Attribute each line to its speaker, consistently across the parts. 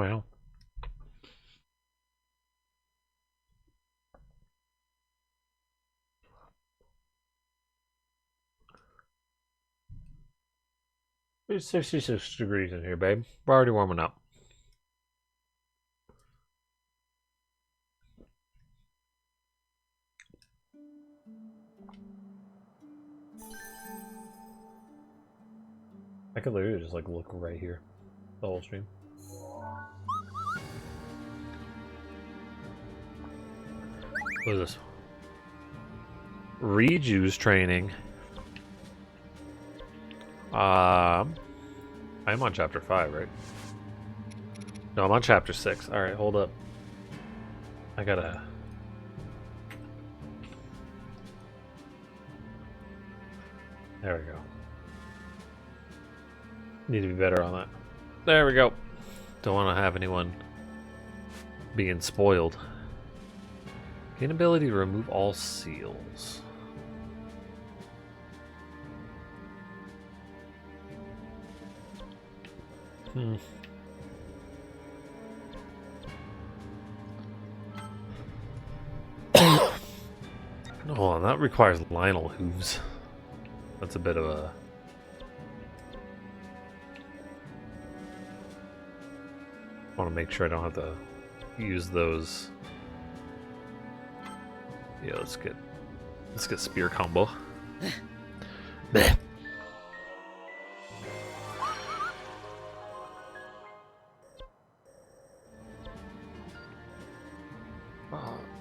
Speaker 1: Well, it's 66 degrees in here, babe. We're already warming up. I could literally just like look right here, the whole stream. What is this? Rejuice training. I'm on chapter 5, right? No, I'm on chapter 6. Alright, hold up. I gotta... There we go. Need to be better on that. There we go. Don't want to have anyone being spoiled. Gain ability to remove all seals. Hold on, that requires Lionel hooves. That's a bit of a... I want to make sure I don't have to use those. Yeah, let's get spear combo. Bleh.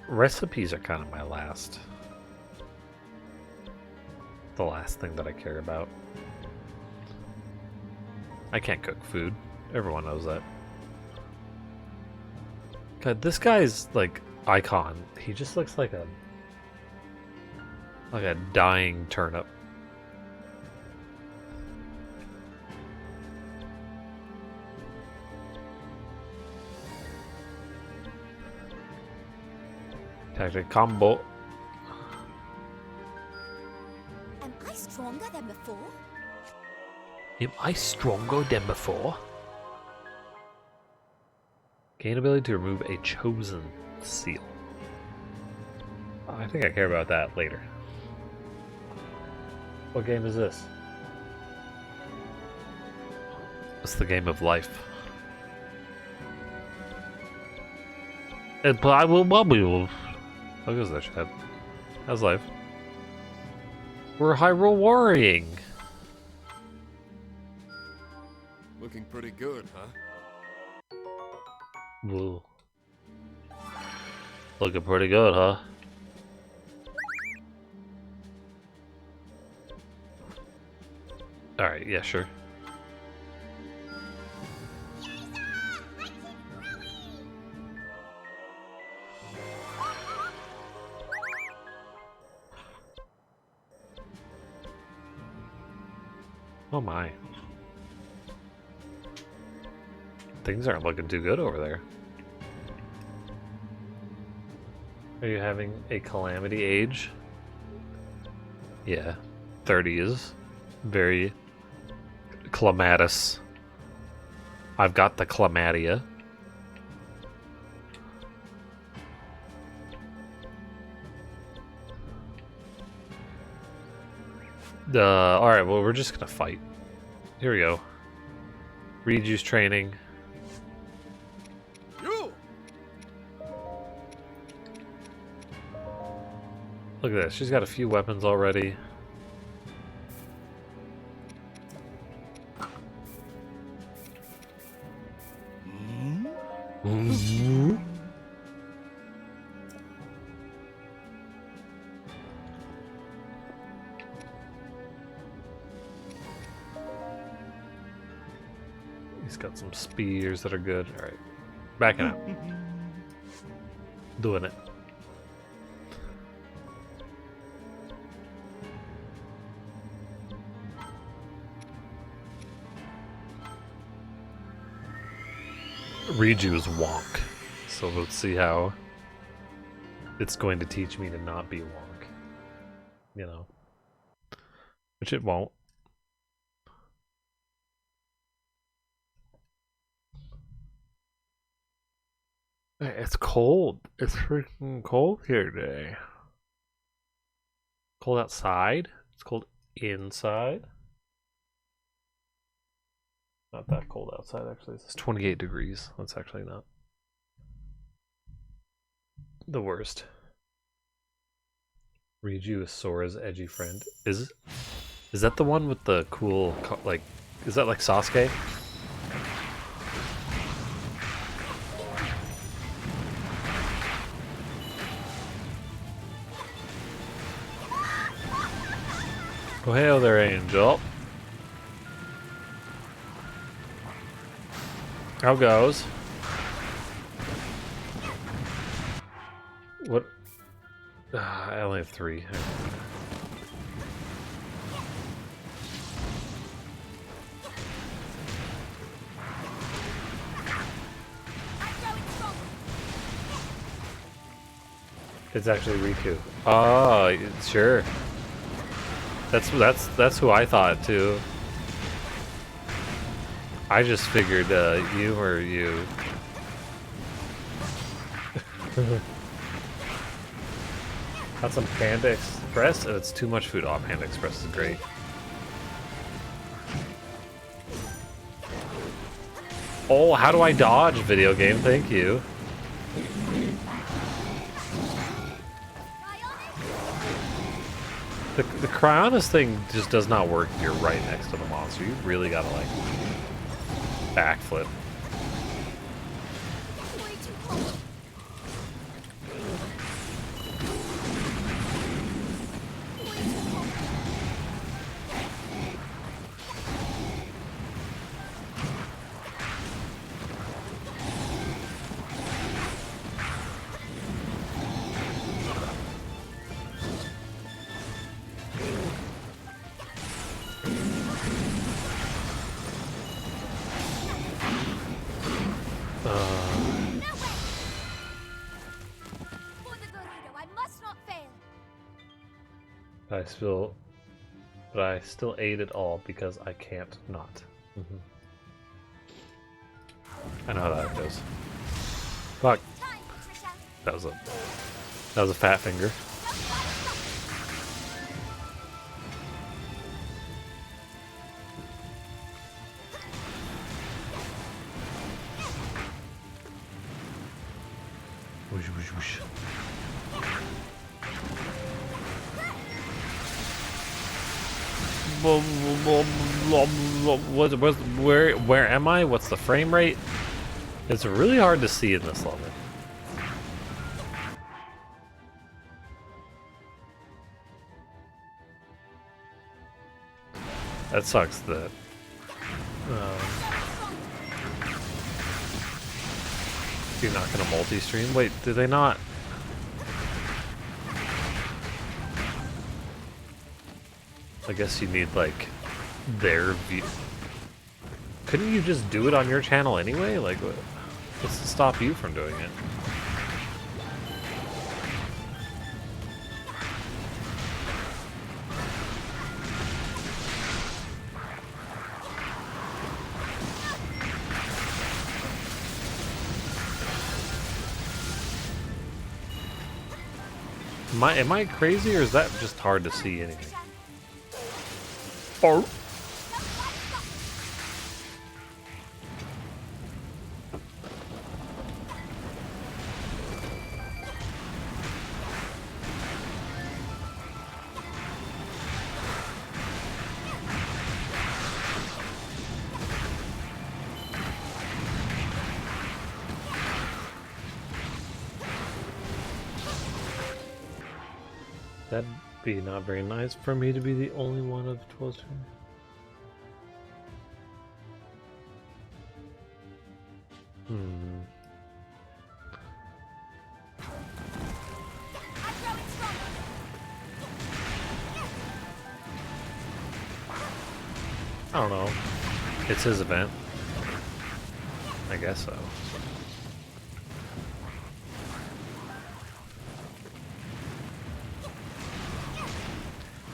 Speaker 1: Recipes are kind of my the last thing that I care about. I can't cook food. Everyone knows that. God, this guy's like icon. He just looks like a dying turnip. Tactic combo.
Speaker 2: Am I stronger than before?
Speaker 1: Am I stronger than before? Gain ability to remove a chosen seal. I think I care about that later. What game is this? It's the game of life. And I will bubble. How goes that shit? How's life? We're Hyrule warring.
Speaker 3: Looking pretty good, huh?
Speaker 1: Whoa. Looking pretty good, huh? Alright, yeah, sure. Oh my. Things aren't looking too good over there. Are you having a calamity age? Yeah. 30 is very clematis. I've got the clamatia. Alright, well, we're just gonna fight. Here we go. Rejuice training.
Speaker 3: You!
Speaker 1: Look at this. She's got a few weapons already. He's got some spears that are good. Alright. Backing out. Doing it. Riju is wonk. So let's see how it's going to teach me to not be wonk. You know. Which it won't. It's cold. It's freaking cold here today. Cold outside. It's cold inside. Not that cold outside, actually. It's 28 degrees. That's actually not the worst. Riju is Sora's edgy friend. Is that the one with the cool, like, is that like Sasuke? Oh, hey there, Angel. How goes? What? I only have 3. It's actually Riku. Oh, sure. That's who I thought too. I just figured you or you. Got some Panda Express? Oh, it's too much food. Oh, Panda Express is great. Oh, how do I dodge, video game? Thank you. The Cryonis thing just does not work if you're right next to the monster. You really gotta, like, backflip. But I still ate it all because I can't not. I know how that goes. Fuck. That was a fat finger. Whoosh, whoosh, whoosh. Where am I? What's the frame rate? It's really hard to see in this level. That sucks that you're not gonna multi-stream. Wait, did they not? I guess you need, like, their view. Couldn't you just do it on your channel anyway? Like, what's to stop you from doing it? Am I crazy, or is that just hard to see anything? Oh. That'd be not very nice for me to be the only one of 12 streamers. I don't know. It's his event. I guess so.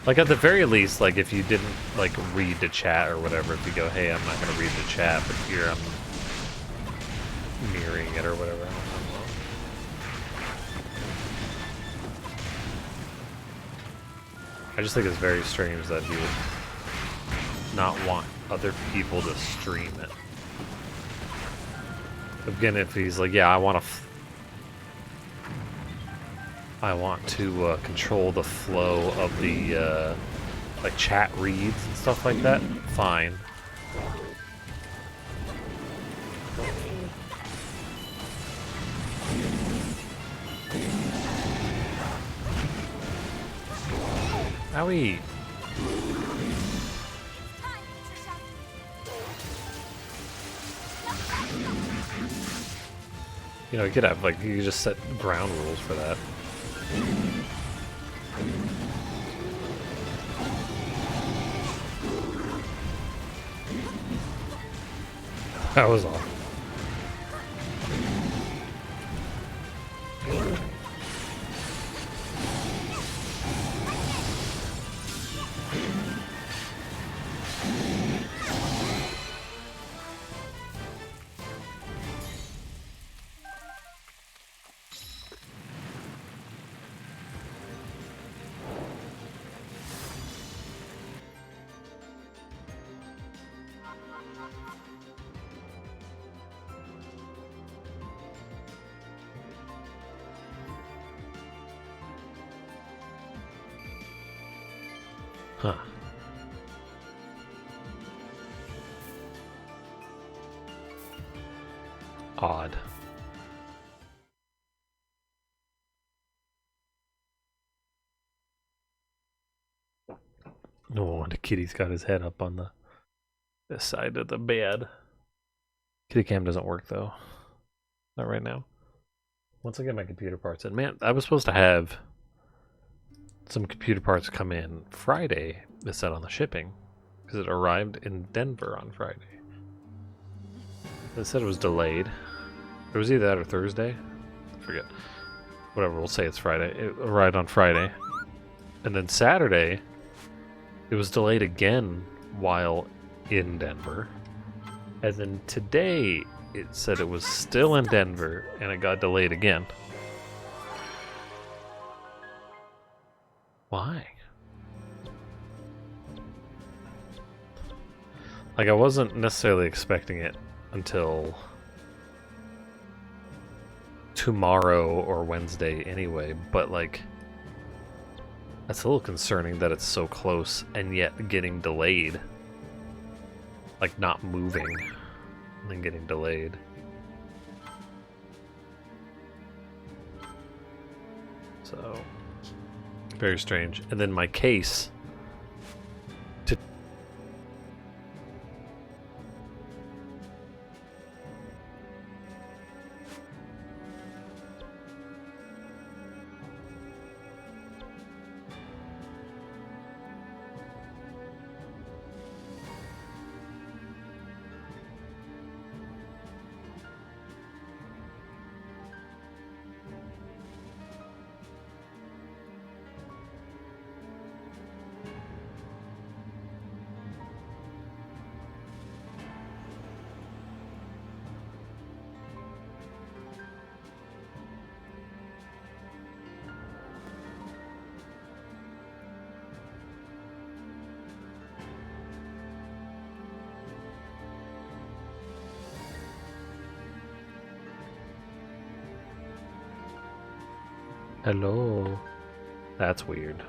Speaker 1: Like, at the very least, like, if you didn't, like, read the chat or whatever, if you go, hey, I'm not gonna read the chat, but here I'm mirroring it or whatever. I don't know. I just think it's very strange that he would not want other people to stream it. Again, if he's like, yeah, I want to control the flow of the like chat reads and stuff like that, fine. Owie. You know, you could have, like, you could just set ground rules for that. That was awful. Huh. Odd. No, the kitty's got his head up on this side of the bed. Kitty cam doesn't work though. Not right now. Once I get my computer parts in. Man, I was supposed to have some computer parts come in Friday. It said on the shipping. Because it arrived in Denver on Friday. It said it was delayed. It was either that or Thursday. I forget. Whatever, we'll say it's Friday. It arrived on Friday. And then Saturday, it was delayed again while in Denver. And then today, it said it was still in Denver, and it got delayed again. Why? Like, I wasn't necessarily expecting it until tomorrow or Wednesday anyway, but like, that's a little concerning that it's so close and yet getting delayed. Like, not moving and then getting delayed. So, very strange. And then my case to Hello. That's weird.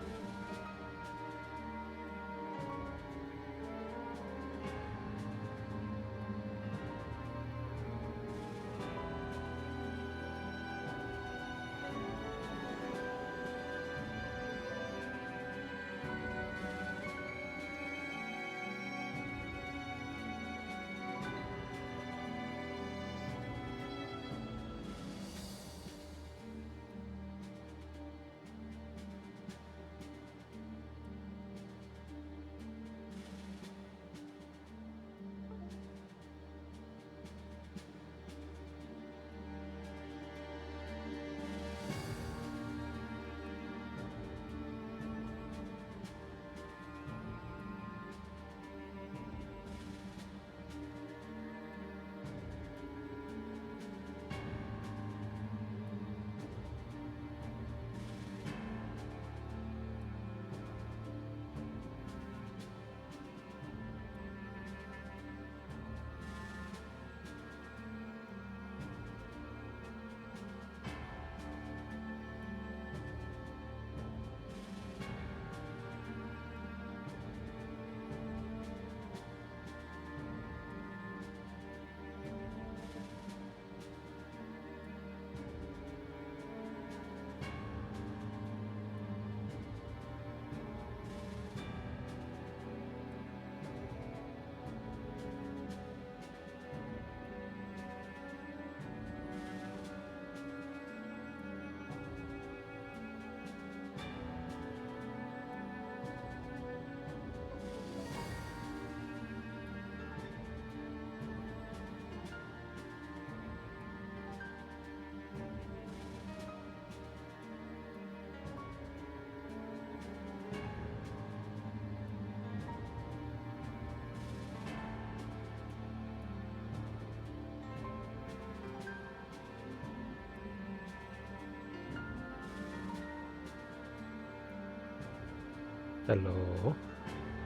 Speaker 1: Hello.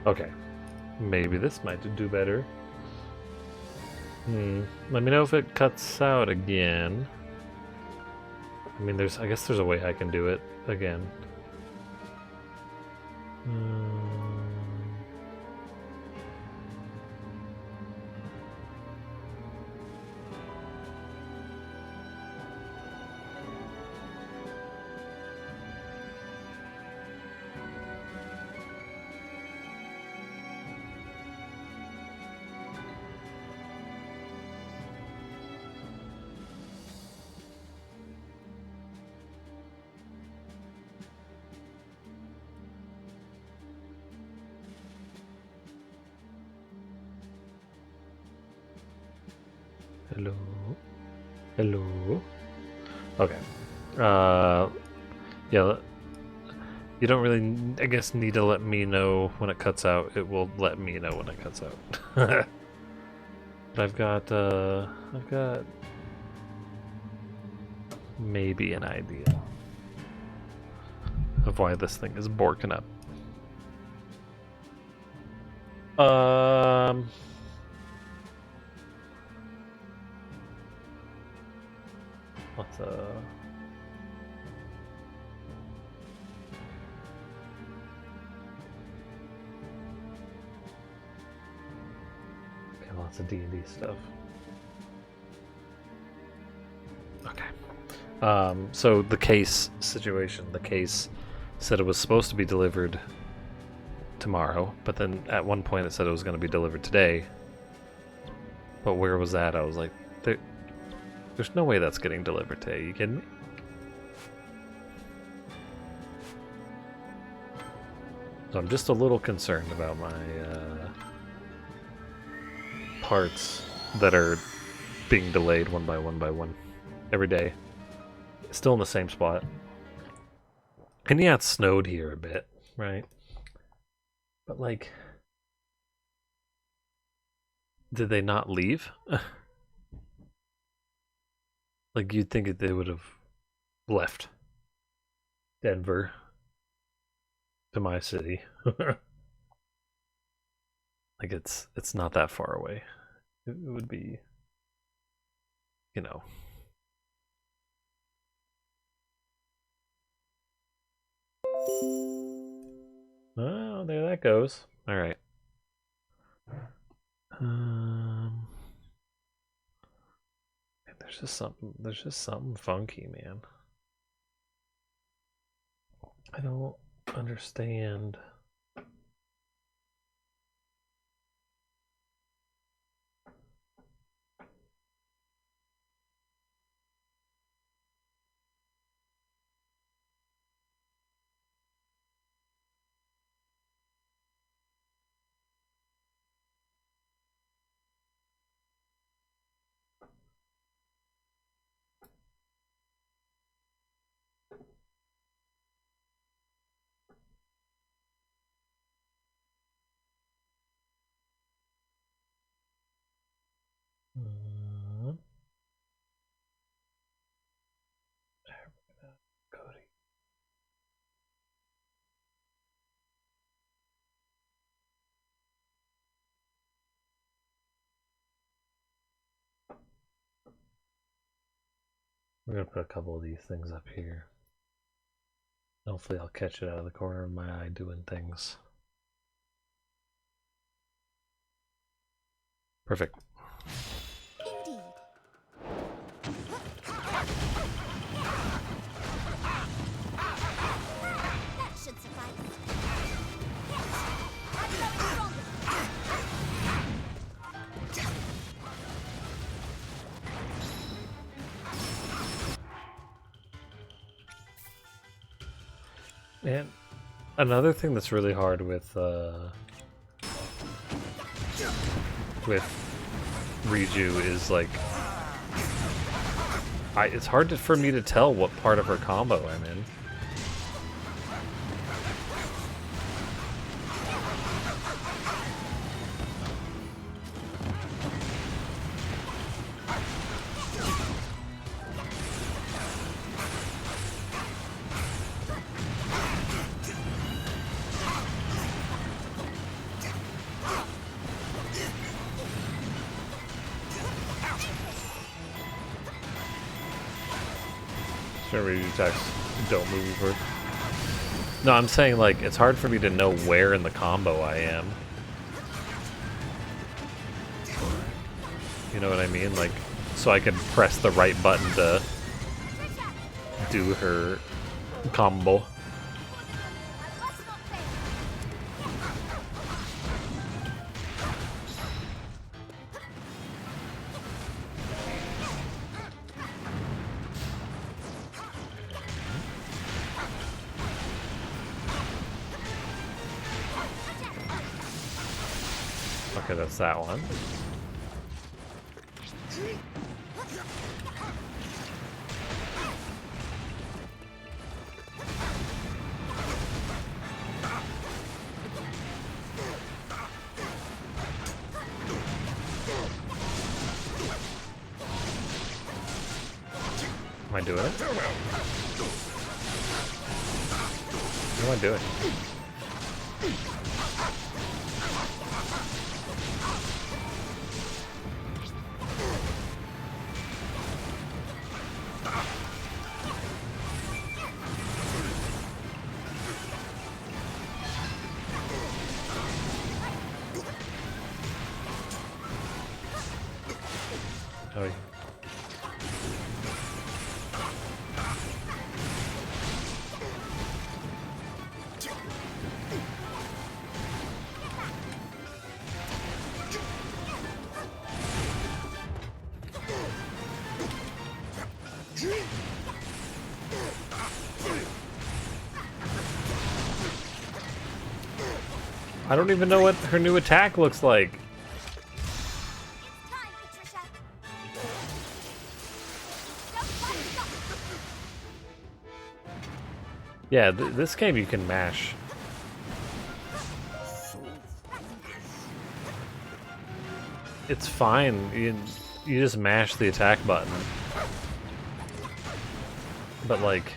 Speaker 1: Okay. Maybe this might do better. Let me know if it cuts out again. I mean, I guess there's a way I can do it again. Hello. Hello. Okay. Yeah. You don't really, I guess, need to let me know when it cuts out. It will let me know when it cuts out. But I've got maybe an idea of why this thing is borking up. Let's okay, lots of D&D stuff. Okay. So the case situation, the case said it was supposed to be delivered tomorrow, but then at one point it said it was going to be delivered today. But where was that? I was like, there's no way that's getting delivered today. You kidding me? So I'm just a little concerned about my parts that are being delayed one by one every day. Still in the same spot. And yeah, it snowed here a bit, right? But like, did they not leave? Like, you'd think that they would have left Denver to my city. Like, it's not that far away. It would be, you know. Oh, there that goes. All right. There's just something funky, man. I don't understand. Cody. We're gonna put a couple of these things up here. Hopefully I'll catch it out of the corner of my eye doing things. Perfect.
Speaker 2: Indeed. That should suffice. Yes, I'm stronger.
Speaker 1: And another thing that's really hard with Riju is like, it's hard for me to tell what part of her combo I'm in. Whenever your attacks don't move forward. No, I'm saying like it's hard for me to know where in the combo I am. You know what I mean? Like, so I can press the right button to do her combo.
Speaker 2: I must not fail.
Speaker 1: Okay, that's that one. Am I doing it? What am I doing? Oh, yeah. I don't even know what her new attack looks like.
Speaker 2: It's time, Patricia. Don't fight, stop.
Speaker 1: Yeah, this game you can mash. It's fine. You just mash the attack button. But like,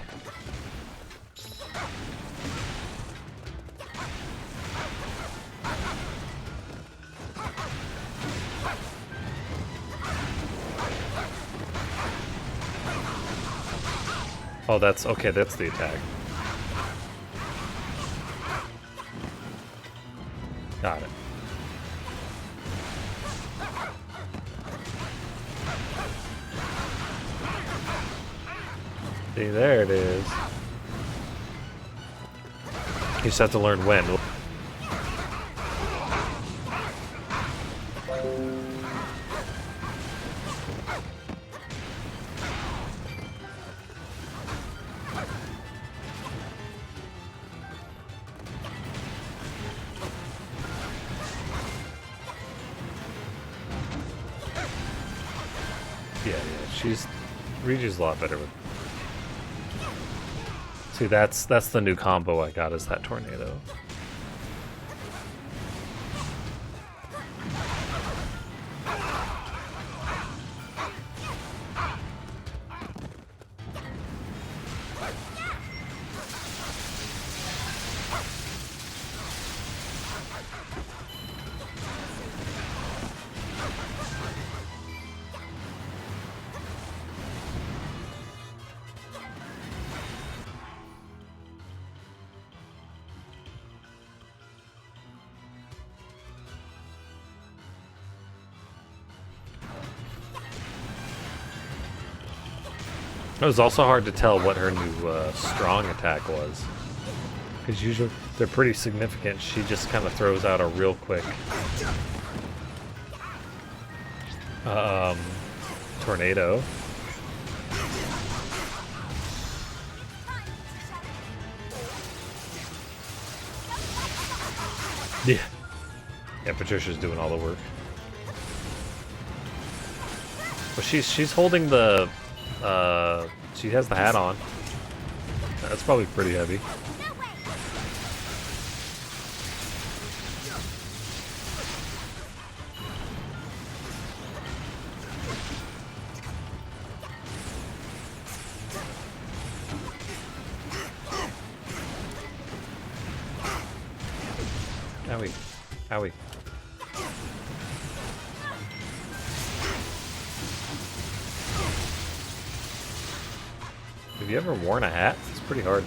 Speaker 1: oh, that's okay. That's the attack. Got it. See, there it is. You just have to learn when. Yeah, she's Ryuji's a lot better with. See, that's the new combo I got is that tornado. It was also hard to tell what her new strong attack was. Because usually they're pretty significant. She just kind of throws out a real quick tornado. Yeah. Yeah, Patricia's doing all the work. But she's holding the she has the hat on. That's probably pretty heavy. Owie. Owie. Have you ever worn a hat? It's pretty hard.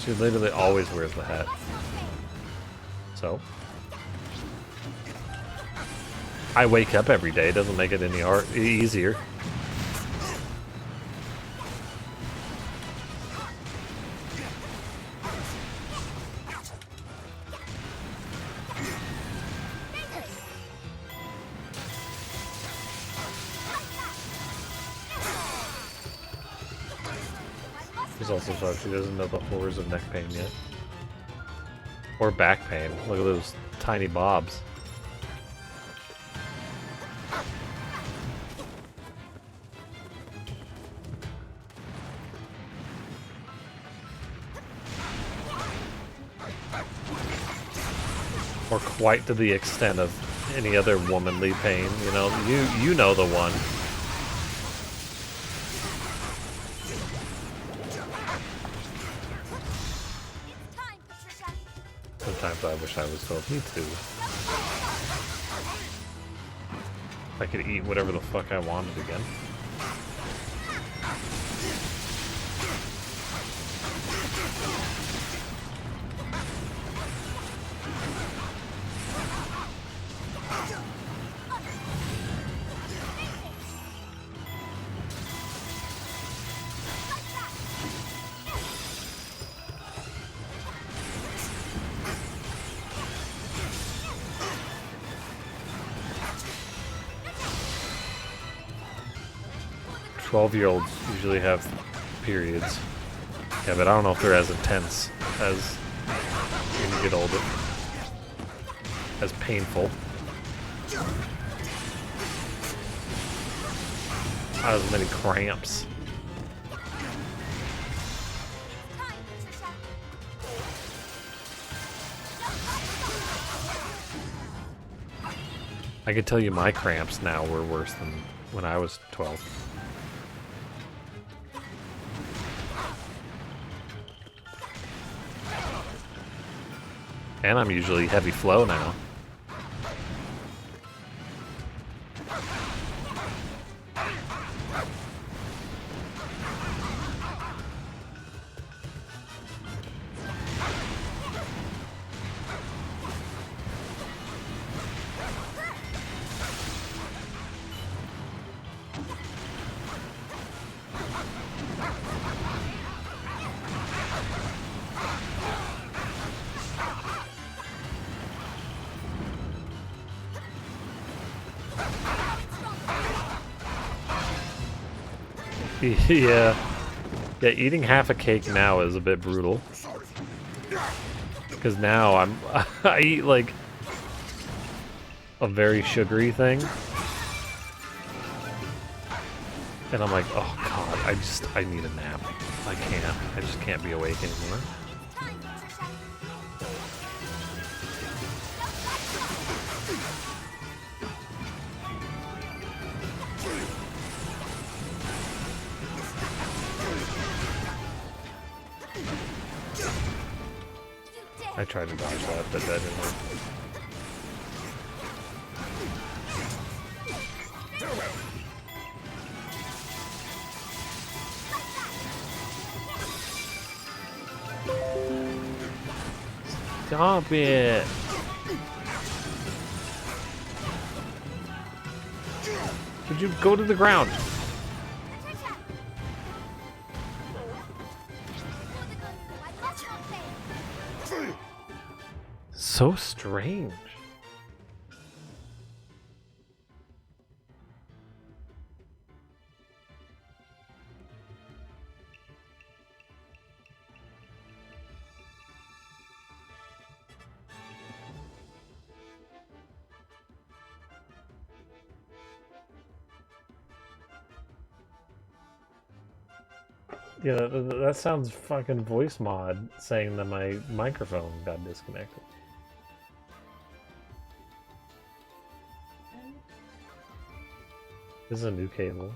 Speaker 1: She literally always wears the hat. So? I wake up every day, doesn't make it any easier. She's also thought she doesn't know the horrors of neck pain yet. Or back pain. Look at those tiny bobs. Or quite to the extent of any other womanly pain, you know. You know the one.
Speaker 2: It's time, Patricia.
Speaker 1: Sometimes I wish I was told me too. I could eat whatever the fuck I wanted again. "12-year-olds usually have periods." Yeah, but I don't know if they're as intense as when you get older. As painful. Not as many cramps.
Speaker 2: Time, Patricia.
Speaker 1: I could tell you my cramps now were worse than when I was 12. And I'm usually heavy flow now. Yeah. Yeah, eating half a cake now is a bit brutal. Because now I eat like a very sugary thing. And I'm like, oh god, I need a nap. I just can't be awake anymore.
Speaker 2: Time, Patricia.
Speaker 1: I tried to dodge that, but that didn't work. Stop it! Would you go to the ground?
Speaker 2: Patricia. For the good, I must not fail.
Speaker 1: So strange. Yeah, that sounds fucking voice mod saying that my microphone got disconnected. This is a new cable.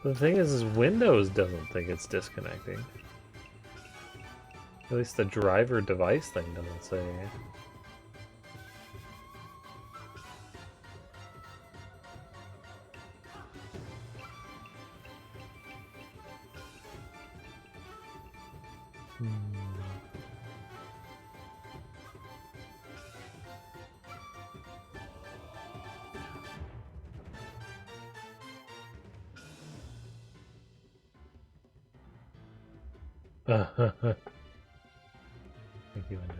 Speaker 1: The thing is Windows doesn't think it's disconnecting. At least the driver device thing doesn't say. Thank you, Linda.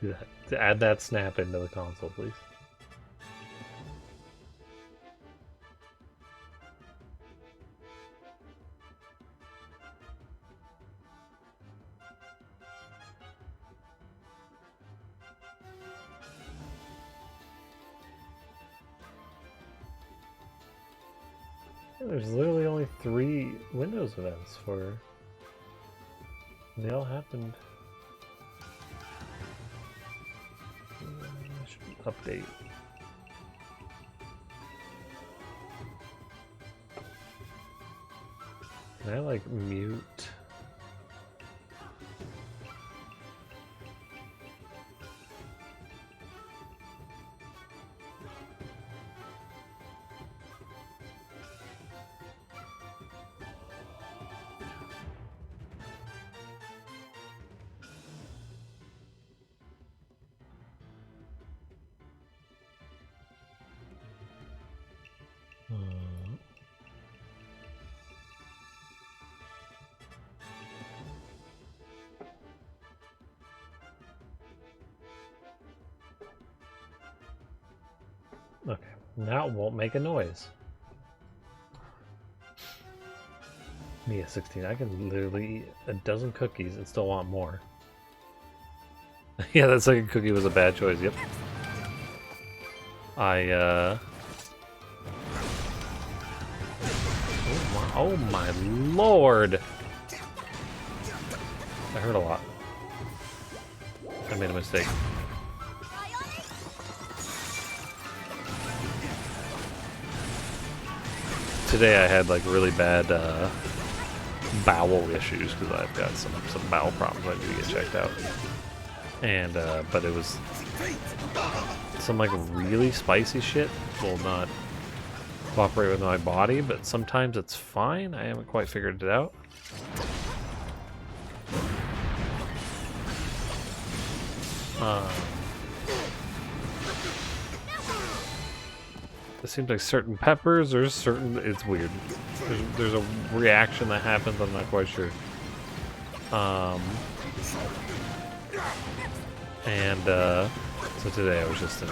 Speaker 1: Do that. To add that snap into the console, please. Yeah, there's literally only 3 Windows events for. They all happened. Update. Can I like mute? Okay, now it won't make a noise. Me at 16, I can literally eat a dozen cookies and still want more. Yeah, that second cookie was a bad choice, yep. Oh my lord! I hurt a lot. I made a mistake. Today I had like really bad bowel issues because I've got some bowel problems I need to get checked out. And but it was some like really spicy shit will not cooperate with my body, but sometimes it's fine. I haven't quite figured it out. It seems like certain peppers or certain... It's weird. There's a reaction that happens, I'm not quite sure. So today I was just in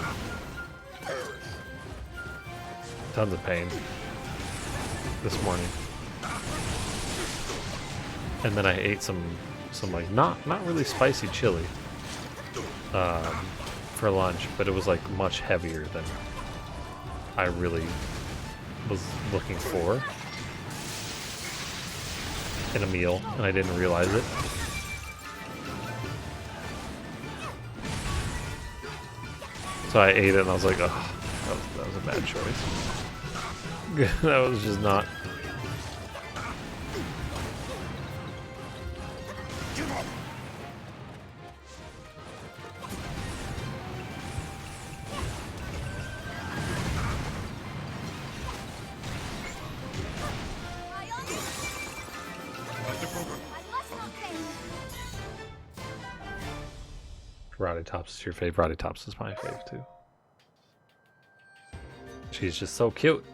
Speaker 1: tons of pain this morning. And then I ate some like not really spicy chili for lunch, but it was like much heavier than I really was looking for in a meal, and I didn't realize it. So I ate it and I was like, oh, that was a bad choice. That was just not. Karate Tops is your fave. Karate Tops is my fave too. She's just so cute.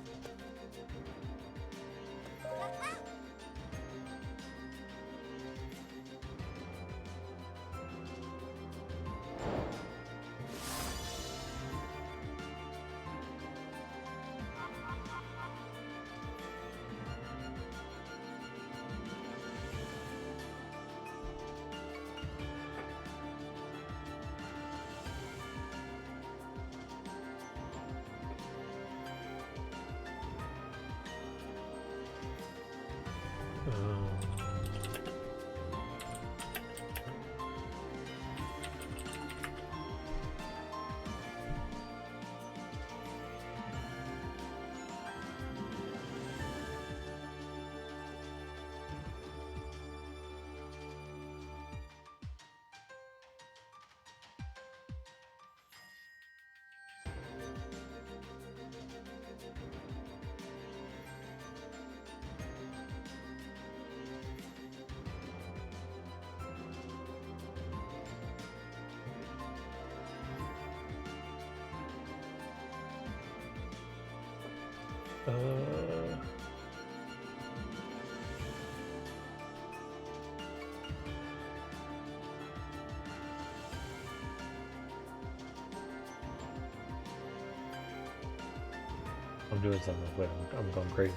Speaker 1: I'm doing something. Wait, I'm going crazy.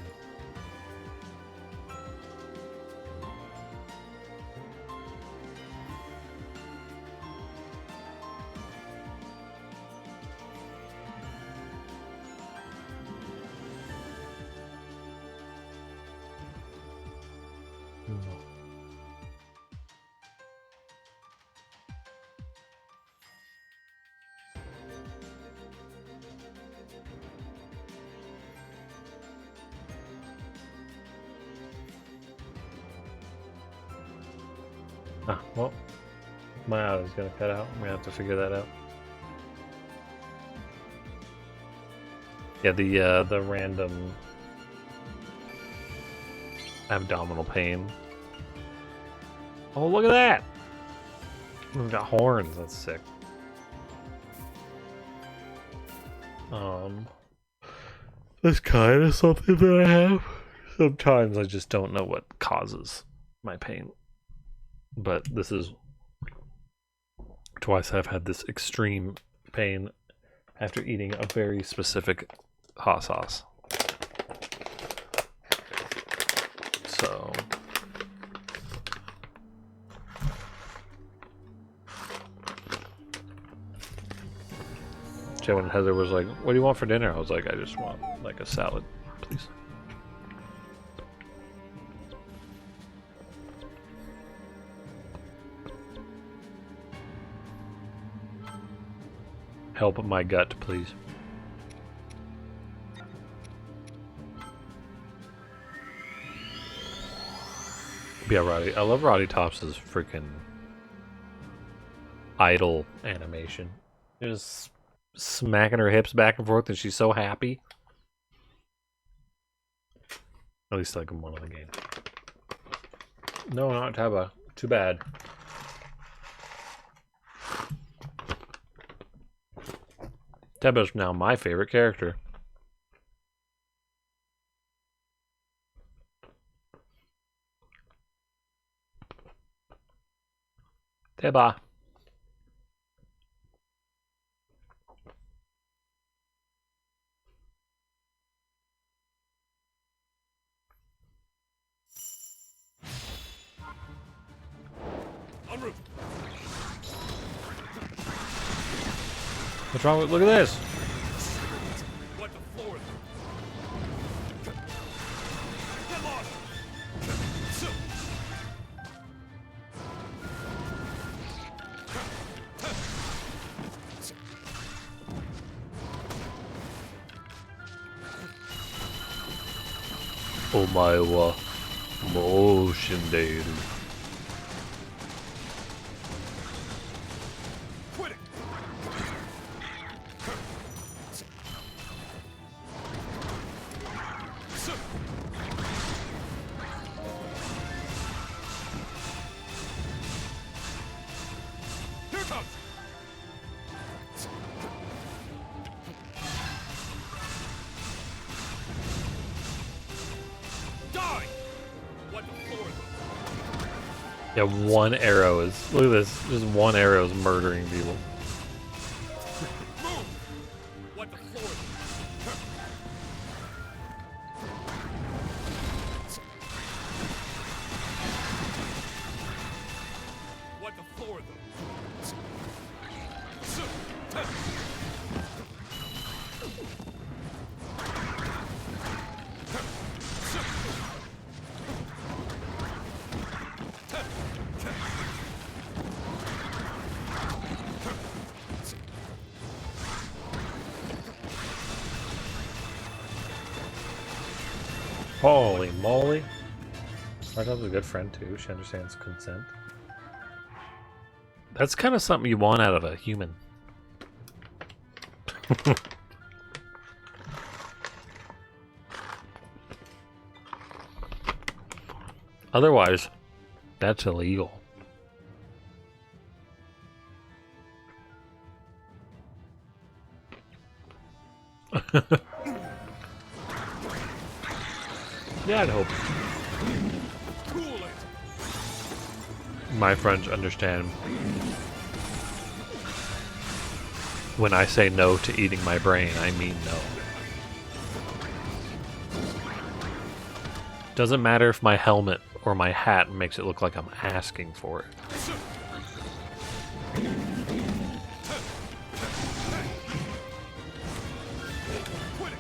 Speaker 1: Ah, well, my audio is gonna cut out. I'm gonna have to figure that out. Yeah, the random abdominal pain. Oh, look at that! It's got horns. That's sick. That's kind of something that I have. Sometimes I just don't know what causes my pain. But this is twice I've had this extreme pain after eating a very specific hot sauce. So Joe and Heather was like, "What do you want for dinner?" I was like, "I just want like a salad, please." Help my gut, please. Yeah, Roddy. I love Roddy Tops' freaking idle animation. Just smacking her hips back and forth, and she's so happy. At least like in one of the games. No, not Taba. Too bad. Teba's now my favorite character. Teba.
Speaker 3: En route.
Speaker 1: What's wrong with? Look at this.
Speaker 3: What the floor? Get lost.
Speaker 1: Omae wa mou shindeiru.
Speaker 3: Quit it. Here it comes. Die. What the floor?
Speaker 1: Yeah, one arrow is. Look at this. Just one arrow is murdering people.
Speaker 3: Move. What the floor? What the floor though?
Speaker 1: Holy moly. Martel's a good friend too. She understands consent. That's kind of something you want out of a human. Otherwise, that's illegal. I'd hope
Speaker 3: Cool it.
Speaker 1: my friends understand when I say no to eating my brain, I mean no. Doesn't matter if my helmet or my hat makes it look like I'm asking for it.
Speaker 3: Quit it.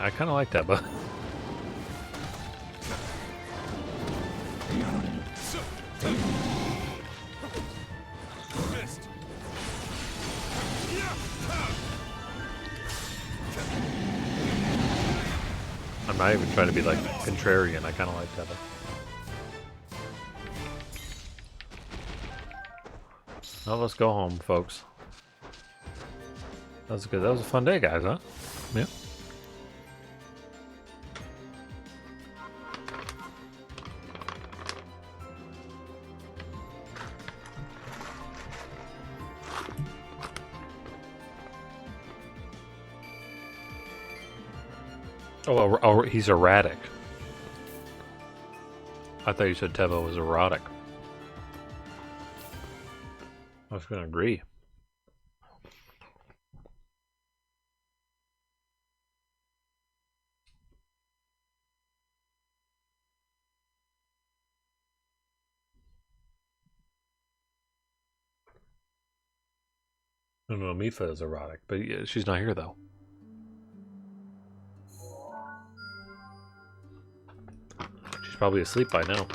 Speaker 1: I kind of like that, but
Speaker 3: Missed.
Speaker 1: I'm not even trying to be like contrarian. I kind of like that. Well, let's go home, folks. That was good. That was a fun day, guys, huh? Yeah. Oh, he's erratic. I thought you said Teva was erotic. I was going to agree. No, no, Mifa is erotic, but yeah, she's not here though. She's probably asleep by now.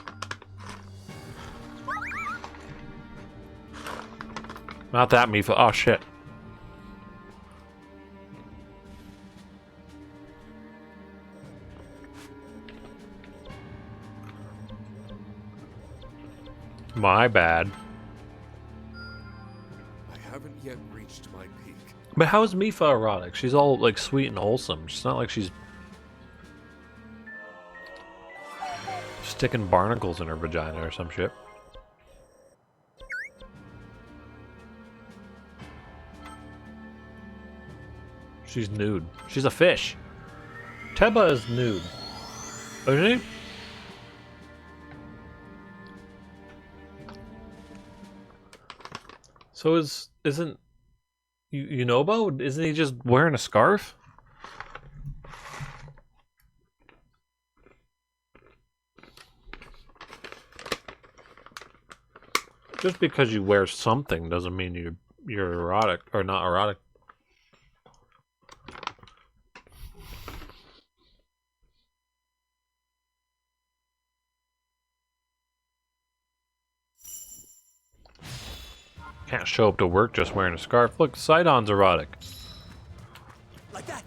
Speaker 1: Not that Mifa. Oh shit. My bad.
Speaker 3: I haven't yet reached my peak.
Speaker 1: But how is Mifa erotic? She's all like sweet and wholesome. It's not like she's sticking barnacles in her vagina or some shit. She's nude. She's a fish. Teba is nude. Isn't he? So isn't Yunobo? Isn't he just wearing a scarf? Just because you wear something doesn't mean you're erotic or not erotic. Can't show up to work just wearing a scarf. Look, Sidon's erotic.
Speaker 4: Like that.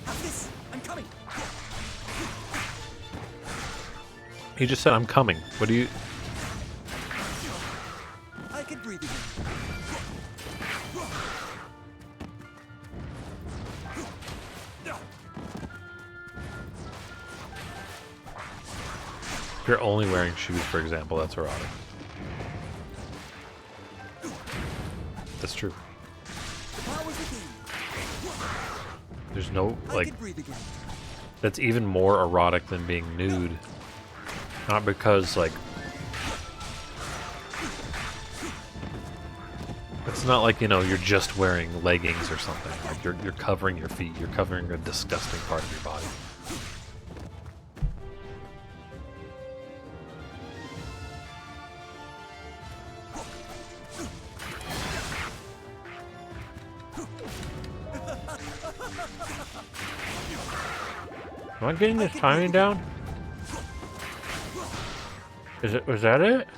Speaker 4: Have this. I'm coming.
Speaker 1: He just said, "I'm coming." What do you?
Speaker 4: I can breathe again.
Speaker 1: If you're only wearing shoes, for example, that's erotic. That's true.
Speaker 4: Powers within.
Speaker 1: There's no
Speaker 4: I
Speaker 1: like
Speaker 4: can breathe again.
Speaker 1: that's even more erotic than being nude. Not because like it's not like, you know, you're just wearing leggings or something. Like you're covering your feet. You're covering a disgusting part of your body. Am I getting this timing down? Was that it?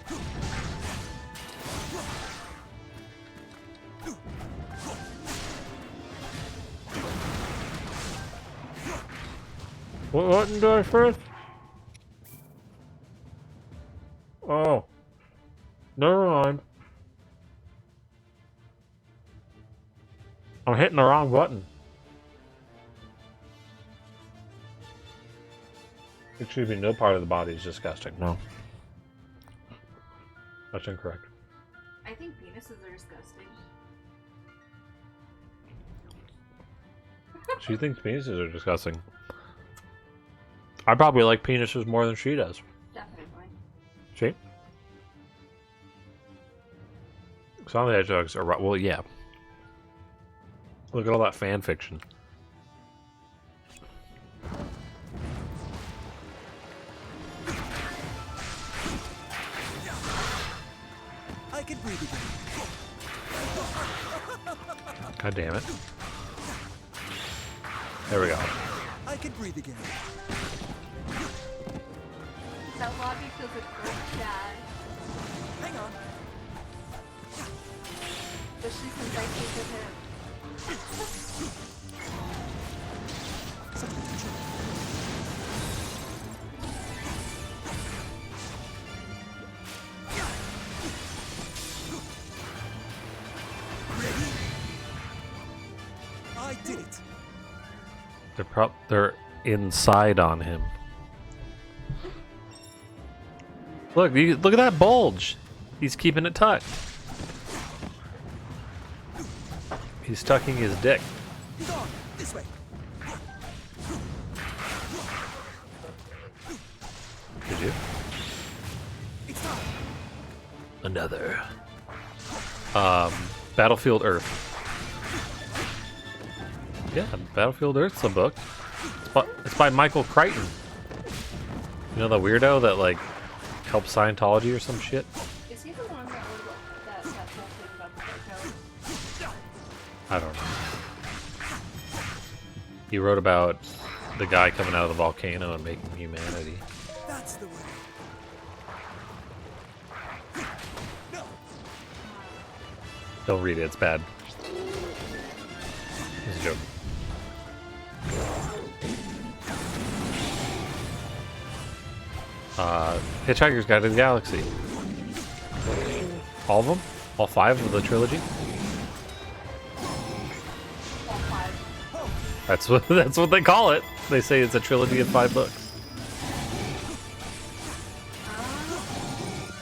Speaker 1: What button do I press? Oh. Never mind. I'm hitting the wrong button. Excuse me, no part of the body is disgusting. No. That's incorrect.
Speaker 5: I think penises are disgusting.
Speaker 1: She thinks penises are disgusting. I probably like penises more than she does.
Speaker 2: Definitely.
Speaker 1: See? Some of the hedgehogs are right. Well, yeah. Look at all that fan fiction.
Speaker 4: I can breathe again.
Speaker 1: God damn it. There we go.
Speaker 4: I can breathe again.
Speaker 2: That lobby feels like so bad.
Speaker 4: Hang on.
Speaker 2: Especially since I think of him.
Speaker 4: Such potential. Ready? I did it.
Speaker 1: They're inside on him. Look, look at that bulge. He's keeping it tucked. He's tucking his dick.
Speaker 4: He's on. This way.
Speaker 1: Did you?
Speaker 4: It's time.
Speaker 1: Another. Battlefield Earth. Yeah, Battlefield Earth's a book. It's by Michael Crichton. You know the weirdo that like helps Scientology or some shit?
Speaker 2: Is he the one that wrote that whole thing about the photo?
Speaker 1: I don't know. He wrote about the guy coming out of the volcano and making humanity.
Speaker 4: That's the way. No.
Speaker 1: Don't read it, it's bad. It's a joke. Hitchhiker's Guide to the Galaxy. All of them? All 5 of the trilogy?
Speaker 2: All 5.
Speaker 1: That's what they call it. They say it's a trilogy of 5 books.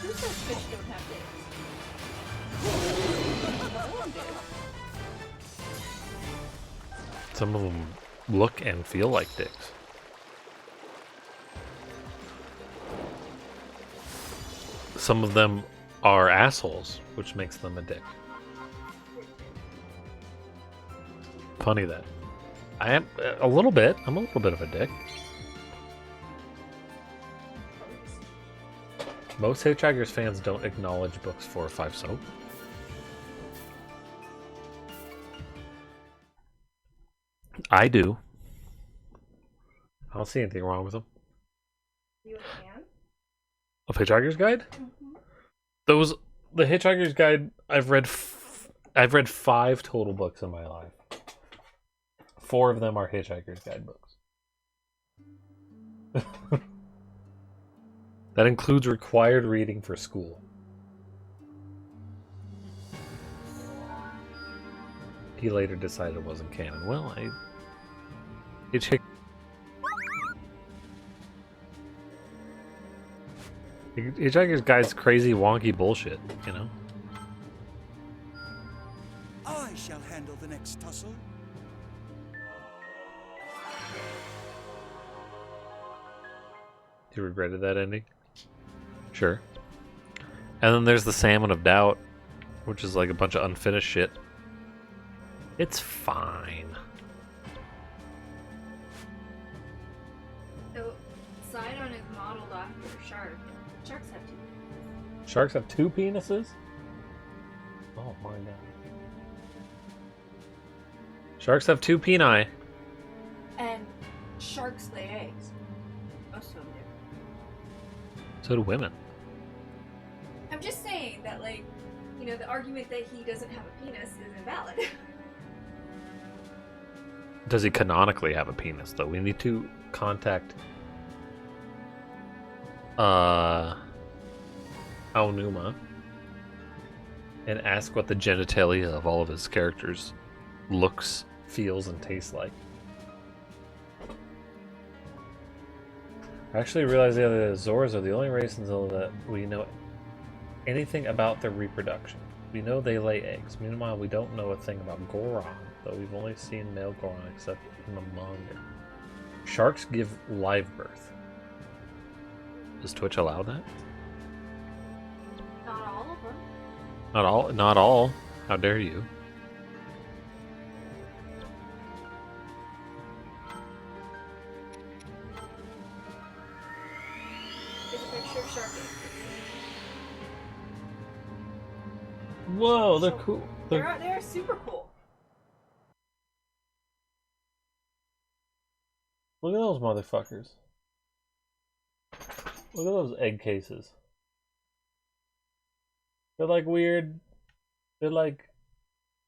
Speaker 2: Who says fish don't have dicks?
Speaker 1: Some of them look and feel like dicks. Some of them are assholes, which makes them a dick. Funny that. I am a little bit. I'm a little bit of a dick. Most Hitchhikers fans don't acknowledge books 4 or 5 soap. I do. I don't see anything wrong with them.
Speaker 2: You a fan?
Speaker 1: Of Hitchhiker's Guide?
Speaker 2: Mm-hmm.
Speaker 1: The Hitchhiker's Guide. I've read 5 total books in my life. 4 of them are Hitchhiker's Guide books. That includes required reading for school. He later decided it wasn't canon. Well, Hitchhiker's Guide's crazy, wonky bullshit, you know?
Speaker 4: I shall handle the next tussle.
Speaker 1: You regretted that ending? Sure. And then there's the Salmon of Doubt, which is like a bunch of unfinished shit. It's fine.
Speaker 2: So, Sidon is modeled after a shark. Sharks have 2.
Speaker 1: Sharks have 2 penises? Oh my god. Sharks have 2 peni.
Speaker 2: And sharks lay eggs. Most of them do.
Speaker 1: So do women.
Speaker 2: I'm just saying that, like, you know, the argument that he doesn't have a penis is invalid.
Speaker 1: Does he canonically have a penis, though? We need to contact Aonuma and ask what the genitalia of all of his characters looks, feels, and tastes like. I actually realized the other day that Zoras are the only race in Zelda that we know anything about their reproduction. We know they lay eggs. Meanwhile, we don't know a thing about Goron, though we've only seen male Goron except in the manga. Sharks give live birth. Does Twitch allow that?
Speaker 2: Not all of them.
Speaker 1: Not all. Not all. How dare you?
Speaker 2: Here's a picture of Sharky.
Speaker 1: Whoa, they're cool.
Speaker 2: They're super cool.
Speaker 1: Look at those motherfuckers. Look at those egg cases. They're like weird. They're like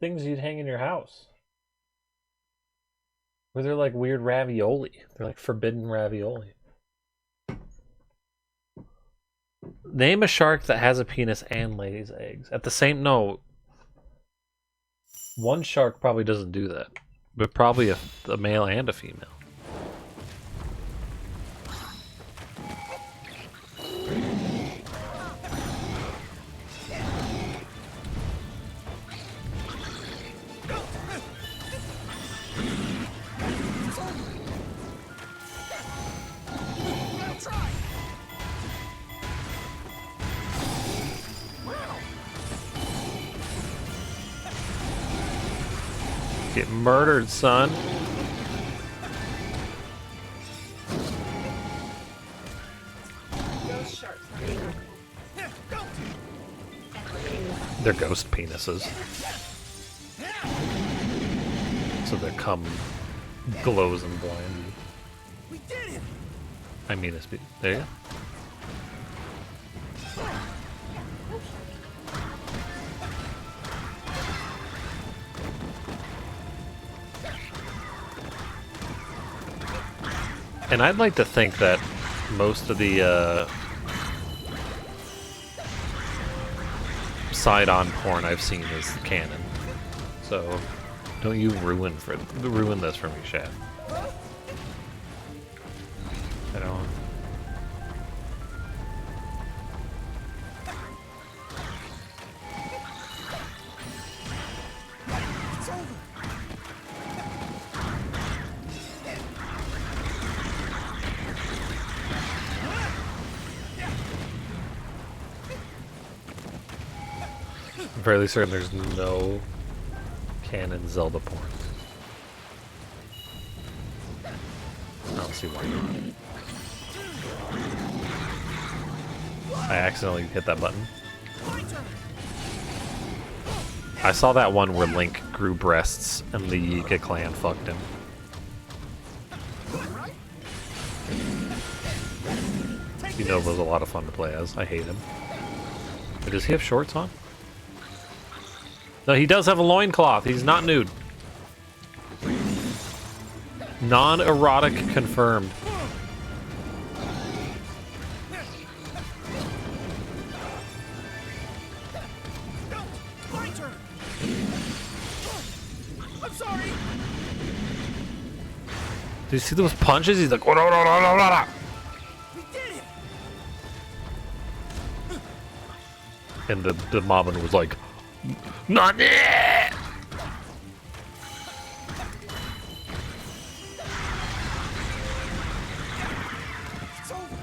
Speaker 1: things you'd hang in your house. Or they're like weird ravioli. They're like forbidden ravioli. Name a shark that has a penis and lays eggs. At the same no. One shark probably doesn't do that. But probably a male and a female. Get murdered, son.
Speaker 2: Ghost sharks.
Speaker 1: They're ghost penises. So their cum glows and blinds you.
Speaker 4: We did it!
Speaker 1: I mean, it's there you go. And I'd like to think that most of the side-on porn I've seen is canon. So don't you ruin this for me, Shad. I don't.
Speaker 4: It's over!
Speaker 1: I'm fairly certain there's no canon Zelda porn. I don't see why not. I accidentally hit that button. I saw that one where Link grew breasts and the Yika clan fucked him. You know, was a lot of fun to play as. I hate him. But does he have shorts on? No, he does have a loincloth. He's not nude. Non-erotic confirmed.
Speaker 4: My turn! I'm sorry!
Speaker 1: Do you see those punches? He's like, "Oh, no, no, no, no, no, no."
Speaker 4: We did it!
Speaker 1: And the Moblin was like, "Not it!"
Speaker 4: It's over!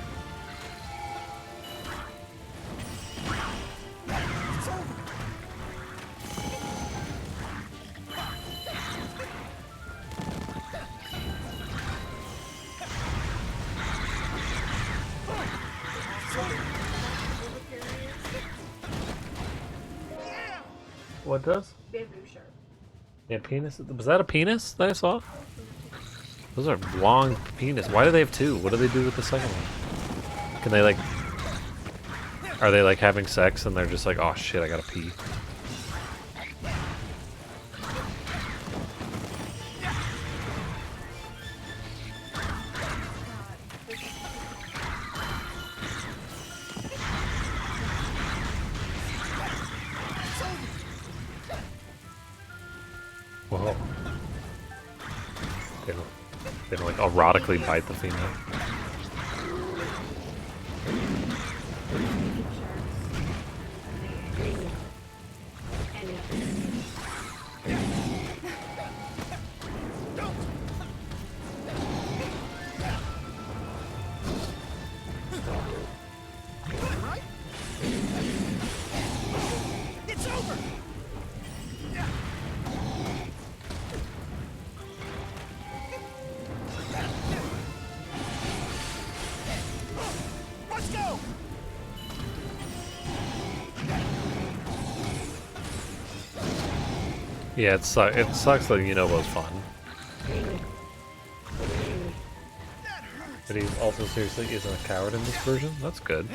Speaker 4: It's over!
Speaker 1: What does?
Speaker 2: Bamboo shark.
Speaker 1: Yeah, penis. Was that a penis that I saw? Those are long penis. Why do they have two? What do they do with the second one? Can they like? Are they like having sex and they're just like, oh shit, I gotta pee? Whoa. They don't like erotically bite the female. Yeah, it sucks that Yunobo's fun. But he also seriously isn't a coward in this version. That's good.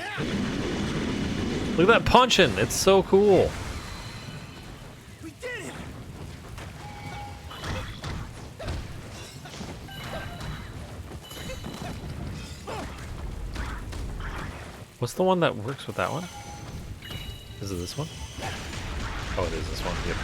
Speaker 1: Look at that punching! It's so cool.
Speaker 4: We did it!
Speaker 1: What's the one that works with that one? Is it this one? Oh, it is this one. Yep.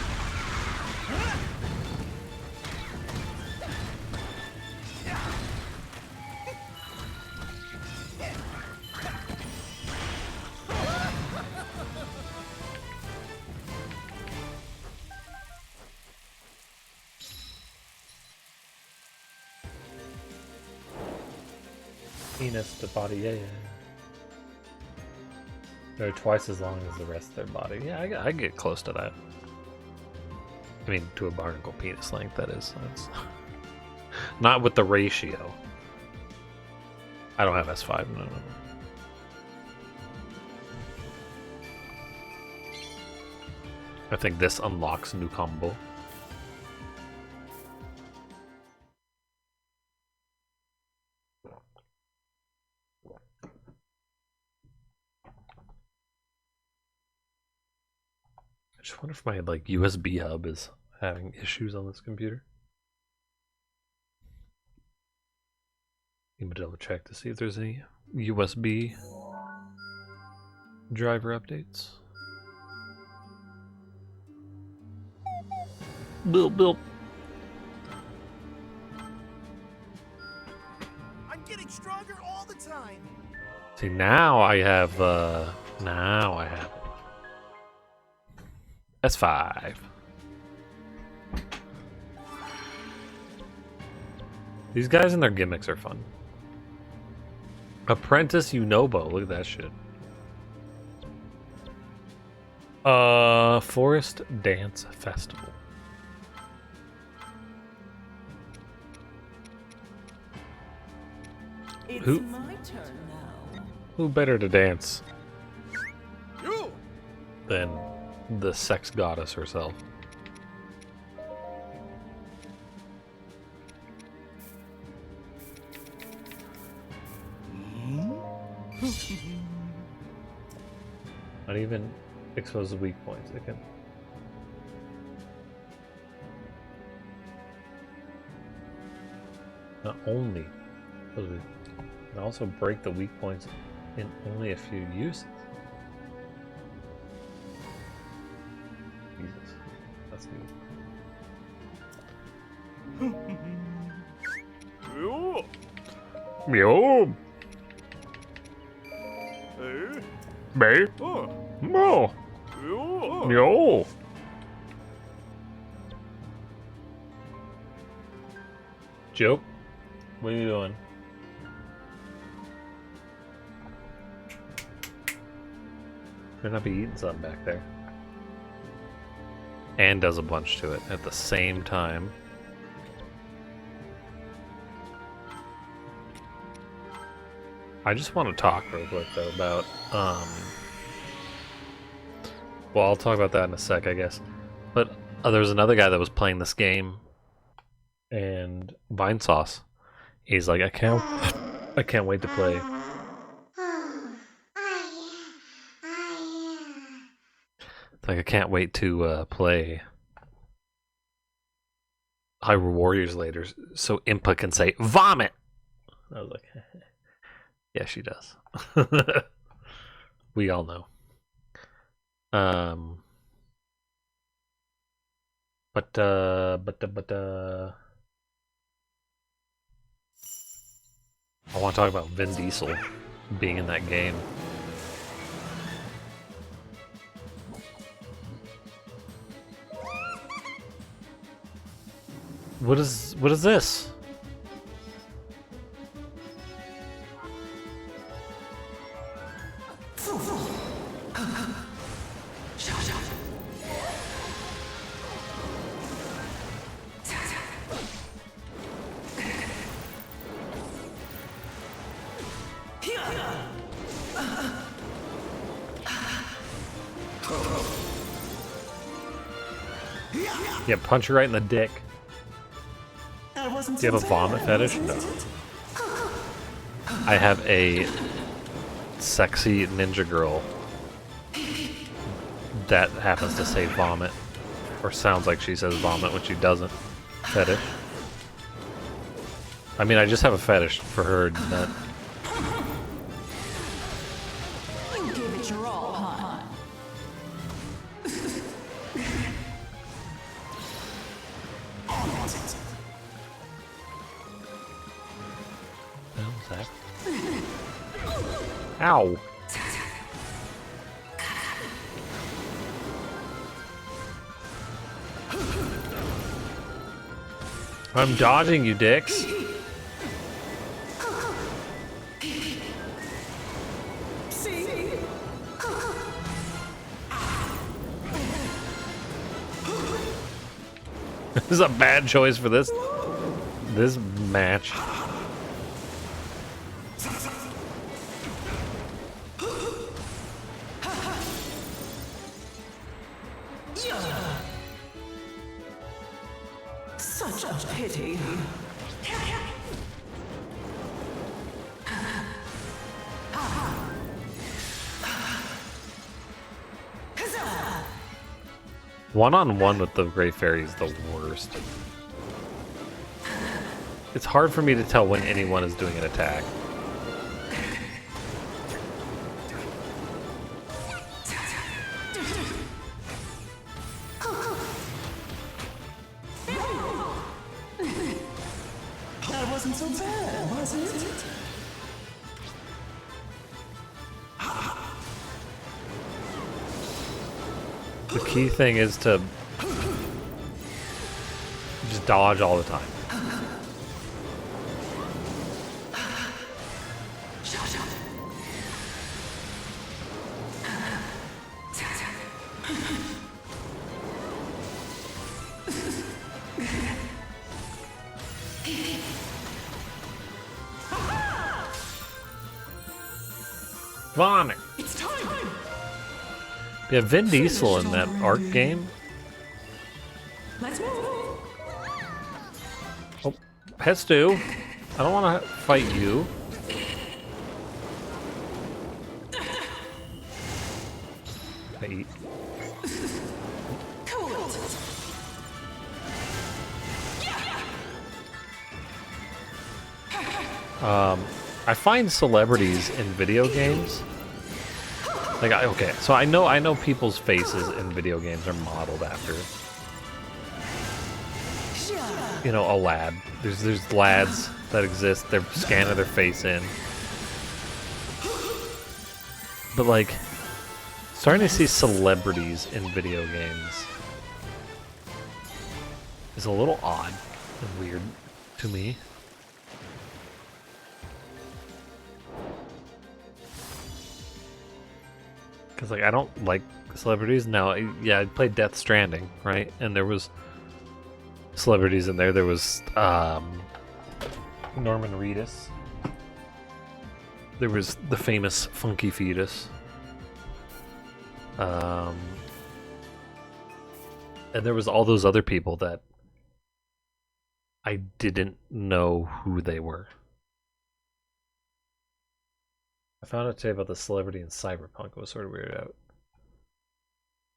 Speaker 1: Penis to body, yeah. They're twice as long as the rest of their body. Yeah, I get close to that. I mean, to a barnacle penis length, that is. That's not with the ratio. I don't have S5, no. I think this unlocks new combo. I just wonder if my like USB hub is having issues on this computer. I'm gonna double check to see if there's any USB driver updates. Bill.
Speaker 4: I'm getting stronger all the time.
Speaker 1: See, now I have S5. These guys and their gimmicks are fun. Apprentice Yunobo, look at that shit. Forest Dance Festival.
Speaker 5: It's
Speaker 1: Who-
Speaker 5: my turn now.
Speaker 1: Who better to dance
Speaker 3: You!
Speaker 1: than the sex goddess herself? Not even expose the weak points. It can. Not only, but we can also break the weak points in only a few uses. Jesus, that's new.
Speaker 3: You!
Speaker 1: Yo,
Speaker 3: Eh?
Speaker 1: babe,
Speaker 3: Oh!
Speaker 1: no,
Speaker 3: You!
Speaker 1: yo. Joke, what are you doing? Better not be eating something back there. And does a bunch to it at the same time. I just want to talk real quick though about well, I'll talk about that in a sec, I guess. But there was another guy that was playing this game, and Vine Sauce, he's like, I can't wait to play. Like, I can't wait to play Hyrule Warriors later, so Impa can say vomit. I was like, yeah, she does. We all know. But I want to talk about Vin Diesel being in that game. What is this? Yeah, punch her right in the dick.
Speaker 5: That wasn't
Speaker 1: Do you have a vomit fetish? No. I have a sexy ninja girl that happens to say vomit. Or sounds like she says vomit when she doesn't. Fetish. I mean, I just have a fetish for her that.
Speaker 5: You give it your all, huh?
Speaker 1: What was that? Ow! I'm dodging you, dicks.
Speaker 5: See?
Speaker 1: This is a bad choice for this match.
Speaker 5: Such a pity.
Speaker 1: One-on-one with the Gray Fairy is the worst. It's hard for me to tell when anyone is doing an attack.
Speaker 5: That wasn't so bad, was it?
Speaker 1: The key thing is to just dodge all the time. Vomit.
Speaker 5: It's time.
Speaker 1: Yeah, Vin Diesel in that Ark game.
Speaker 5: Let's move.
Speaker 1: Oh, Pestu. I don't want to fight you. I eat.
Speaker 5: Cool it.
Speaker 1: I find celebrities in video games. Like, okay, so I know people's faces in video games are modeled after, you know, a lad. There's lads that exist. They're scanning their face in. But like, starting to see celebrities in video games is a little odd and weird to me. Because, like, I don't like celebrities. Now, yeah, I played Death Stranding, right? And there was celebrities in there. There was Norman Reedus. There was the famous Funky Fetus. And there was all those other people that I didn't know who they were. I found out today about the celebrity in Cyberpunk. It was sort of weirded out.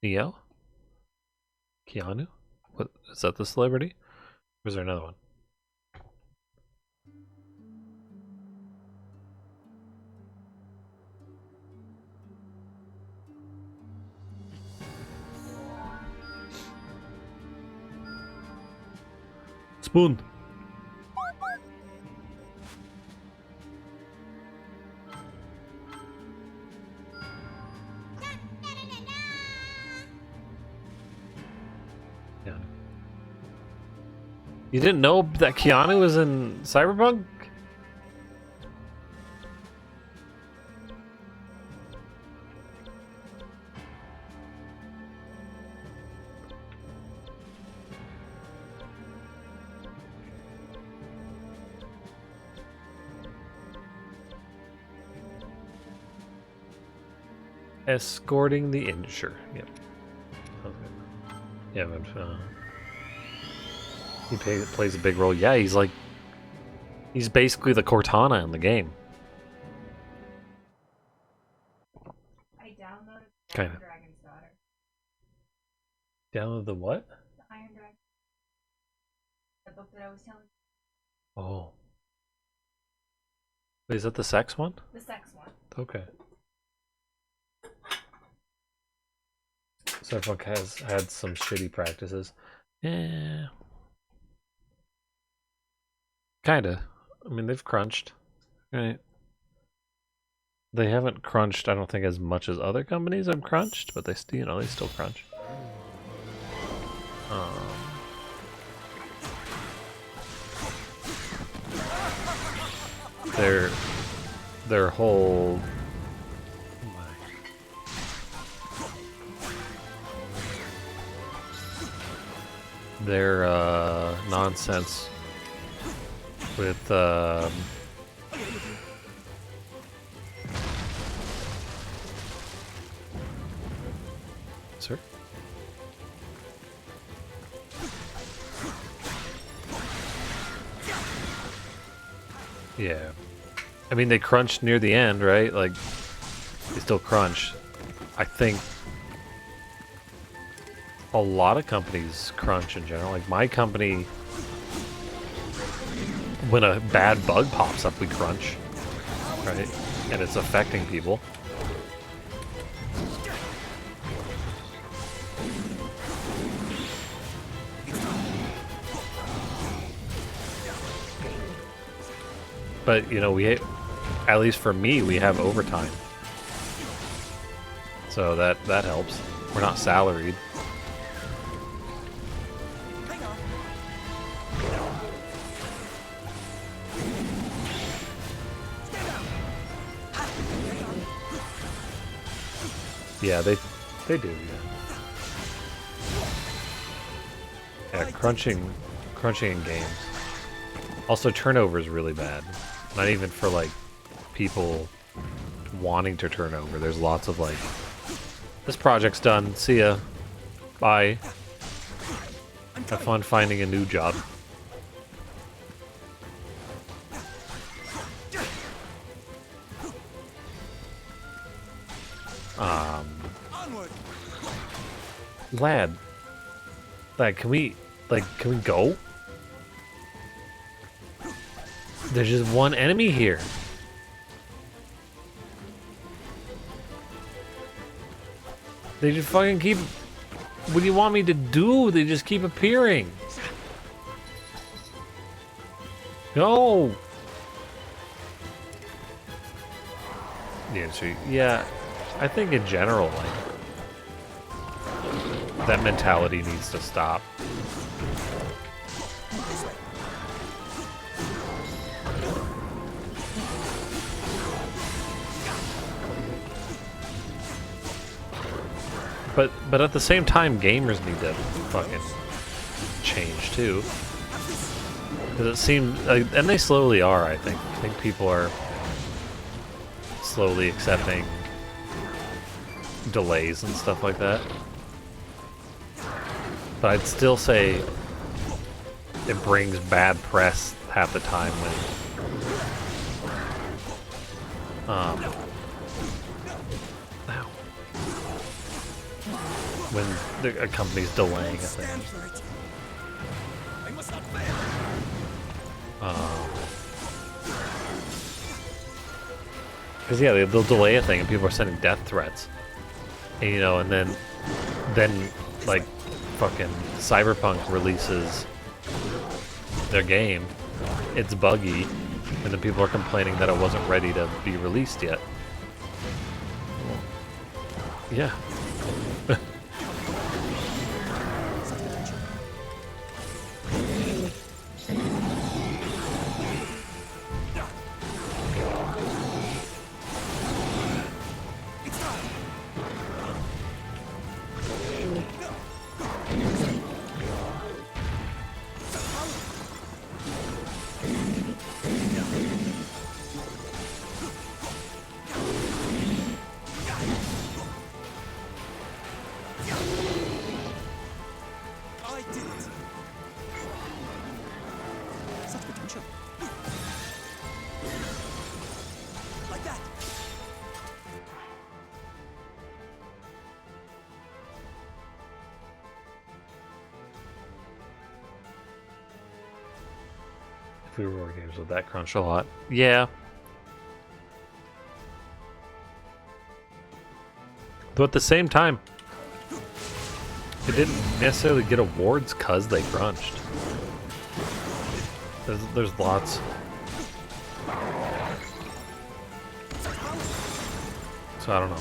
Speaker 1: Neo? Keanu? What is that, the celebrity? Or is there another one? Spoon. Keanu. You didn't know that Keanu was in Cyberpunk? Escorting the Sure. Yep. Okay. Yeah, but plays a big role. Yeah, he's basically the Cortana in the game.
Speaker 2: I downloaded
Speaker 1: Kinda.
Speaker 2: Iron Dragon's Daughter.
Speaker 1: Download the what?
Speaker 2: The Iron Dragon. The book that I was telling you.
Speaker 1: Oh. Wait, is that the sex one?
Speaker 2: The sex one.
Speaker 1: Okay. Cyberpunk has had some shitty practices. Yeah. Kinda. I mean, they've crunched. Right. They haven't crunched, I don't think, as much as other companies have crunched, but they still, they still crunch. Their whole nonsense with sir. Yeah. I mean, they crunched near the end, right? Like, they still crunch. I think a lot of companies crunch in general. Like, my company, when a bad bug pops up, we crunch, right? And it's affecting people. But, you know, at least for me, we have overtime. So that helps. We're not salaried. Yeah, they do, yeah. Yeah, crunching in games. Also, turnover is really bad. Not even for, like, people wanting to turn over. There's lots of, like, this project's done, see ya, bye. Have fun finding a new job. Lad, can we go? There's just one enemy here. They just fucking keep... What do you want me to do? They just keep appearing. No! Yeah, I think in general, like, that mentality needs to stop. But at the same time, gamers need to fucking change too. Because it seems, and they slowly are, I think. I think people are slowly accepting delays and stuff like that. But I'd still say it brings bad press half the time when a company's delaying a thing. Because yeah, they'll delay a thing and people are sending death threats. And, you know, and then like fucking Cyberpunk releases their game, it's buggy, and then people are complaining that it wasn't ready to be released yet. Yeah. Food War games with that crunch a lot. Yeah. But at the same time, they didn't necessarily get awards because they crunched. There's lots. So I don't know.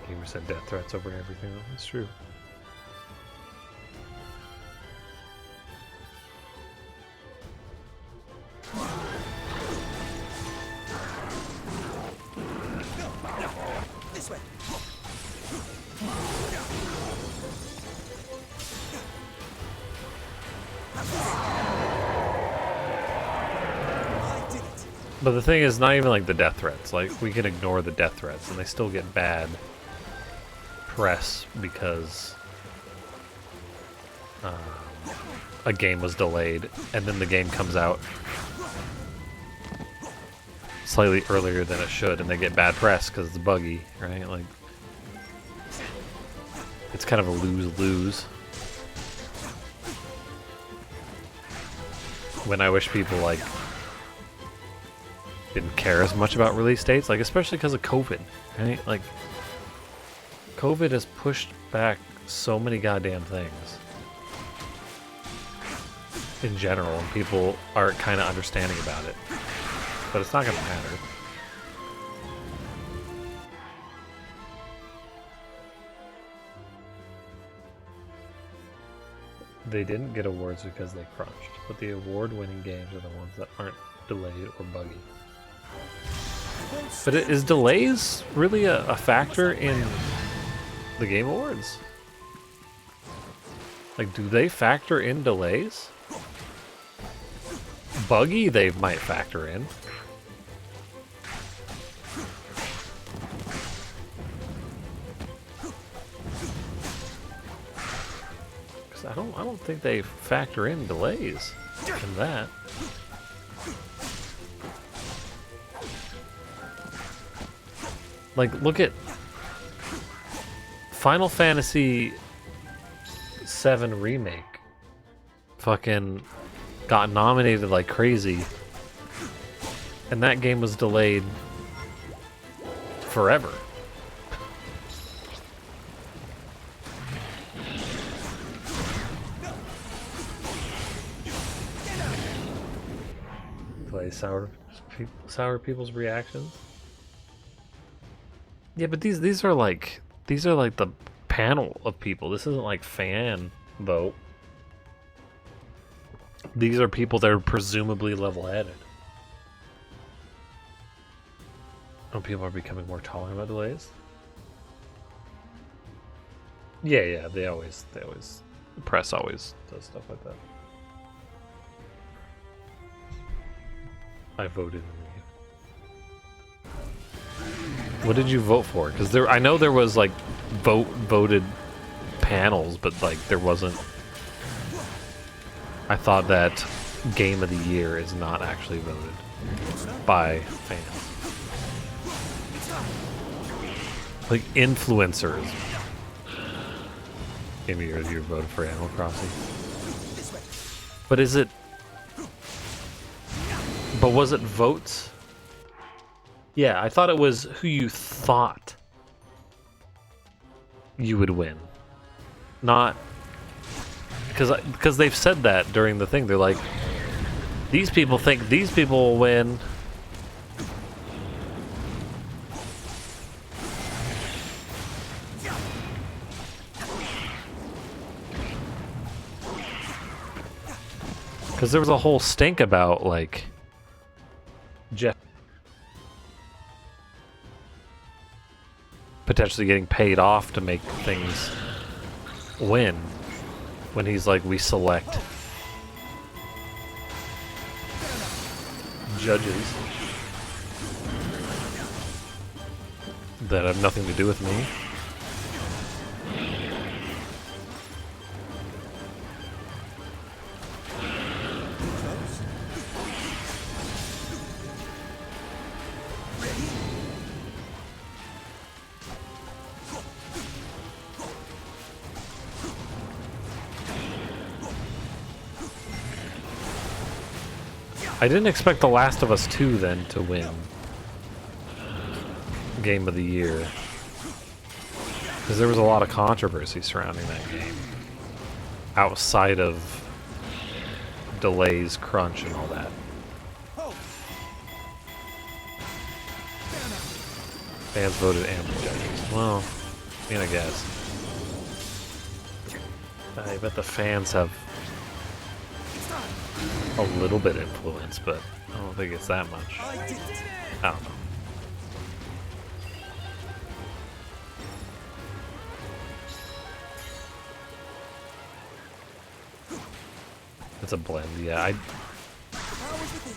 Speaker 1: Gamer said death threats over everything. That's true.
Speaker 4: This way. I did it.
Speaker 1: But the thing is, not even like the death threats. Like, we can ignore the death threats, and they still get bad press because a game was delayed, and then the game comes out slightly earlier than it should, and they get bad press because it's buggy, right? Like, it's kind of a lose-lose. When I wish people, like, didn't care as much about release dates, like, especially because of COVID, right? Like, COVID has pushed back so many goddamn things in general, and people are kind of understanding about it. But it's not going to matter. They didn't get awards because they crunched, but the award-winning games are the ones that aren't delayed or buggy. But is delays really a factor in the Game Awards? Like, do they factor in delays? Buggy, they might factor in. Because I don't think they factor in delays in that. Like, look at Final Fantasy VII Remake. Fucking got nominated like crazy. And that game was delayed forever. Play sour people's reactions. Yeah, but these are like the panel of people. This isn't like fan vote. These are people that are presumably level-headed. Oh, people are becoming more tolerant about delays. Yeah, they always, the press always does stuff like that. I voted in the What did you vote for? Because I know there was like voted panels, but like there wasn't. I thought that Game of the Year is not actually voted by fans. Like influencers. Game of the Year voted for Animal Crossing. But is it? But was it votes? Yeah, I thought it was who you thought you would win. Not because they've said that during the thing. They're like, these people think these people will win. Because there was a whole stink about like Jeff potentially getting paid off to make things win when he's like, we select judges that have nothing to do with me. I didn't expect The Last of Us 2 then to win Game of the Year. Because there was a lot of controversy surrounding that game. Outside of delays, crunch, and all that. Fans voted and the judges. Well, I mean, I guess. I bet the fans have a little bit influence, but I don't think it's that much.
Speaker 4: I did it.
Speaker 1: I don't know. It's a blend, yeah.
Speaker 4: Powers within.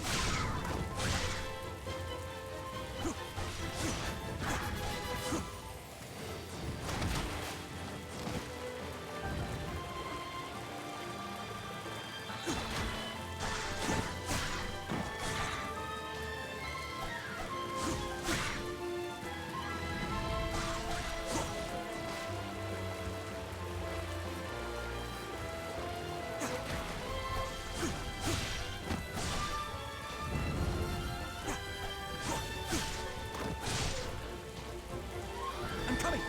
Speaker 4: I'm coming.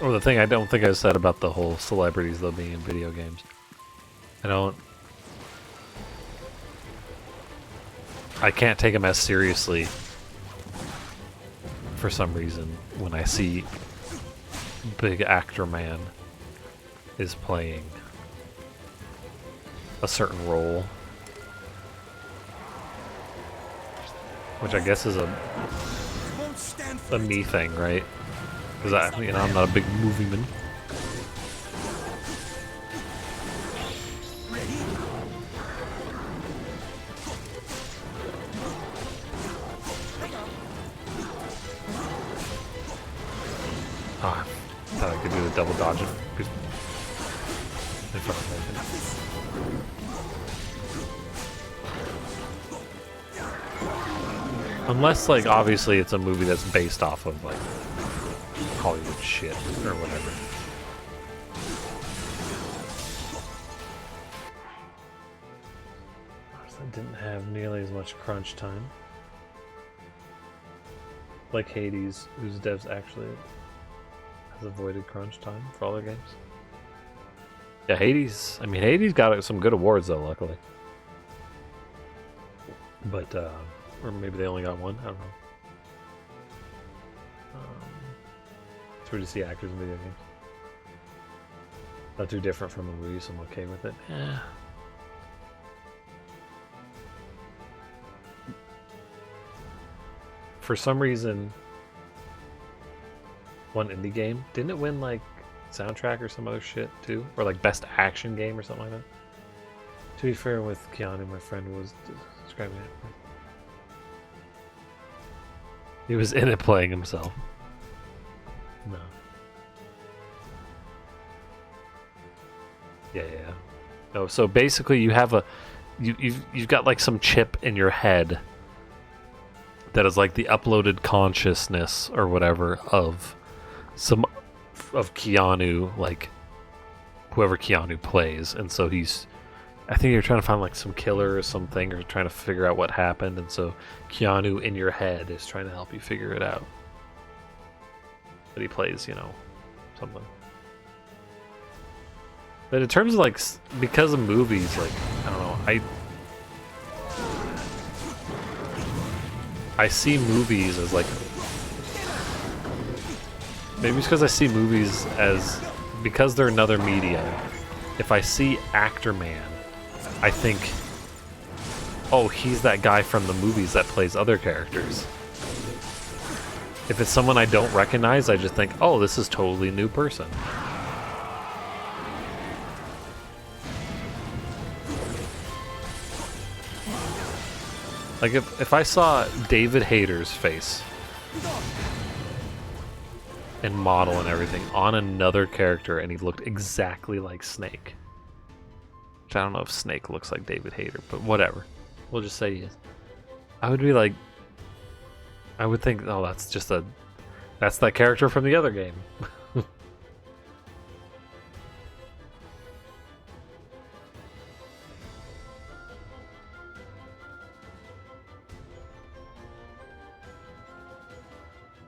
Speaker 1: Oh, the thing I don't think I said about the whole celebrities though being in video games. I can't take them as seriously for some reason when I see big actor man is playing a certain role, which I guess is
Speaker 4: You won't stand for
Speaker 1: a me thing, right? Because I'm not a big movie man. Ah, thought I could do the double dodge. Unless, like, obviously it's a movie that's based off of, like, Hollywood shit or whatever. That didn't have nearly as much crunch time. Like Hades, whose devs actually has avoided crunch time for all their games. Yeah, Hades, I mean, Hades got some good awards though, luckily. But, or maybe they only got one, I don't know. It's weird to see actors in video games. Not too different from a movie, so I'm okay with it. For some reason, one indie game, didn't it win like soundtrack or some other shit too? Or like best action game or something like that? To be fair with Keanu, my friend was describing it. He was in it playing himself. No. Yeah. No, so basically you have you've got like some chip in your head that is like the uploaded consciousness or whatever of Keanu, like whoever Keanu plays, and so I think you're trying to find like some killer or something, or trying to figure out what happened, and so Keanu in your head is trying to help you figure it out. But he plays, something. But in terms of like, because of movies, like, I don't know, I see movies as like, maybe it's because I see movies as, because they're another medium, if I see actor man, I think, oh, he's that guy from the movies that plays other characters. If it's someone I don't recognize, I just think, oh, this is totally a new person. Like if I saw David Hayter's face and model and everything on another character and he looked exactly like Snake. Which I don't know if Snake looks like David Hayter, but whatever. We'll just say he is. I would be like, I would think, oh, that's that character from the other game.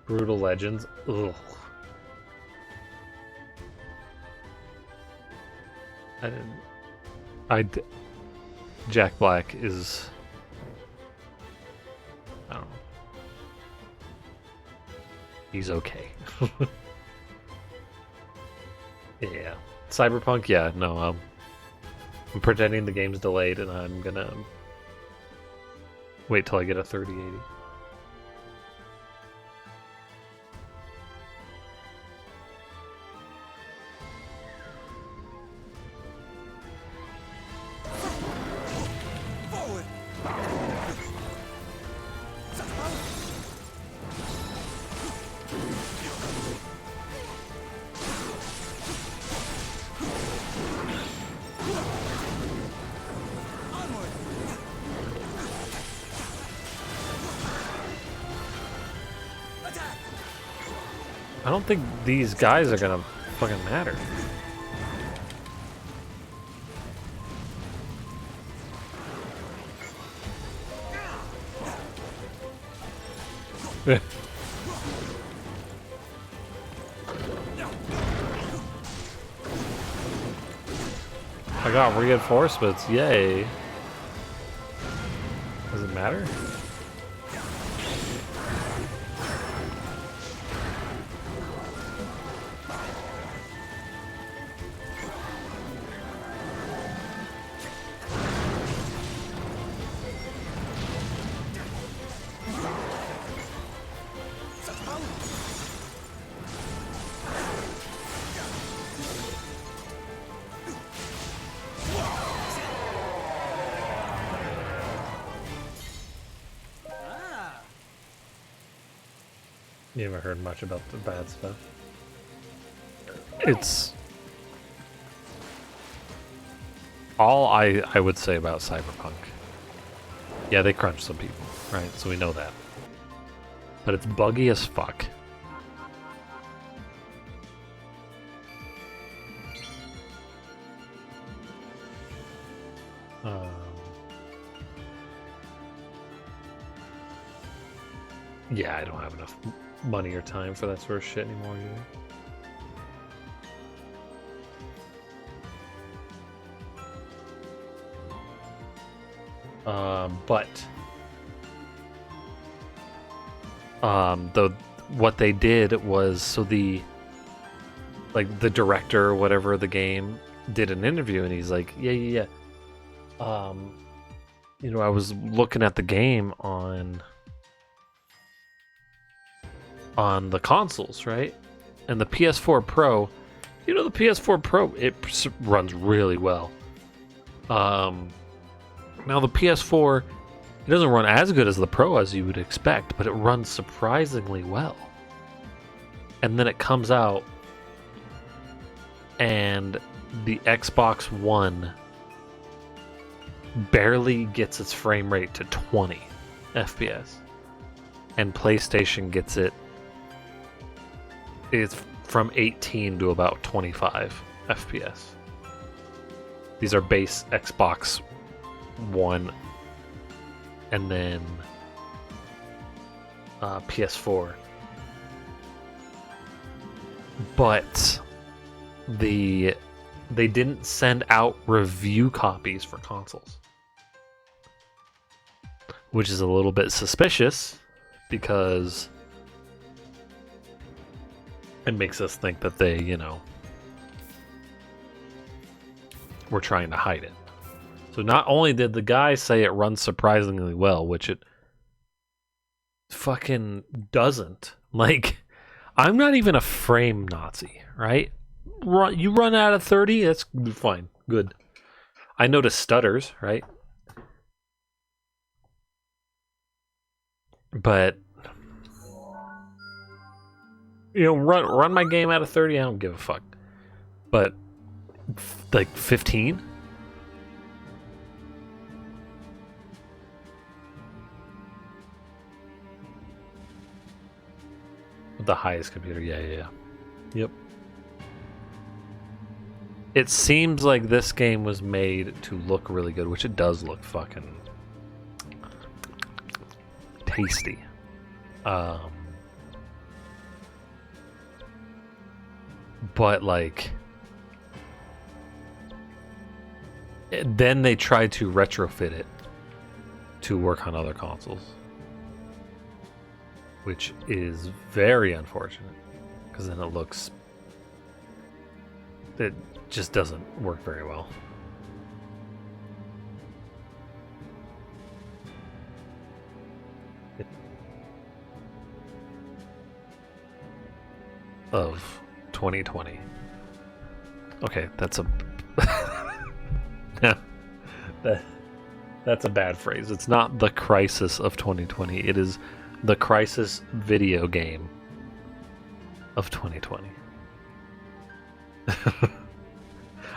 Speaker 1: Brutal Legends. Ugh. I didn't. Jack Black is. I don't know. He's okay. Yeah. Cyberpunk, yeah, no, I'm pretending the game's delayed and I'm gonna wait till I get a 3080.
Speaker 4: Forward. Onward. Attack.
Speaker 1: I don't think these guys are gonna fucking matter. I got reinforcements, yay. Does it matter? You haven't heard much about the bad stuff. It's all I would say about Cyberpunk. Yeah, they crunched some people, right? So we know that. But it's buggy as fuck. Yeah, I don't have enough money or time for that sort of shit anymore either. Though what they did was, so the director or whatever of the game did an interview and he's like, yeah. I was looking at the game on the consoles, right? And the PS4 Pro, the PS4 Pro, it runs really well. Now the PS4, it doesn't run as good as the Pro as you would expect, but it runs surprisingly well. And then it comes out and the Xbox One barely gets its frame rate to 20 FPS. And PlayStation gets it, it's from 18 to about 25 FPS. These are base Xbox One and then PS4. But they didn't send out review copies for consoles, which is a little bit suspicious because it makes us think that they, were trying to hide it. So not only did the guy say it runs surprisingly well, which it fucking doesn't. Like, I'm not even a frame Nazi, right? You run out of 30, that's fine, good. I notice stutters, right? But run my game out of 30, I don't give a fuck. But like 15? The highest computer, yeah. Yep. It seems like this game was made to look really good, which it does look fucking tasty. But like, then they tried to retrofit it to work on other consoles, which is very unfortunate because then it just doesn't work very well. Of 2020. Okay, that's a that's a bad phrase. It's not the crisis of 2020. It is the crisis video game of 2020.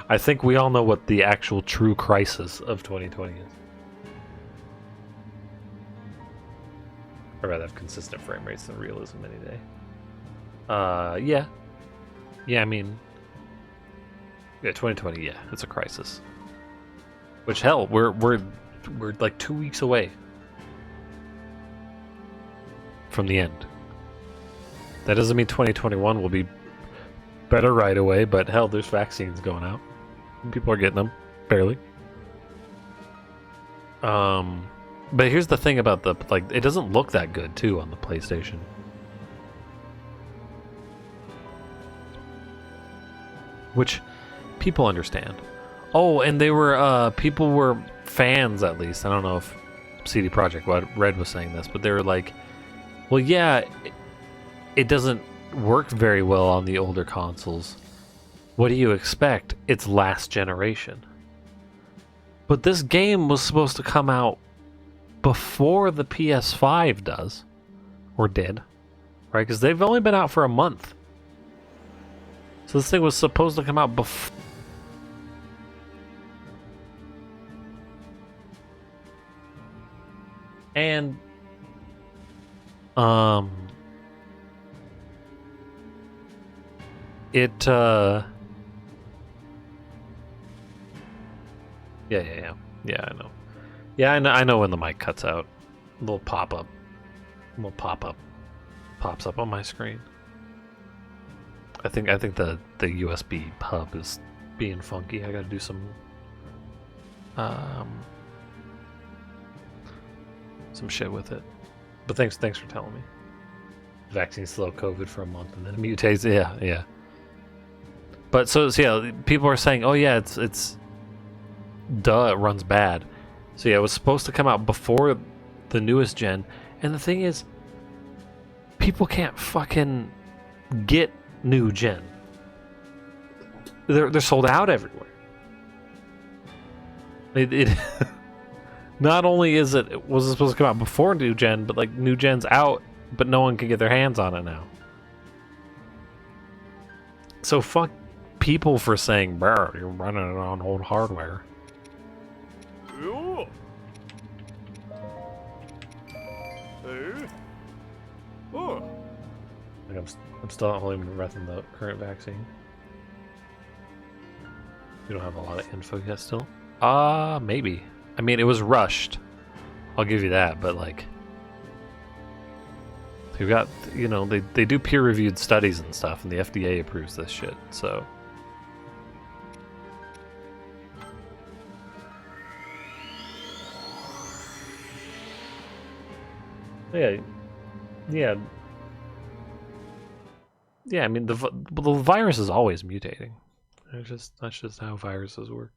Speaker 1: I think we all know what the actual true crisis of 2020 is. I'd rather have consistent frame rates than realism any day. Yeah. Yeah, I mean, yeah, 2020, yeah, it's a crisis. Which, hell, we're like 2 weeks away from the end. That doesn't mean 2021 will be better right away, but hell, there's vaccines going out. People are getting them, barely. But here's the thing about it doesn't look that good, too, on the PlayStation. Which people understand. Oh, and they were people were fans, at least. I don't know if CD Projekt Red was saying this, but they were like, well, yeah, it doesn't work very well on the older consoles. What do you expect? It's last generation. But this game was supposed to come out before the PS5 does, or did, right? Because they've only been out for a month. So this thing was supposed to come out before. And it yeah, I know. Yeah, I know when the mic cuts out. A little pop-up pops up on my screen. I think the USB hub is being funky. I gotta do some shit with it. But thanks for telling me. Vaccine slow COVID for a month and then it mutates. Yeah. But so yeah, people are saying, oh yeah, it's duh, it runs bad. So yeah, it was supposed to come out before the newest gen, and the thing is, people can't fucking get new gen. They're sold out everywhere. It not only was it supposed to come out before new gen, but like new gen's out, but no one can get their hands on it now. So fuck people for saying, "Bro, you're running it on old hardware."
Speaker 3: Ooh. Hey. Oh.
Speaker 1: Like I'm still not holding my breath in the current vaccine. We don't have a lot of info yet still. Maybe. I mean, it was rushed. I'll give you that, but like, we've got, they do peer-reviewed studies and stuff, and the FDA approves this shit, so. Yeah. I mean, the virus is always mutating. That's just how viruses work.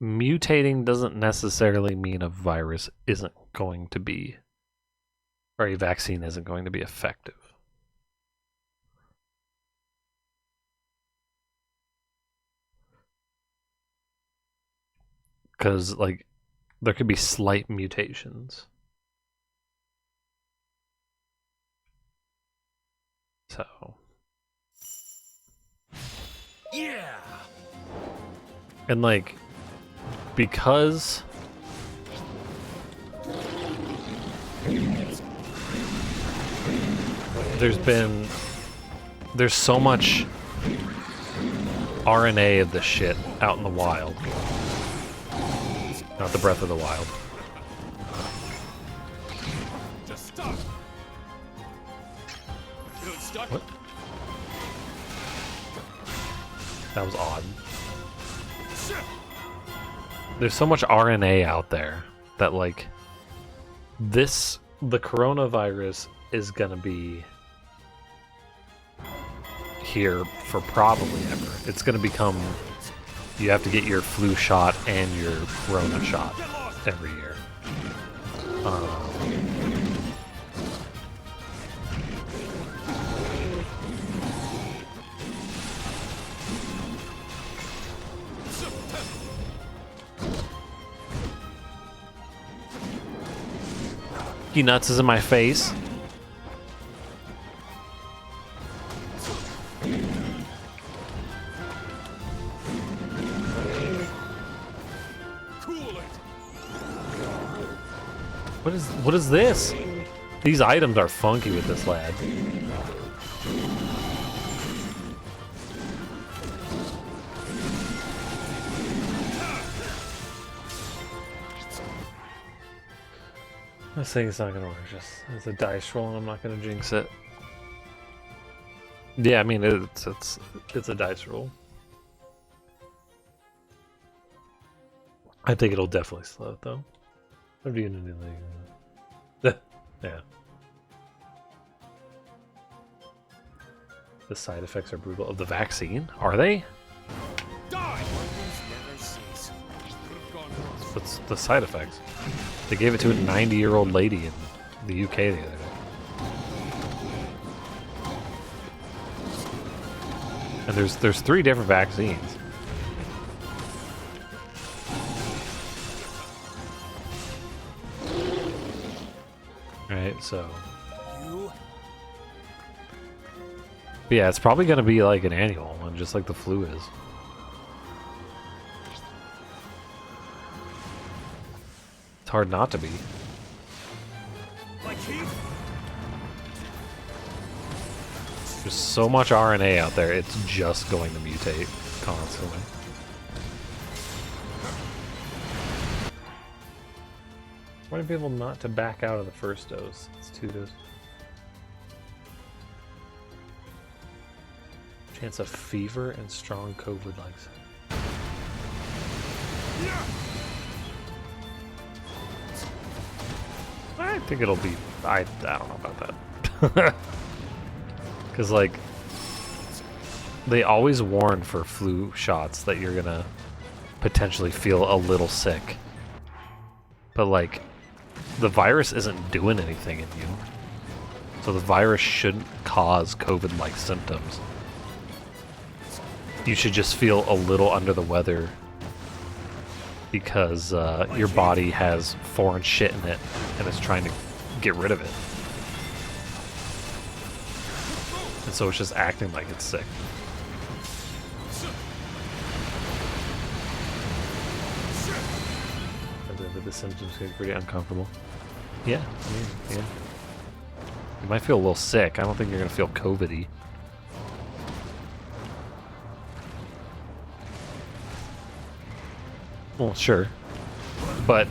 Speaker 1: Mutating doesn't necessarily mean a virus isn't going to be, or a vaccine isn't going to be effective. Because, like, there could be slight mutations. So.
Speaker 4: Yeah.
Speaker 1: And, like, because there's so much RNA of the shit out in the wild. Not the Breath of the Wild.
Speaker 3: Just stop. Feeling stuck?
Speaker 1: What? That was odd. There's so much RNA out there that, like, the coronavirus is gonna be here for probably ever. It's gonna become, you have to get your flu shot and your corona shot every year. He nuts is in my face. What is this? These items are funky with this lad. I'm saying it's not gonna work. It's a dice roll, and I'm not gonna jinx it. Yeah, I mean it's a dice roll. I think it'll definitely slow it though. What are you gonna do like? Yeah. The side effects are brutal. Of the vaccine? Are they? What's the side effects? They gave it to a 90-year-old lady in the UK the other day. And there's 3 different vaccines. Right, so. But yeah, it's probably gonna be like an annual one, just like the flu is. It's hard not to be. There's so much RNA out there, it's just going to mutate constantly. Why do people not to back out of the first dose? It's 2 doses. Chance of fever and strong COVID legs. I think it'll be. I don't know about that. Because, like, they always warn for flu shots that you're gonna potentially feel a little sick. But, like, the virus isn't doing anything in you. So the virus shouldn't cause COVID-like symptoms. You should just feel a little under the weather because your body has foreign shit in it and it's trying to get rid of it. And so it's just acting like it's sick. The symptoms get pretty uncomfortable. Yeah, I mean, yeah. You might feel a little sick. I don't think you're gonna feel COVID-y. Well, sure. But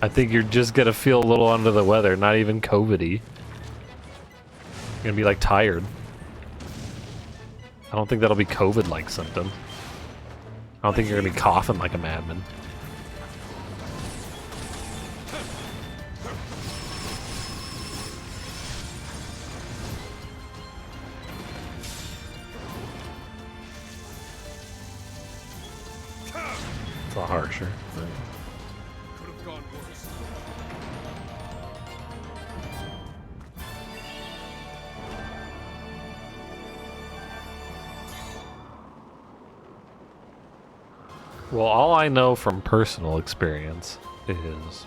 Speaker 1: I think you're just gonna feel a little under the weather, not even COVID-y. You're gonna be like tired. I don't think that'll be COVID-like symptom. I don't think you're gonna be coughing like a madman. It's a lot harsher.
Speaker 3: Could have gone worse.
Speaker 1: Well, all I know from personal experience is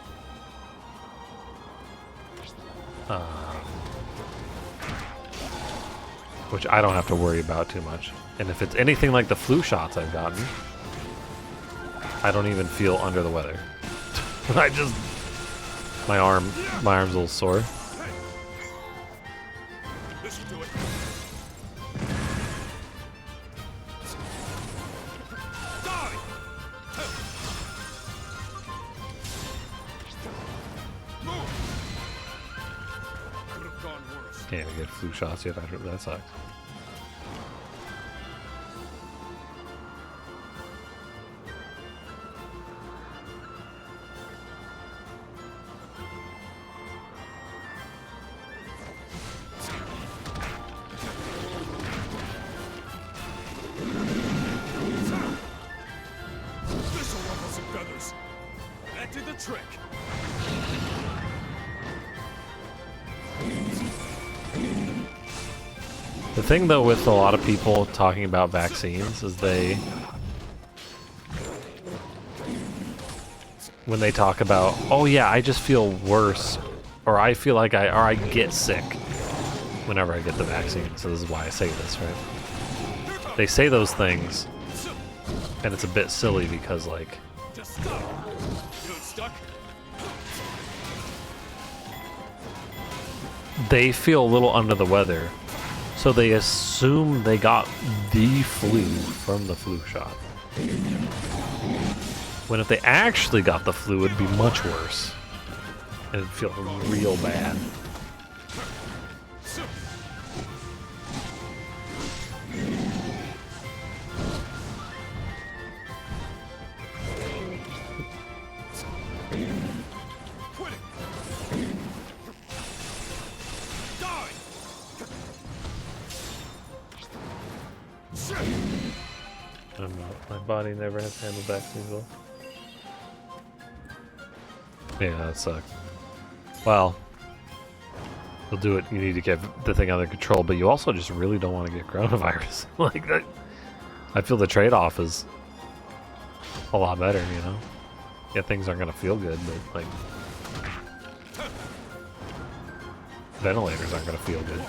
Speaker 1: which I don't have to worry about too much. And if it's anything like the flu shots I've gotten, I don't even feel under the weather. I just my arm's a little sore.
Speaker 3: Listen to it. Die! Move! Could have gone worse.
Speaker 1: Can't even get flu shots yet. That sucks.
Speaker 3: This'll ruffle some feathers. That did the trick.
Speaker 1: The thing, though, with a lot of people talking about vaccines is when they talk about, oh yeah, I just feel worse, or I feel like I get sick whenever I get the vaccine. So this is why I say this, right? They say those things, and it's a bit silly because, like,
Speaker 3: Just stop. Feeling stuck?
Speaker 1: they feel a little under the weather, so they assume they got the flu from the flu shot. When if they actually got the flu, it'd be much worse. And it'd feel real bad.
Speaker 3: Quit it. Die.
Speaker 1: I don't know. My body never has handled vaccines well. Yeah, that sucks. Well, you'll do it. You need to get the thing under control, but you also just really don't want to get coronavirus. Like that. I feel the trade-off is a lot better, you know? Yeah, things aren't gonna feel good, but like ventilators aren't gonna feel good.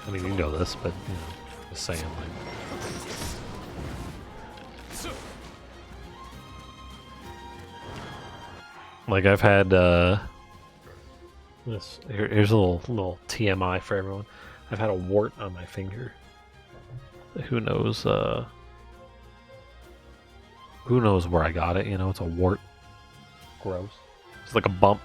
Speaker 1: I mean, you know this, but you know, just saying, like. Like I've had here's a little TMI for everyone. I've had a wart on my finger. Who knows where I got it, you know, it's a wart. Gross. It's like a bump.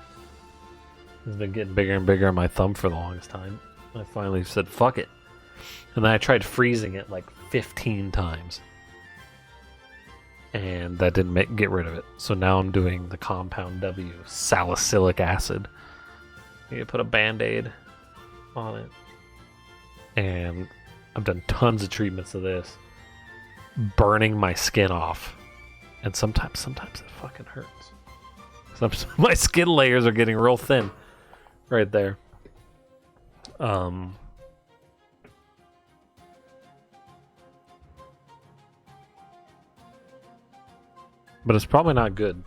Speaker 1: It's been getting bigger and bigger on my thumb for the longest time. I finally said fuck it. And then I tried freezing it like 15 times. And that didn't get rid of it. So now I'm doing the compound W, salicylic acid. You put a band-aid on it. And I've done tons of treatments of this. Burning my skin off. And sometimes it fucking hurts. Sometimes my skin layers are getting real thin. Right there. But it's probably not good.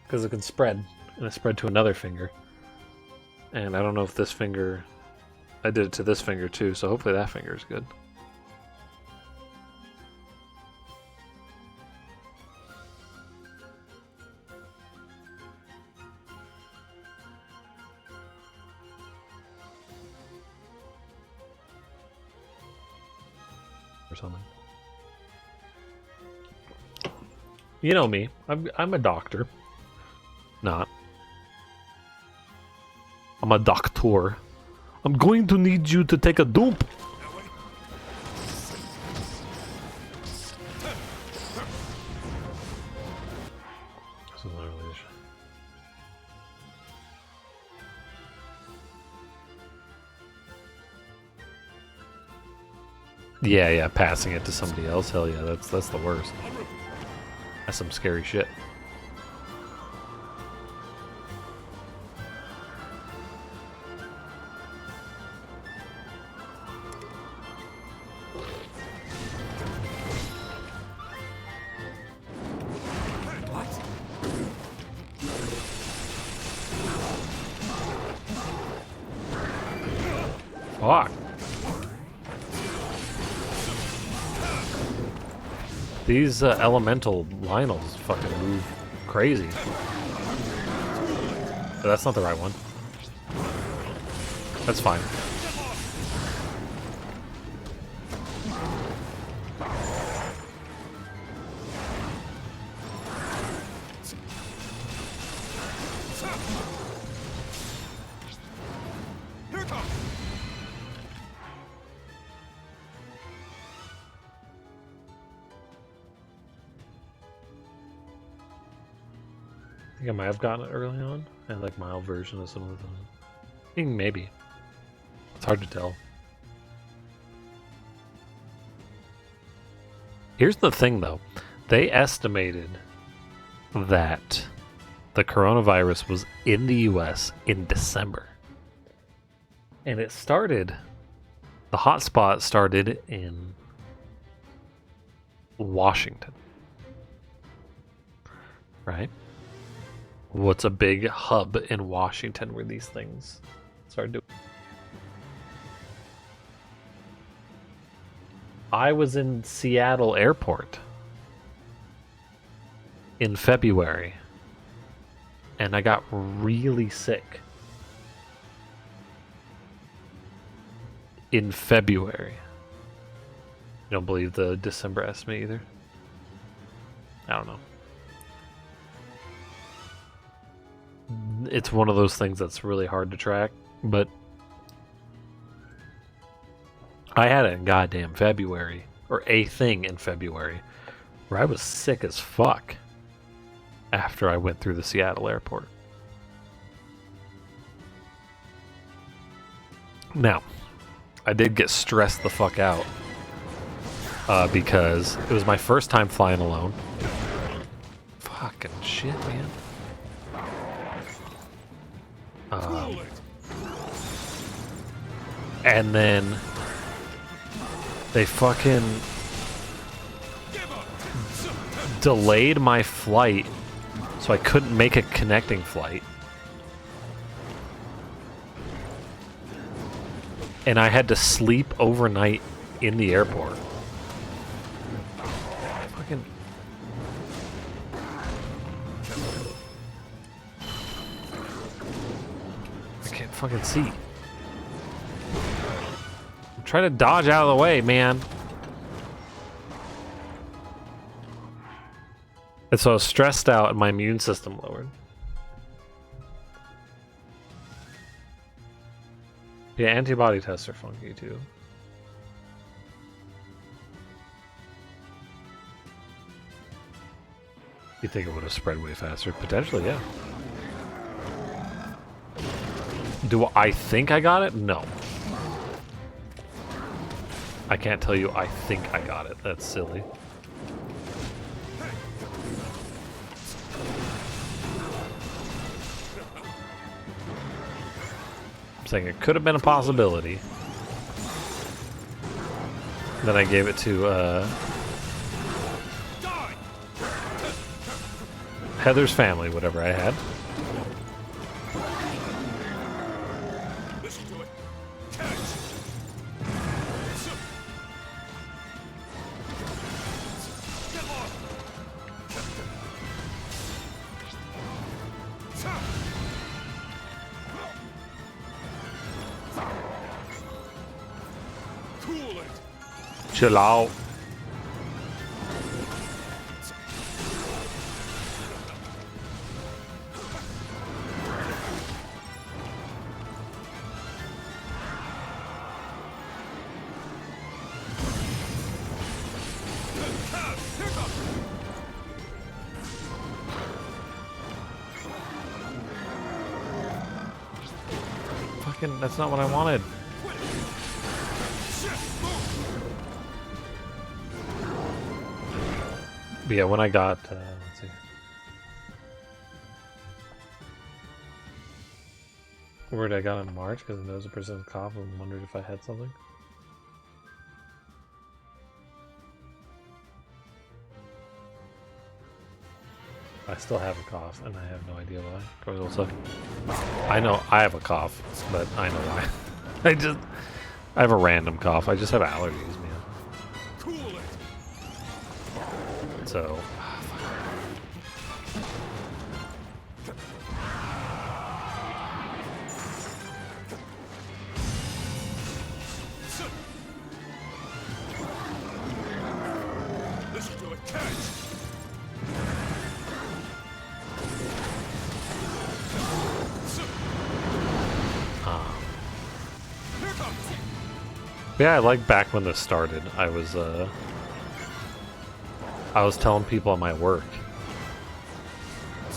Speaker 1: Because it can spread. And it spread to another finger. And I don't know if this finger... I did it to this finger too, so hopefully that finger is good. Or something. You know me. I'm a doctor. Not. I'm a doctor. I'm going to need you to take a dump. This is not really yeah, passing it to somebody else. Hell yeah, that's the worst. That's some scary shit. Fuck. These elemental Lionels fucking move crazy. But that's not the right one. That's fine.
Speaker 3: Here it comes.
Speaker 1: I think I might have gotten it early on. I had like mild version of some of them. I think maybe. It's hard to tell. Here's the thing though. They estimated that the coronavirus was in the US in December. And it started, the hotspot started in Washington. Right? What's a big hub in Washington where these things started doing? I was in Seattle Airport in February, and I got really sick in February. You don't believe the December estimate either? I don't know. It's one of those things that's really hard to track, but I had it in goddamn February, or a thing in February, where I was sick as fuck after I went through the Seattle airport. Now, I did get stressed the fuck out because it was my first time flying alone. Fucking shit, man.
Speaker 3: Cool it.
Speaker 1: And then they fucking
Speaker 3: Give up.
Speaker 1: delayed my flight so I couldn't make a connecting flight. And I had to sleep overnight in the airport. Fucking I can't fucking see. I'm trying to dodge out of the way, man. And so I was stressed out and my immune system lowered. Yeah, antibody tests are funky too. You think it would have spread way faster? Potentially, yeah. Do I think I got it? No. I can't tell you I think I got it. That's silly. I'm saying it could have been a possibility. Then I gave it to
Speaker 3: Die.
Speaker 1: Heather's family, whatever I had.
Speaker 3: Listen to it. Catch. Get off. Cool it.
Speaker 1: Chill out.
Speaker 3: Here it comes.
Speaker 1: Fucking, that's not what I wanted.
Speaker 3: Shit. Move.
Speaker 1: But yeah, when I got, let's see. Word I got in March because I noticed a person's cough and wondered if I had something. I still have a cough and I have no idea why. Probably also, I know I have a cough, but I know why. I have a random cough. I just have allergies, man.
Speaker 3: Cool it.
Speaker 1: So,
Speaker 3: Listen to it. Catch.
Speaker 1: Yeah, I like back when this started. I was telling people at my work.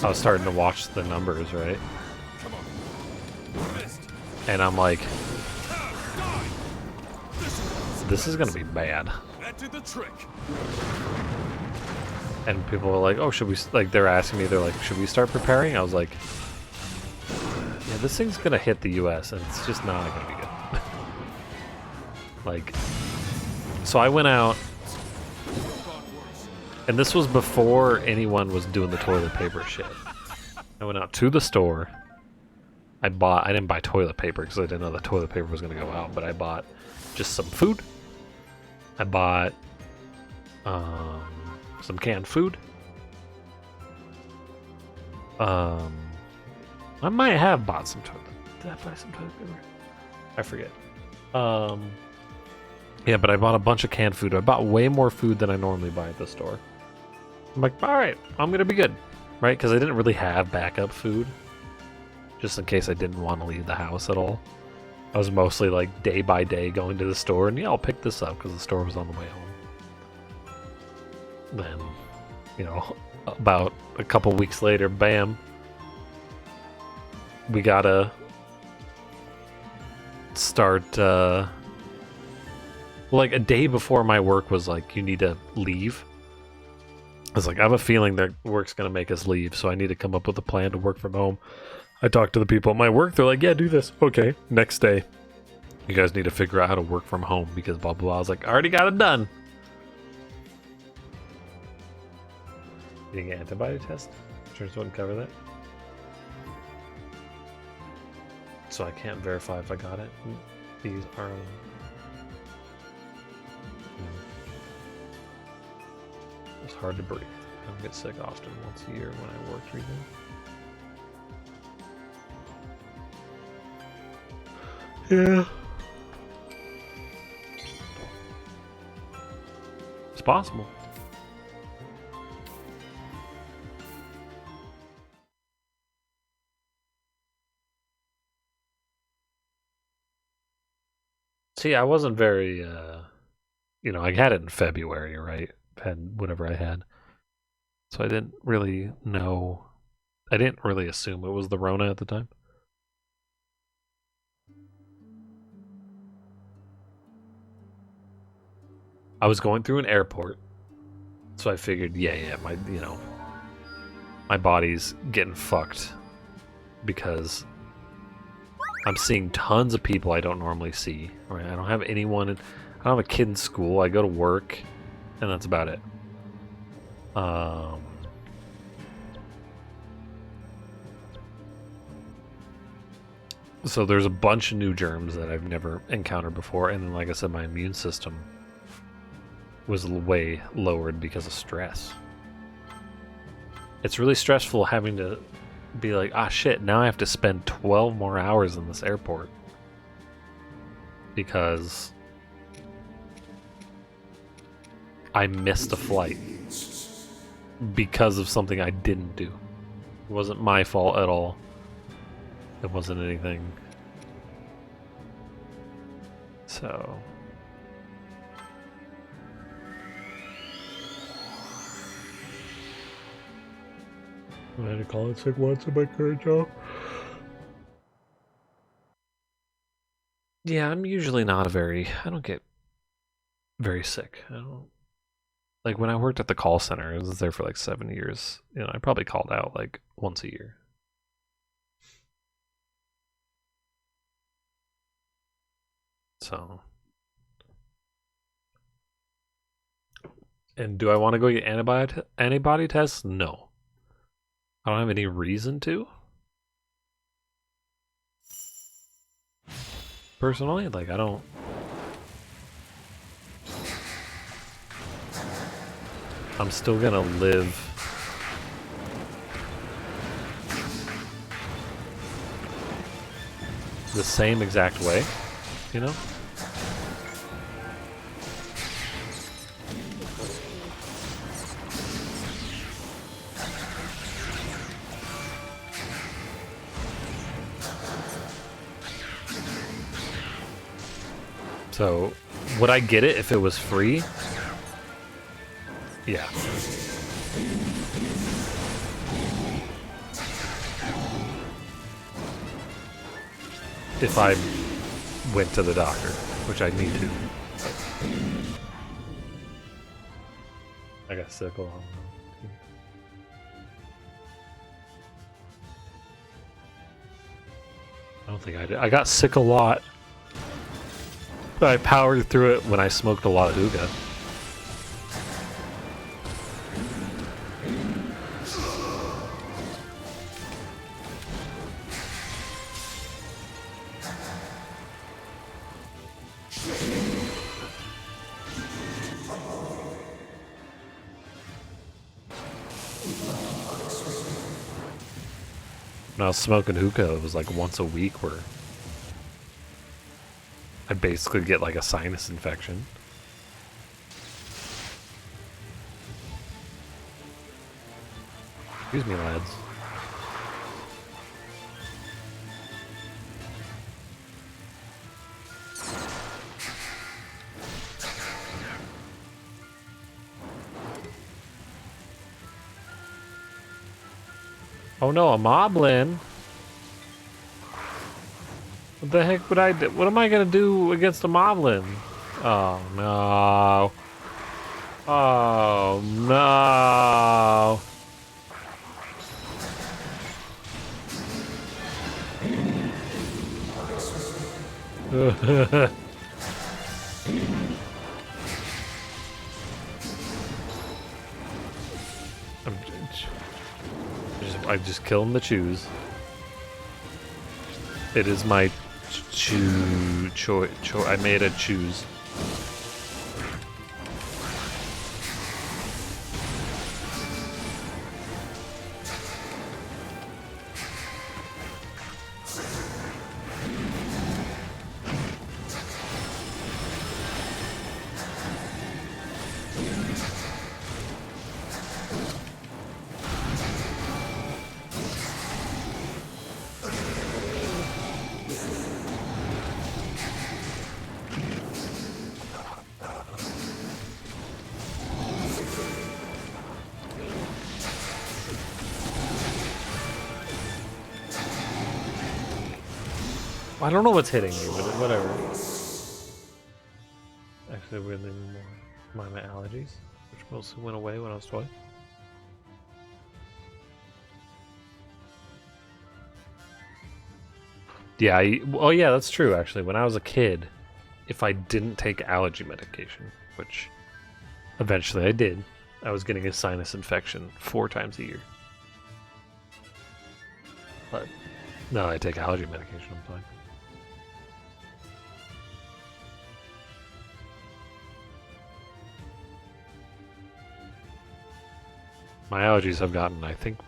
Speaker 1: I was starting to watch the numbers, right?
Speaker 3: Come on. Missed.
Speaker 1: And I'm like,
Speaker 3: Die.
Speaker 1: this is gonna be bad.
Speaker 3: That did the trick.
Speaker 1: And people were like, oh, should we, like, they're asking me, they're like, should we start preparing? I was like, yeah, this thing's gonna hit the US and it's just not gonna be good. Like, so I went out, and this was before anyone was doing the toilet paper shit. I went out to the store. I didn't buy toilet paper because I didn't know the toilet paper was gonna go out, but I bought just some food. I bought some canned food. I might have bought some toilet. Did I buy some toilet paper? I forget. Yeah, but I bought a bunch of canned food. I bought way more food than I normally buy at the store. I'm like, all right, I'm gonna be good, right? Because I didn't really have backup food, just in case I didn't want to leave the house at all. I was mostly like day by day going to the store, and yeah, I'll pick this up because the store was on the way home. Then, you know, about a couple weeks later, bam, we gotta start. Like a day before my work was like, you need to leave. I was like, I have a feeling that work's gonna make us leave, so I need to come up with a plan to work from home. I talked to the people at my work, they're like, yeah, do this. Okay, next day. You guys need to figure out how to work from home because blah, blah, blah. I was like, I already got it done. You didn't get antibody test? Insurance wouldn't cover that. So I can't verify if I got it. These are... It's hard to breathe. I don't get sick often, once a year when I work treatment. Yeah. It's possible. See, I wasn't very, you know, I had it in February, right? Had whatever I had. So I didn't really know. I didn't really assume it was the Rona at the time. I was going through an airport, so I figured, yeah, my body's getting fucked because I'm seeing tons of people I don't normally see. Right? I don't have anyone. I don't have a kid in school. I go to work, and that's about it. So there's a bunch of new germs that I've never encountered before, and then, like I said, my immune system was way lowered because of stress. It's really stressful having to be like, ah, shit, now I have to spend 12 more hours in this airport because I missed a flight because of something I didn't do. It wasn't my fault at all. It wasn't anything. So... I had to call it sick once in my current job. Yeah, I'm usually not I don't get very sick. I don't, like when I worked at the call center, I was there for like 7 years. You know, I probably called out like once a year. So. And do I want to go get antibody tests? No. I don't have any reason to. Personally, like I don't. I'm still gonna live the same exact way, you know? So would I get it if it was free? Yeah. If I went to the doctor, which I need to. I got sickle. I don't think I did. I got sick a lot. But I powered through it when I smoked a lot of hookah. When I was smoking hookah, it was like once a week where I basically get like a sinus infection. Excuse me, lads. Oh no, a moblin. What the heck would I do? What am I gonna do against a moblin? Oh no. Oh no. I just kill him to choose. It is my I made a choose. I don't know what's hitting me, but whatever. Actually, weirdly more my allergies, which mostly went away when I was 12. Yeah, oh yeah, that's true actually. When I was a kid, if I didn't take allergy medication, which eventually I did, I was getting a sinus infection 4 times a year. But now I take allergy medication, I'm fine. My allergies have gotten, I think,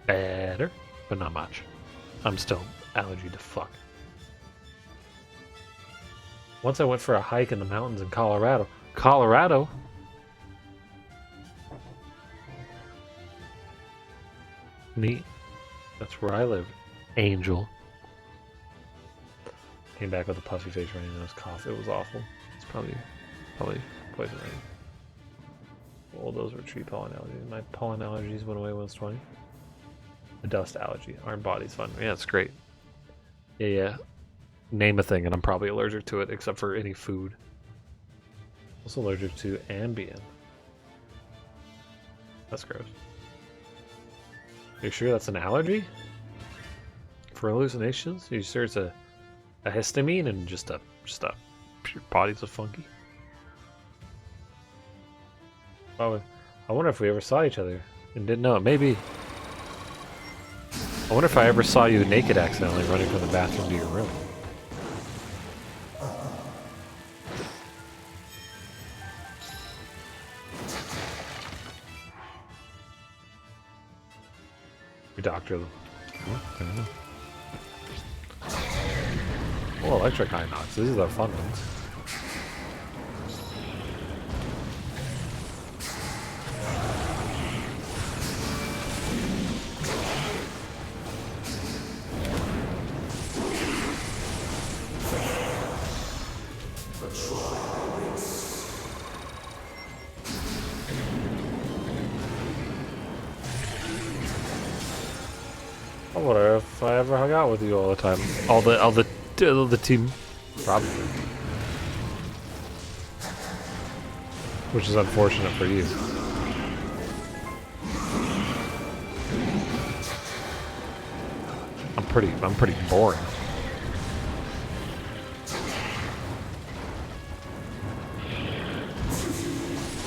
Speaker 1: better, but not much. I'm still allergy to fuck. Once I went for a hike in the mountains in Colorado. Colorado? Neat. That's where I live. Angel. Came back with a puffy face running nose cough. It was awful. It's probably poison ivy. Well, those were tree pollen allergies. My pollen allergies went away when I was 20. The dust allergy. Our body's fun. Yeah, it's great. Yeah. Name a thing and I'm probably allergic to it, except for any food. Also allergic to Ambien. That's gross. Are you sure that's an allergy? For hallucinations? Are you sure it's a histamine and just a your body's a funky? Oh, I wonder if we ever saw each other and didn't know it. Maybe. I wonder if I ever saw you naked accidentally running from the bathroom to your room. Your doctor. I don't know. Oh, electric high knots. These are the fun ones. What if I ever hung out with you all the time? All the team, probably. Which is unfortunate for you. I'm pretty boring.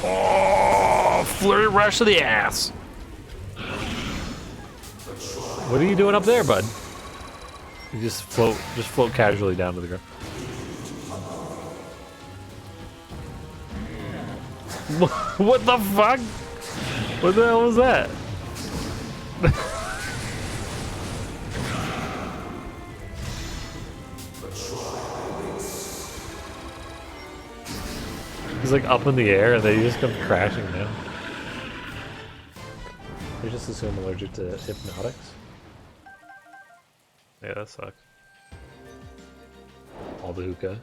Speaker 1: Oh, flurry rush to the ass. What are you doing up there, bud? You just float casually down to the ground. What the fuck? What the hell was that? He's like up in the air and then he just comes crashing down. I just assume allergic to hypnotics. Yeah, that sucks. All the hookah.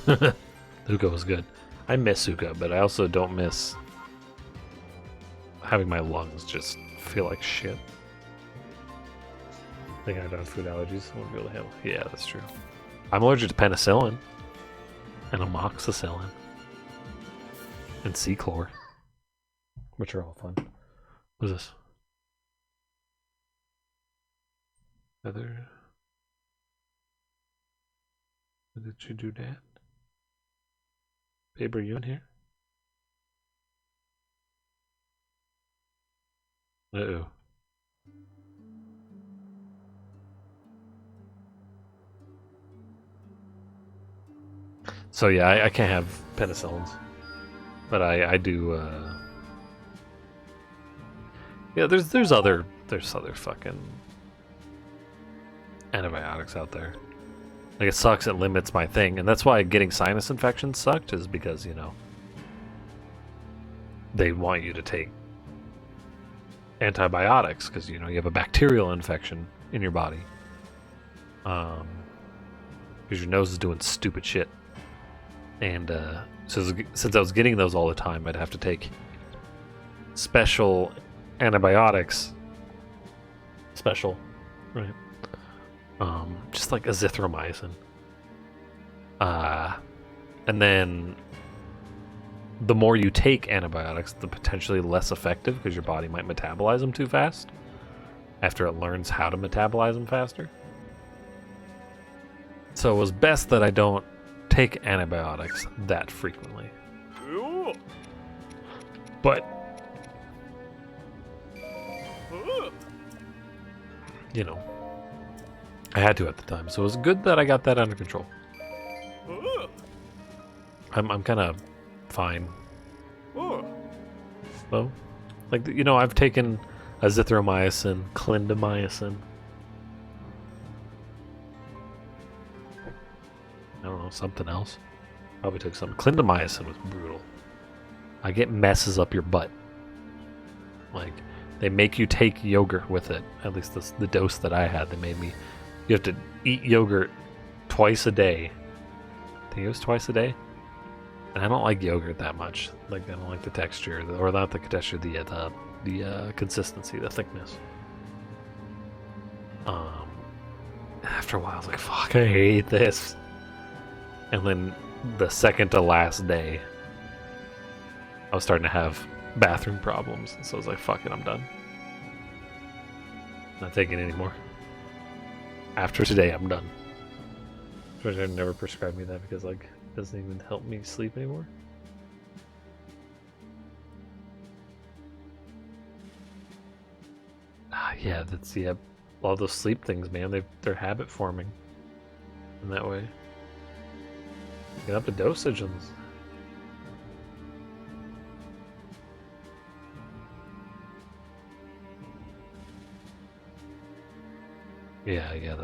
Speaker 1: The hookah was good. I miss hookah, but I also don't miss having my lungs just feel like shit. I think I don't have food allergies. I won't be able to handle. Yeah, that's true. I'm allergic to penicillin and amoxicillin and C-chlor, which are all fun. What is this? Other? Did you do that? Babe, are you in here? Uh-oh. So yeah, I can't have penicillins. But I do yeah, there's other fucking antibiotics out there. Like, it sucks, it limits my thing, and that's why getting sinus infections sucked, is because, you know, they want you to take antibiotics because, you know, you have a bacterial infection in your body. Because your nose is doing stupid shit. And so since I was getting those all the time, I'd have to take special antibiotics. Special, right? Just like azithromycin. And then the more you take antibiotics, the potentially less effective, because your body might metabolize them too fast after it learns how to metabolize them faster. So it was best that I don't take antibiotics that frequently. But you know, I had to at the time, so it was good that I got that under control. I'm kind of fine. Well, like, you know, I've taken azithromycin, clindamycin. I don't know, something else. Probably took some. Clindamycin was brutal. I get messes up your butt. Like, they make you take yogurt with it. At least the dose that I had, they made me. You have to eat yogurt twice a day. I think it was twice a day. And I don't like yogurt that much. Like, I don't like the texture, or not the texture, the consistency, the thickness. After a while, I was like, fuck, I hate this. And then the second to last day, I was starting to have bathroom problems. And so I was like, fuck it, I'm done. Not taking it anymore. After today, I'm done. They never prescribed me that because, like, it doesn't even help me sleep anymore. Yeah, that's, yeah, all those sleep things, man, they're habit forming in that way. Get up the dosage on this. Yeah,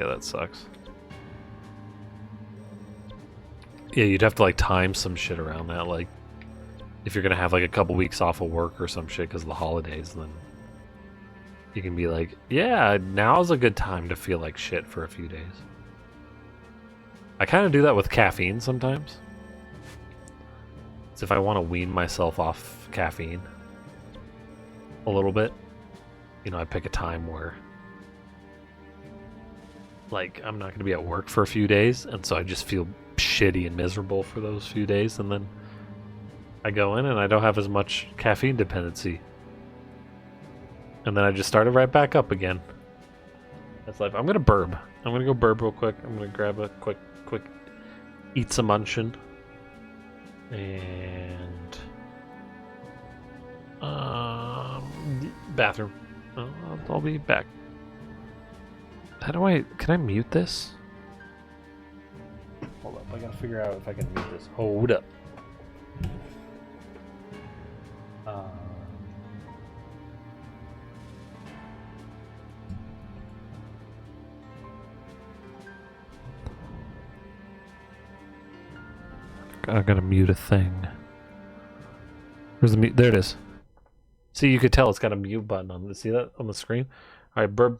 Speaker 1: that sucks. Yeah, you'd have to, like, time some shit around that. Like, if you're gonna have, like, a couple weeks off of work or some shit because of the holidays, then you can be like, yeah, now's a good time to feel like shit for a few days. I kind of do that with caffeine sometimes. It's if I want to wean myself off caffeine a little bit, you know, I pick a time where like I'm not going to be at work for a few days, and so I just feel shitty and miserable for those few days, and then I go in and I don't have as much caffeine dependency. And then I just started right back up again. That's life. I'm gonna burb. I'm gonna go burb real quick. I'm gonna grab a quick eat some munchin. And bathroom. I'll be back. How do can I mute this? Hold up, I gotta figure out if I can mute this. Hold up. I gotta mute a thing. Where's the mute? There it is. See, you could tell it's got a mute button on it. See that on the screen? All right, burb.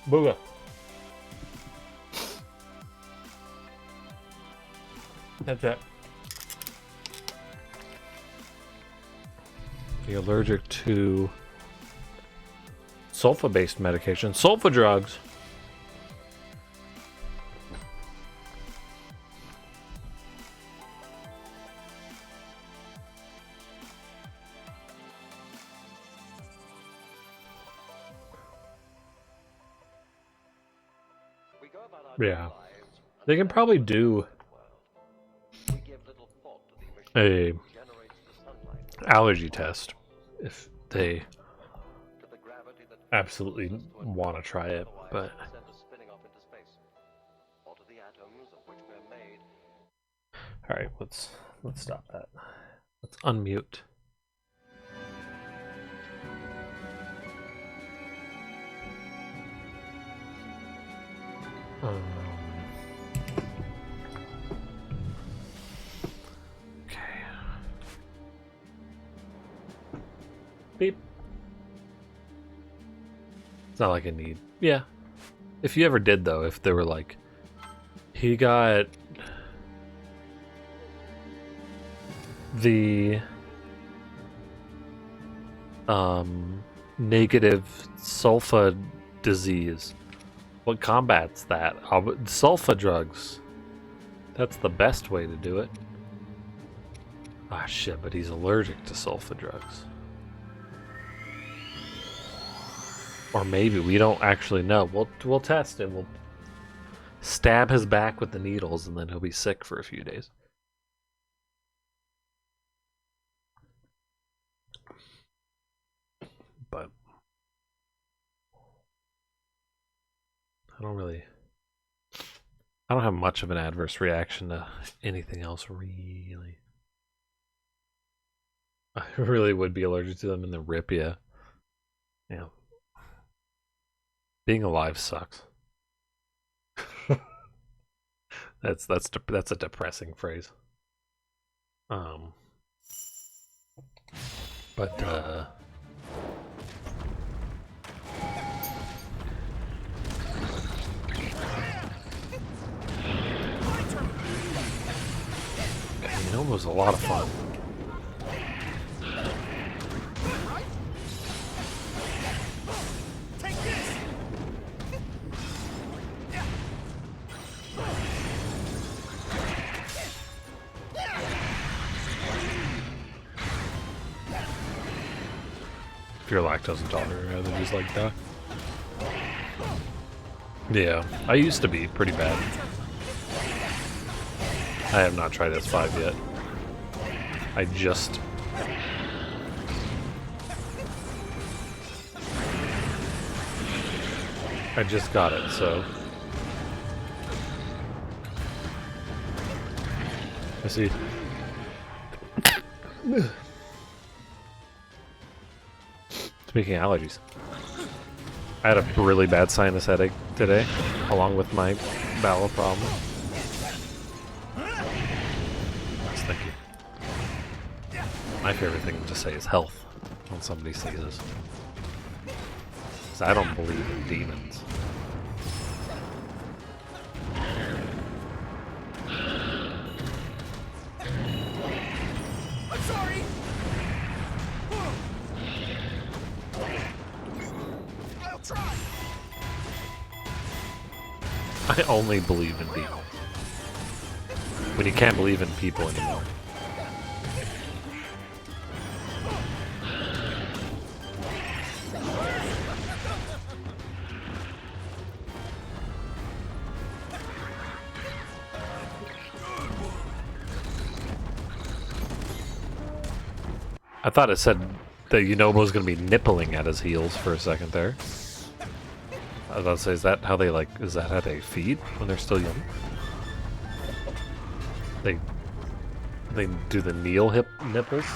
Speaker 1: Booga. That's it. Be allergic to sulfa-based medication. Sulfa drugs. Yeah. They can probably do a allergy test if they absolutely want to try it, but all right, let's stop that. Let's unmute. Okay. Beep. It's not like a need. Yeah. If you ever did, though, if they were like, he got the negative sulfa disease. What combats that? Sulfa drugs. That's the best way to do it. Ah, shit, but he's allergic to sulfa drugs. Or maybe, we don't actually know. We'll test it. We'll stab his back with the needles and then he'll be sick for a few days. But I don't have much of an adverse reaction to anything else, really. I really would be allergic to them in the rip, yeah. Yeah. Being alive sucks. That's a depressing phrase. But it was a lot of fun. If you're lactose intolerant, I'd rather just like die. Yeah, I used to be pretty bad. I have not tried S5 yet. I just... got it, so... I see. Speaking of allergies, I had a really bad sinus headache today, along with my bowel problem. Yes, thank you. My favorite thing to say is health when somebody says this. 'Cause I don't believe in demons.
Speaker 3: I'm sorry. I'll try.
Speaker 1: I only believe in demons. When you can't believe in people anymore. I thought it said that Yunobo was going to be nippling at his heels for a second there. I was about to say, is that how they is that how they feed when they're still young? They do the kneel hip nipples,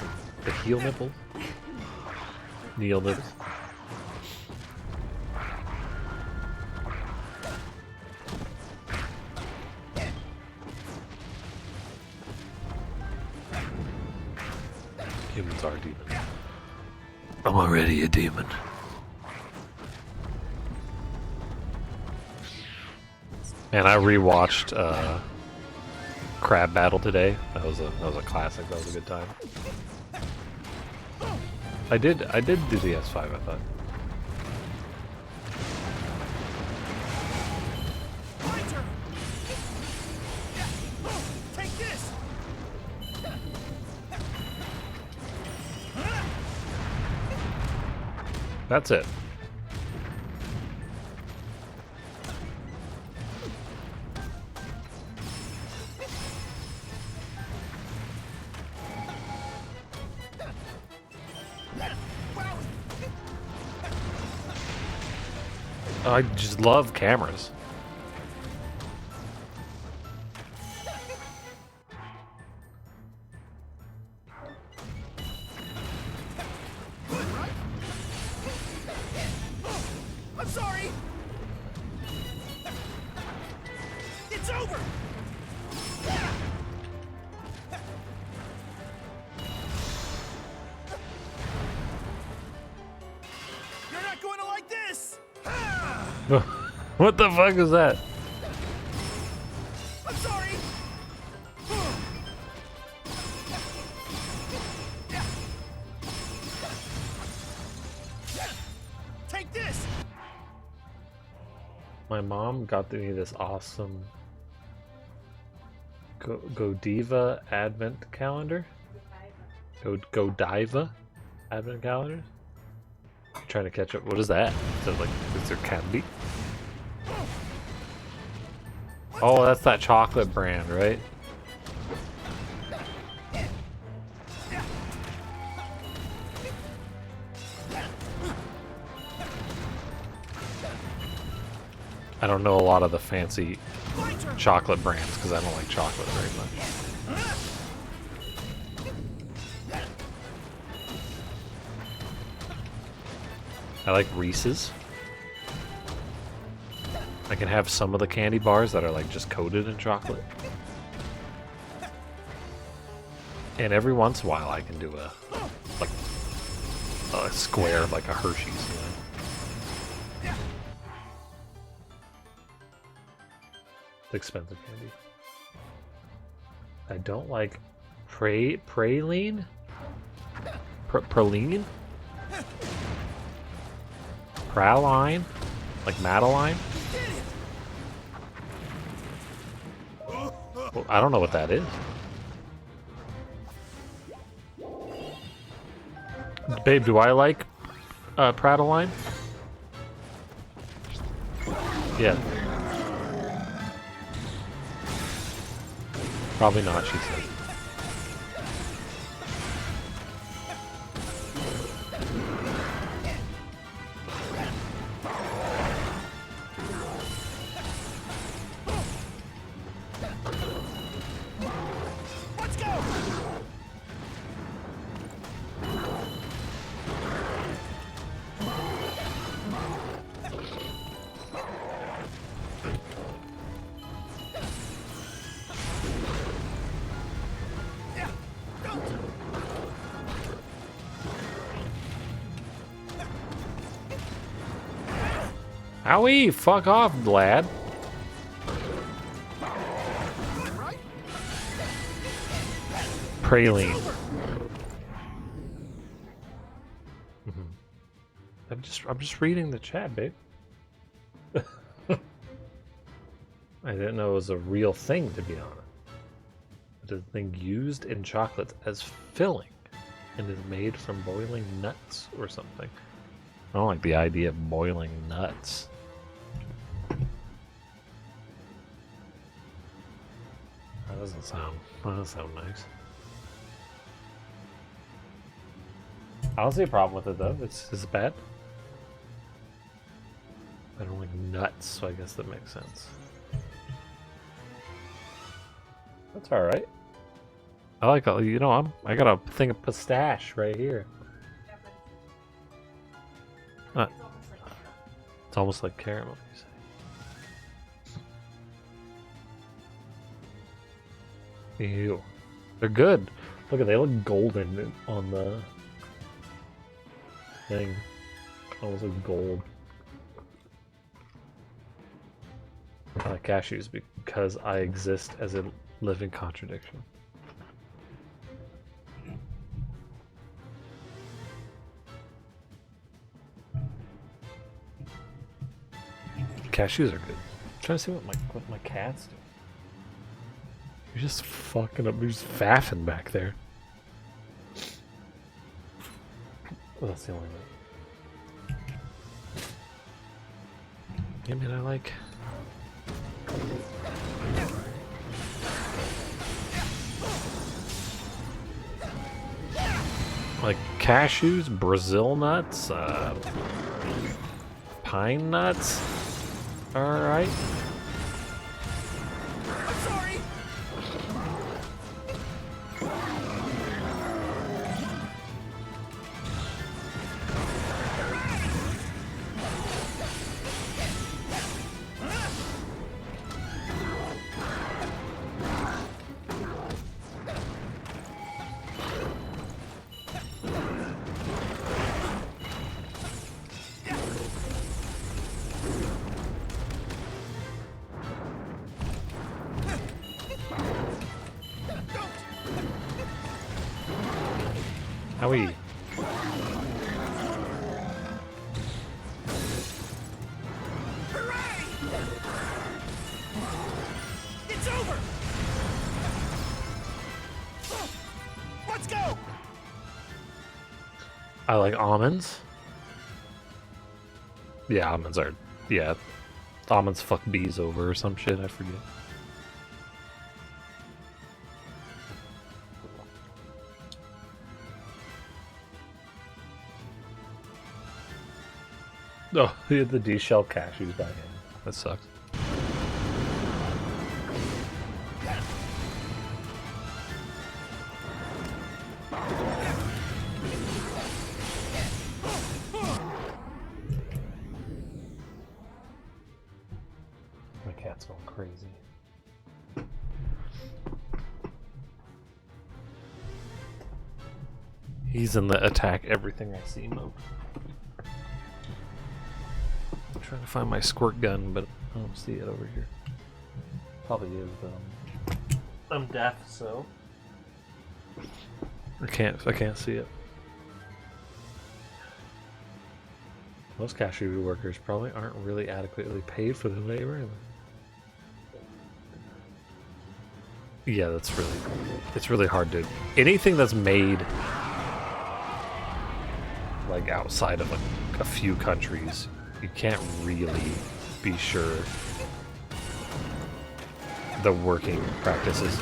Speaker 1: the heel nipples, kneel nipples. Humans are demons. I'm already a demon. And I rewatched Crab Battle today. That was a classic. That was a good time. I did do the S5, I thought.
Speaker 3: My turn. Take this.
Speaker 1: That's it. I just love cameras.
Speaker 3: I'm sorry. It's over. You're not going to like this.
Speaker 1: What the fuck is that?
Speaker 3: I'm sorry. Take this.
Speaker 1: My mom got me this awesome Godiva Advent calendar. Godiva Advent calendar. Trying to catch up. What is that? Is there candy? Oh, that's that chocolate brand, right? I don't know a lot of the fancy chocolate brands because I don't like chocolate very much. I like Reese's. I can have some of the candy bars that are like just coated in chocolate. And every once in a while I can do a square like a Hershey's, you know? It's expensive candy. I don't like praline? Praline? Praline? Like Madeline? Well, I don't know what that is. Babe, do I like Pradeline? Yeah. Probably not, she said.
Speaker 3: Let's go!
Speaker 1: Owie! Fuck off, lad. Praline. I'm just reading the chat, babe. I didn't know it was a real thing, to be honest. It is a thing used in chocolates as filling and is made from boiling nuts or something. I don't like the idea of boiling nuts. That doesn't sound nice. I don't see a problem with it though. Is it bad? I don't like nuts, so I guess that makes sense. That's all right. I like, you know, I got a thing of pistache right here.
Speaker 2: Yeah,
Speaker 1: Uh,
Speaker 2: but
Speaker 1: It's almost like caramel, you say. Ew. They're good. Look at, they look golden on the thing. Almost like gold. I like cashews because I exist as a living contradiction. Cashews are good. I'm trying to see what my cats do. You're just fucking up. You're just faffing back there. Well, that's the only one. Yeah, man, I like. Like cashews, Brazil nuts, pine nuts. All right.
Speaker 3: I'm sorry!
Speaker 1: Howie.
Speaker 3: Hooray! It's over! Let's go!
Speaker 1: I like almonds. Yeah, almonds are. Yeah. Almonds fuck bees over or some shit, I forget. Oh, he had the D-shell cashews by him. That sucks. My cat's going crazy. He's in the attack everything I see mode. I'm trying to find my squirt gun, but I don't see it over here. Probably is, but I'm deaf, so I can't see it. Most cashew workers probably aren't really adequately paid for their labor. Yeah, it's really hard to. Anything that's made like outside of a a few countries, you can't really be sure the working practices.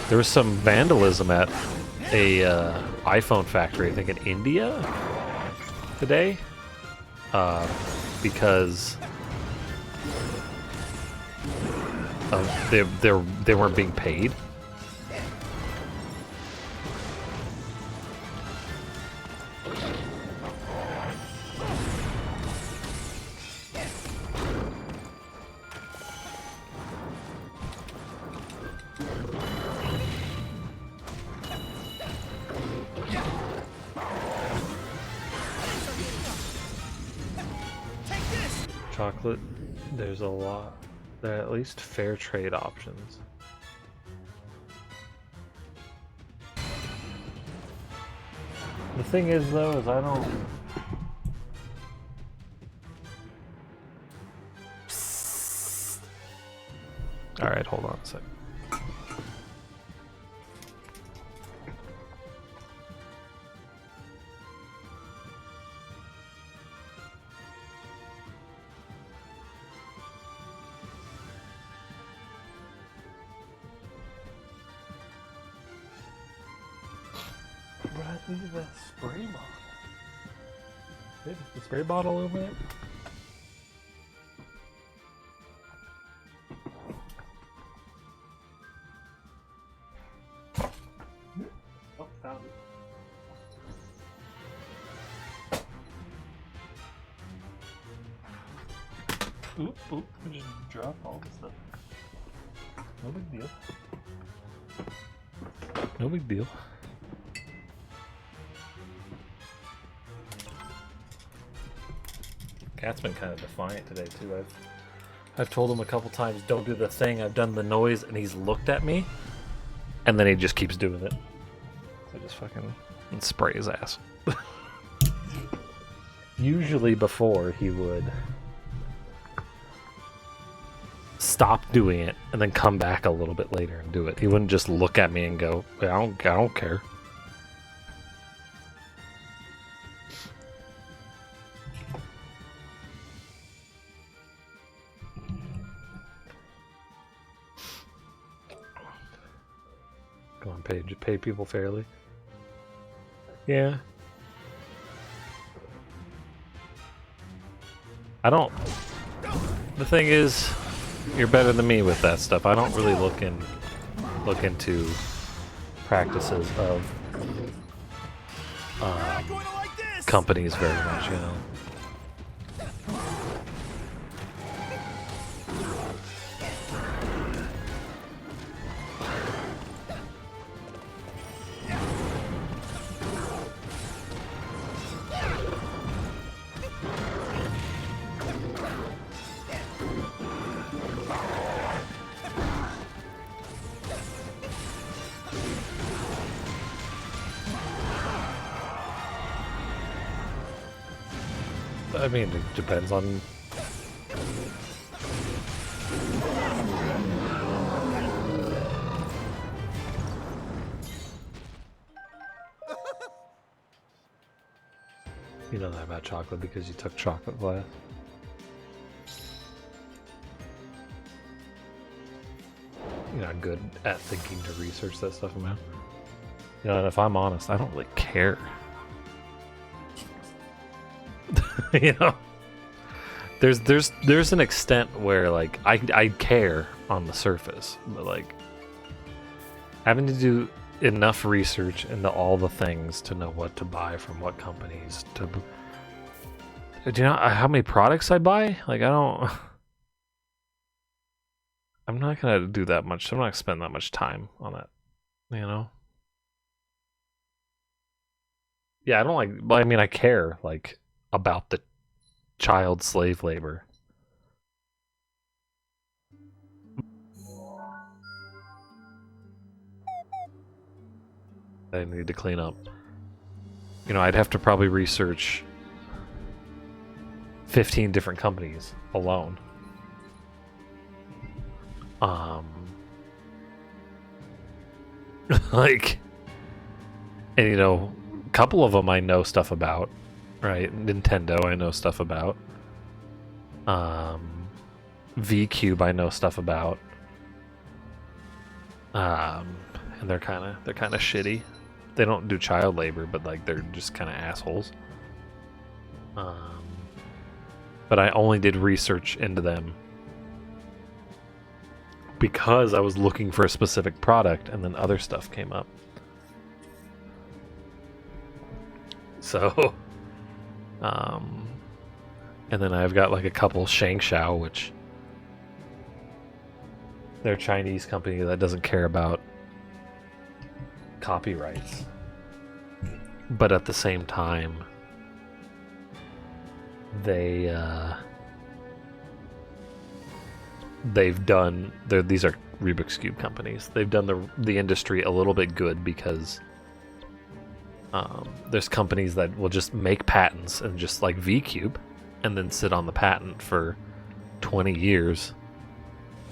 Speaker 1: There was some vandalism at a iPhone factory, I think in India today, because they weren't being paid. Chocolate, there's a lot. There are at least fair trade options. The thing is, though, is I don't. All right, hold on a sec. Look at that spray bottle. Is the spray bottle over it? Oh, found it. Oop, oop, I just dropped all the stuff. No big deal. No big deal. Cat's been kind of defiant today too. I've told him a couple times, don't do the thing. I've done the noise, and he's looked at me, and then he just keeps doing it. So I just fucking spray his ass. Usually before he would stop doing it and then come back a little bit later and do it. He wouldn't just look at me and go, I don't care. Go on, pay people fairly. Yeah. I don't. The thing is, you're better than me with that stuff. I don't really look into practices of companies very much, you know. I mean, it depends on. You know that about chocolate because you took chocolate class. You're not good at thinking to research that stuff, man. You know, and if I'm honest, I don't really care. You know, there's an extent where like I care on the surface, but like having to do enough research into all the things to know what to buy from what companies to. Do you know how many products I buy? Like I'm not gonna do that much. I'm not gonna spend that much time on that. You know. Yeah, I don't like. Well, I mean, I care like about the child slave labor. I need to clean up. You know, I'd have to probably research 15 different companies alone. Like, and you know, a couple of them I know stuff about, right? Nintendo, I know stuff about. V-Cube, I know stuff about. And they're kind of shitty. They don't do child labor, but like they're just kind of assholes. But I only did research into them because I was looking for a specific product, and then other stuff came up. So, and then I've got like a couple Shangshao, which they're a Chinese company that doesn't care about copyrights, but at the same time, these are Rubik's Cube companies. They've done the industry a little bit good because there's companies that will just make patents and just like V-Cube and then sit on the patent for 20 years,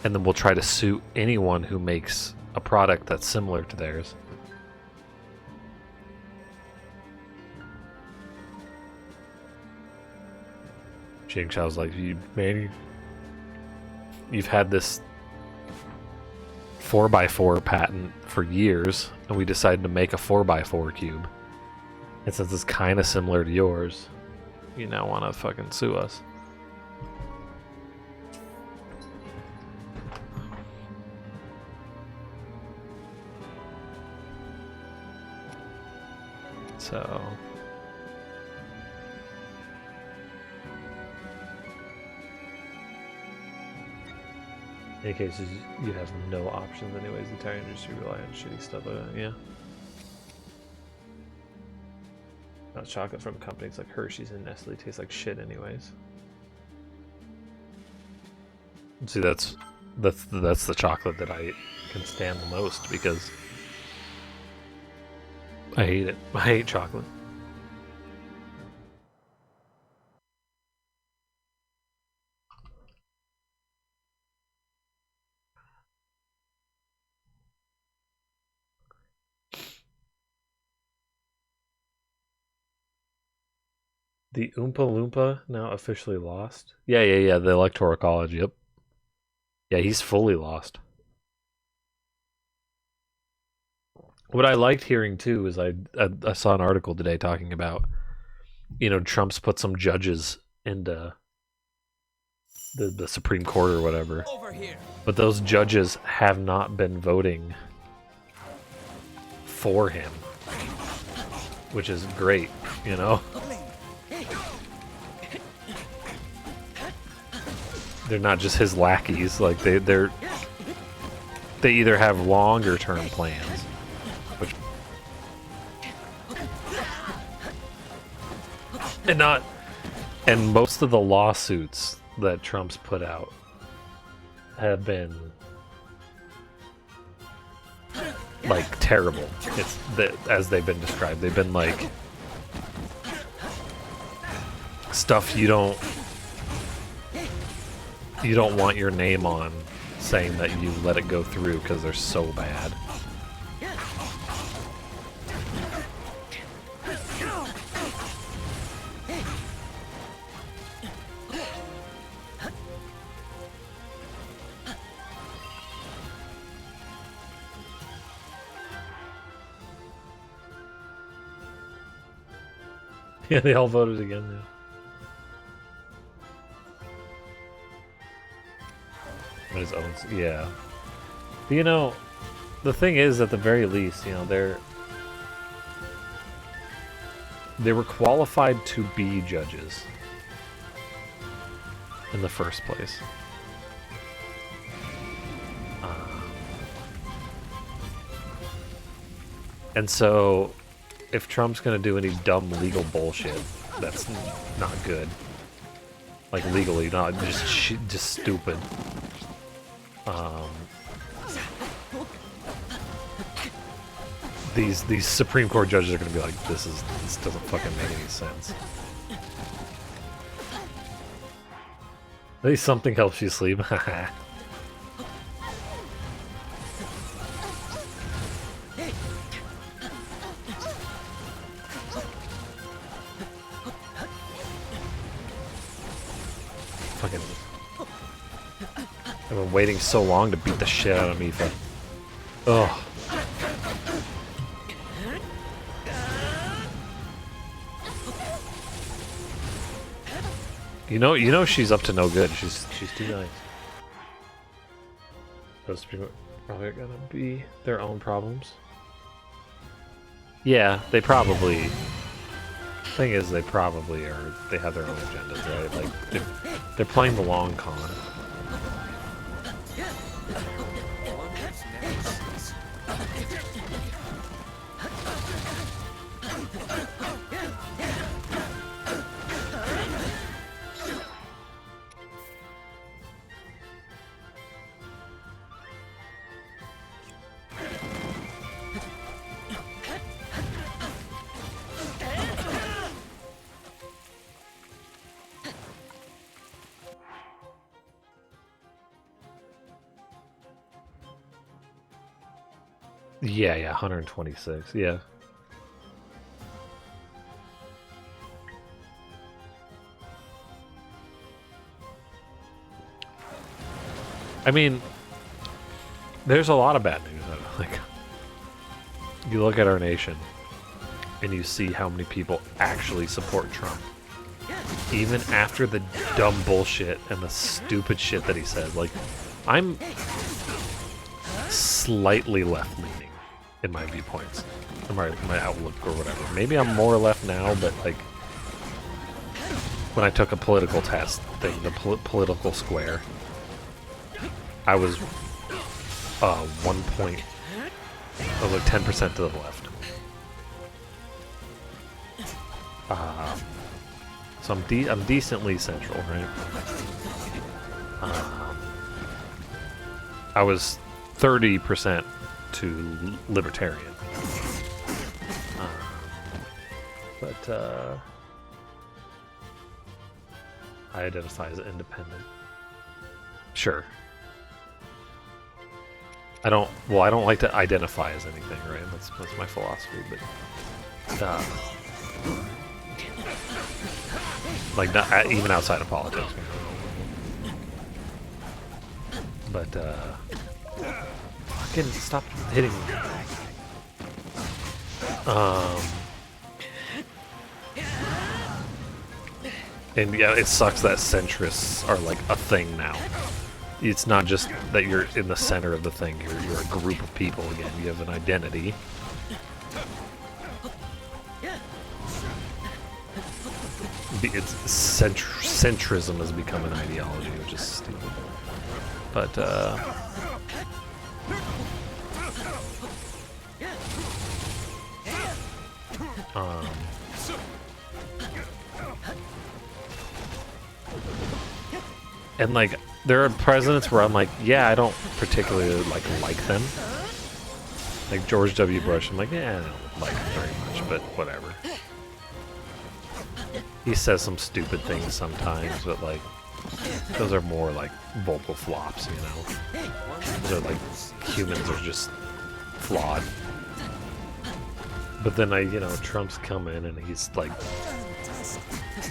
Speaker 1: and then we'll try to sue anyone who makes a product that's similar to theirs. Jing Chao's like, you've had this 4x4 patent for years, and we decided to make a 4x4 cube. And since it's kind of similar to yours, you now want to fucking sue us. So... in any cases, you have no options anyways. The entire industry rely on shitty stuff. Yeah. Not chocolate from companies like Hershey's and Nestle tastes like shit anyways. See, that's the chocolate that I can stand the most because I hate it. I hate chocolate. The Oompa Loompa now officially lost? Yeah, the Electoral College, yep. Yeah, he's fully lost. What I liked hearing, too, is I saw an article today talking about, Trump's put some judges into the Supreme Court or whatever.
Speaker 3: Over here.
Speaker 1: But those judges have not been voting for him, which is great, They're not just his lackeys. Like they either have longer term plans, which and most of the lawsuits that Trump's put out have been like terrible. It's as they've been described. They've been like stuff you don't want your name on, saying that you let it go through because they're so bad. Yeah, they all voted again now. His own, yeah. But, the thing is, at the very least, they were qualified to be judges in the first place. And so, if Trump's gonna do any dumb legal bullshit, that's not good. Like legally, not just stupid. These Supreme Court judges are gonna be like, this doesn't fucking make any sense. At least something helps you sleep. Fucking. I've been waiting so long to beat the shit out of Mifa. Ugh. You know she's up to no good. She's too nice. Those people are gonna be their own problems. Yeah, they probably. Thing is, they probably are. They have their own agendas, right? Like they're playing the long con. Yeah, 126. Yeah. I mean, there's a lot of bad news. Like, you look at our nation, and you see how many people actually support Trump, even after the dumb bullshit and the stupid shit that he said. Like, I'm slightly left-leaning in my viewpoints, or my outlook, or whatever. Maybe I'm more left now, but like when I took a political test thing, the political square, I was 1 point, I was like 10% to the left. So I'm decently central, right? I was 30% to libertarian. But I identify as independent. Sure. I don't like to identify as anything, right? That's my philosophy, but like not even outside of politics. But fucking stop hitting me. And yeah, it sucks that centrists are like a thing now. It's not just that you're in the center of the thing, you're a group of people again. You have an identity. Centrism has become an ideology, which is stupid. But and like there are presidents where I'm like, yeah, I don't particularly like them. Like George W. Bush, I'm like, yeah, I don't like him very much, but whatever. He says some stupid things sometimes, but like those are more like vocal flops, you know. They're like humans are just flawed. But then Trump's come in and he's like,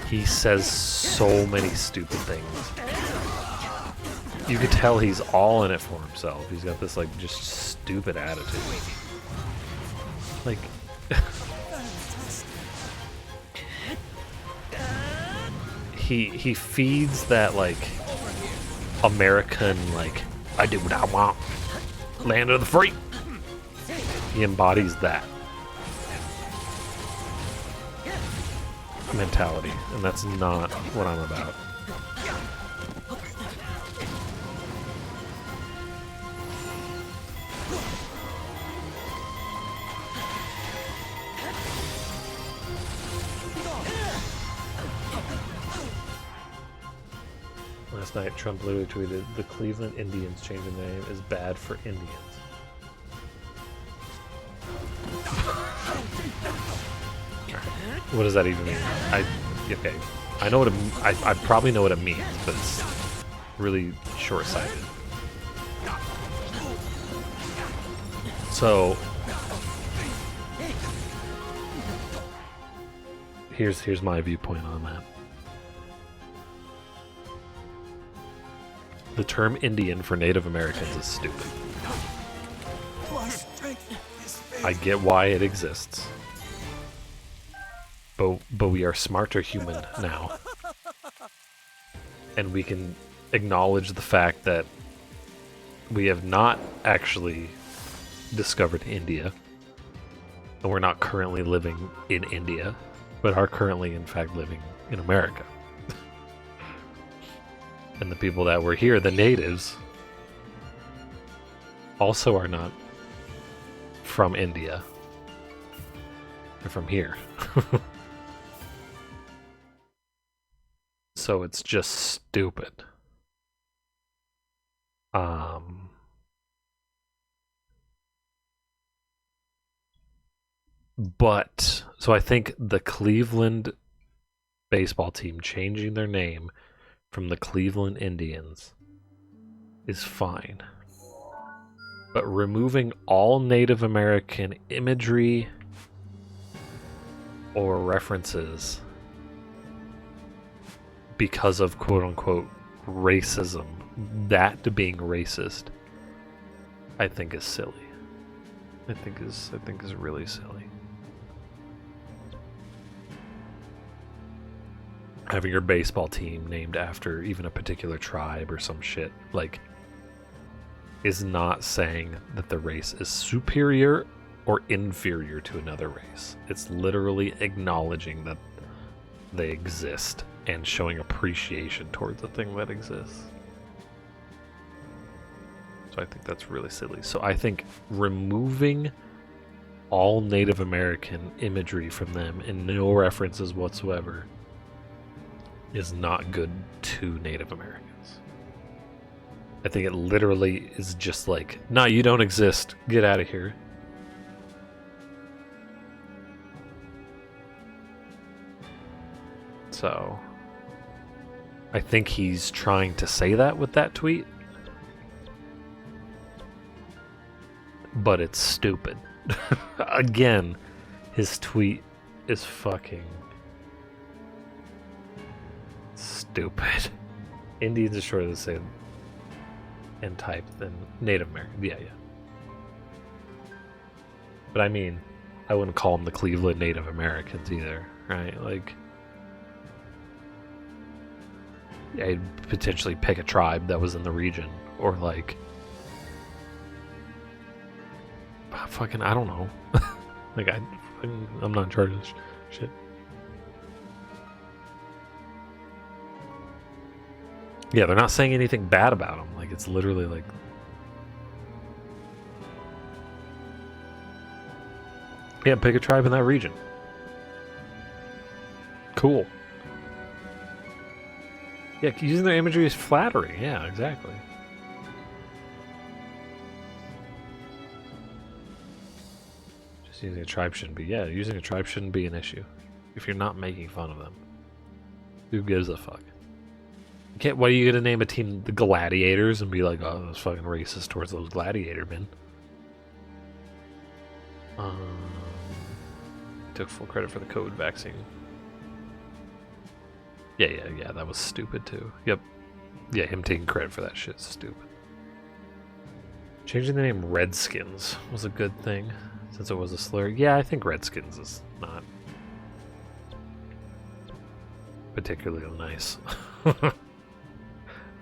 Speaker 1: he says so many stupid things. You could tell he's all in it for himself. He's got this like just stupid attitude. Like he feeds that like American like I do what I want, land of the free. He embodies that mentality, and that's not what I'm about. Last night, Trump literally tweeted, "The Cleveland Indians changing their name is bad for Indians." What does that even mean? Okay, I know what I probably know what it means, but it's really short-sighted. So here's my viewpoint on that. The term Indian for Native Americans is stupid.
Speaker 3: My strength is failing.
Speaker 1: I get why it exists. But we are smarter human now. And we can acknowledge the fact that we have not actually discovered India. And we're not currently living in India, but are currently, in fact, living in America. And the people that were here, the natives, also are not from India. They're from here. So it's just stupid. But so I think the Cleveland baseball team changing their name from the Cleveland Indians is fine. But removing all Native American imagery or references because of quote unquote racism, that being racist, I think is silly. I think is really silly. Having your baseball team named after even a particular tribe or some shit, like, is not saying that the race is superior or inferior to another race. It's literally acknowledging that they exist and showing appreciation towards the thing that exists. So I think that's really silly. So I think removing all Native American imagery from them and no references whatsoever is not good to Native Americans. I think it literally is just like, nah, you don't exist. Get out of here. So I think he's trying to say that with that tweet. But it's stupid. Again, his tweet is fucking stupid. Indians are sure the same in type than Native American. Yeah. But I mean, I wouldn't call them the Cleveland Native Americans either, right? Like, yeah, I'd potentially pick a tribe that was in the region, or like, fucking, I don't know. Like, I'm not in charge of this shit. Yeah, they're not saying anything bad about them. Like, it's literally like, yeah, pick a tribe in that region. Cool. Yeah, using their imagery is flattering. Yeah, exactly. Just using a tribe shouldn't be. Yeah, using a tribe shouldn't be an issue if you're not making fun of them. Who gives a fuck? You can't. Why are you gonna name a team the Gladiators and be like, oh, that's fucking racist towards those gladiator men? Took full credit for the COVID vaccine. Yeah, that was stupid too. Yep. Yeah, him taking credit for that shit's stupid. Changing the name Redskins was a good thing, since it was a slur. Yeah, I think Redskins is not particularly nice.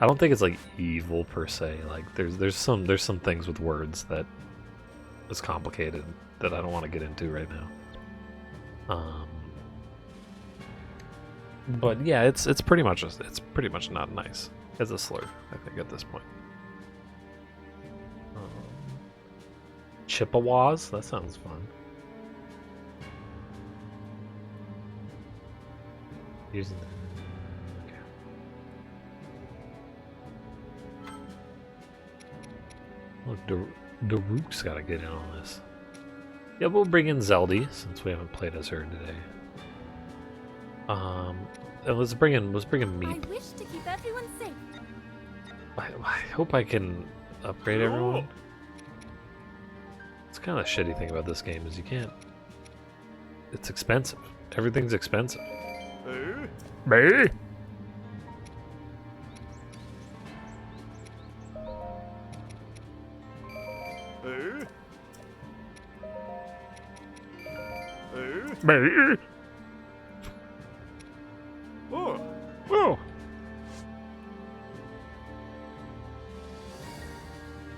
Speaker 1: I don't think it's like evil per se. Like there's some things with words that is complicated that I don't want to get into right now. But yeah, it's pretty much not nice as a slur, I think, at this point. Chippewas? That sounds fun. Using okay. Look, Daruk's gotta get in on this. Yeah, we'll bring in Zeldy since we haven't played as her today. And let's bring in Meep.
Speaker 6: I wish to keep everyone safe.
Speaker 1: I hope I can upgrade everyone. It's kind of the shitty thing about this game is you can't. It's expensive. Everything's expensive. Me? me.
Speaker 3: Oh,
Speaker 1: Oh.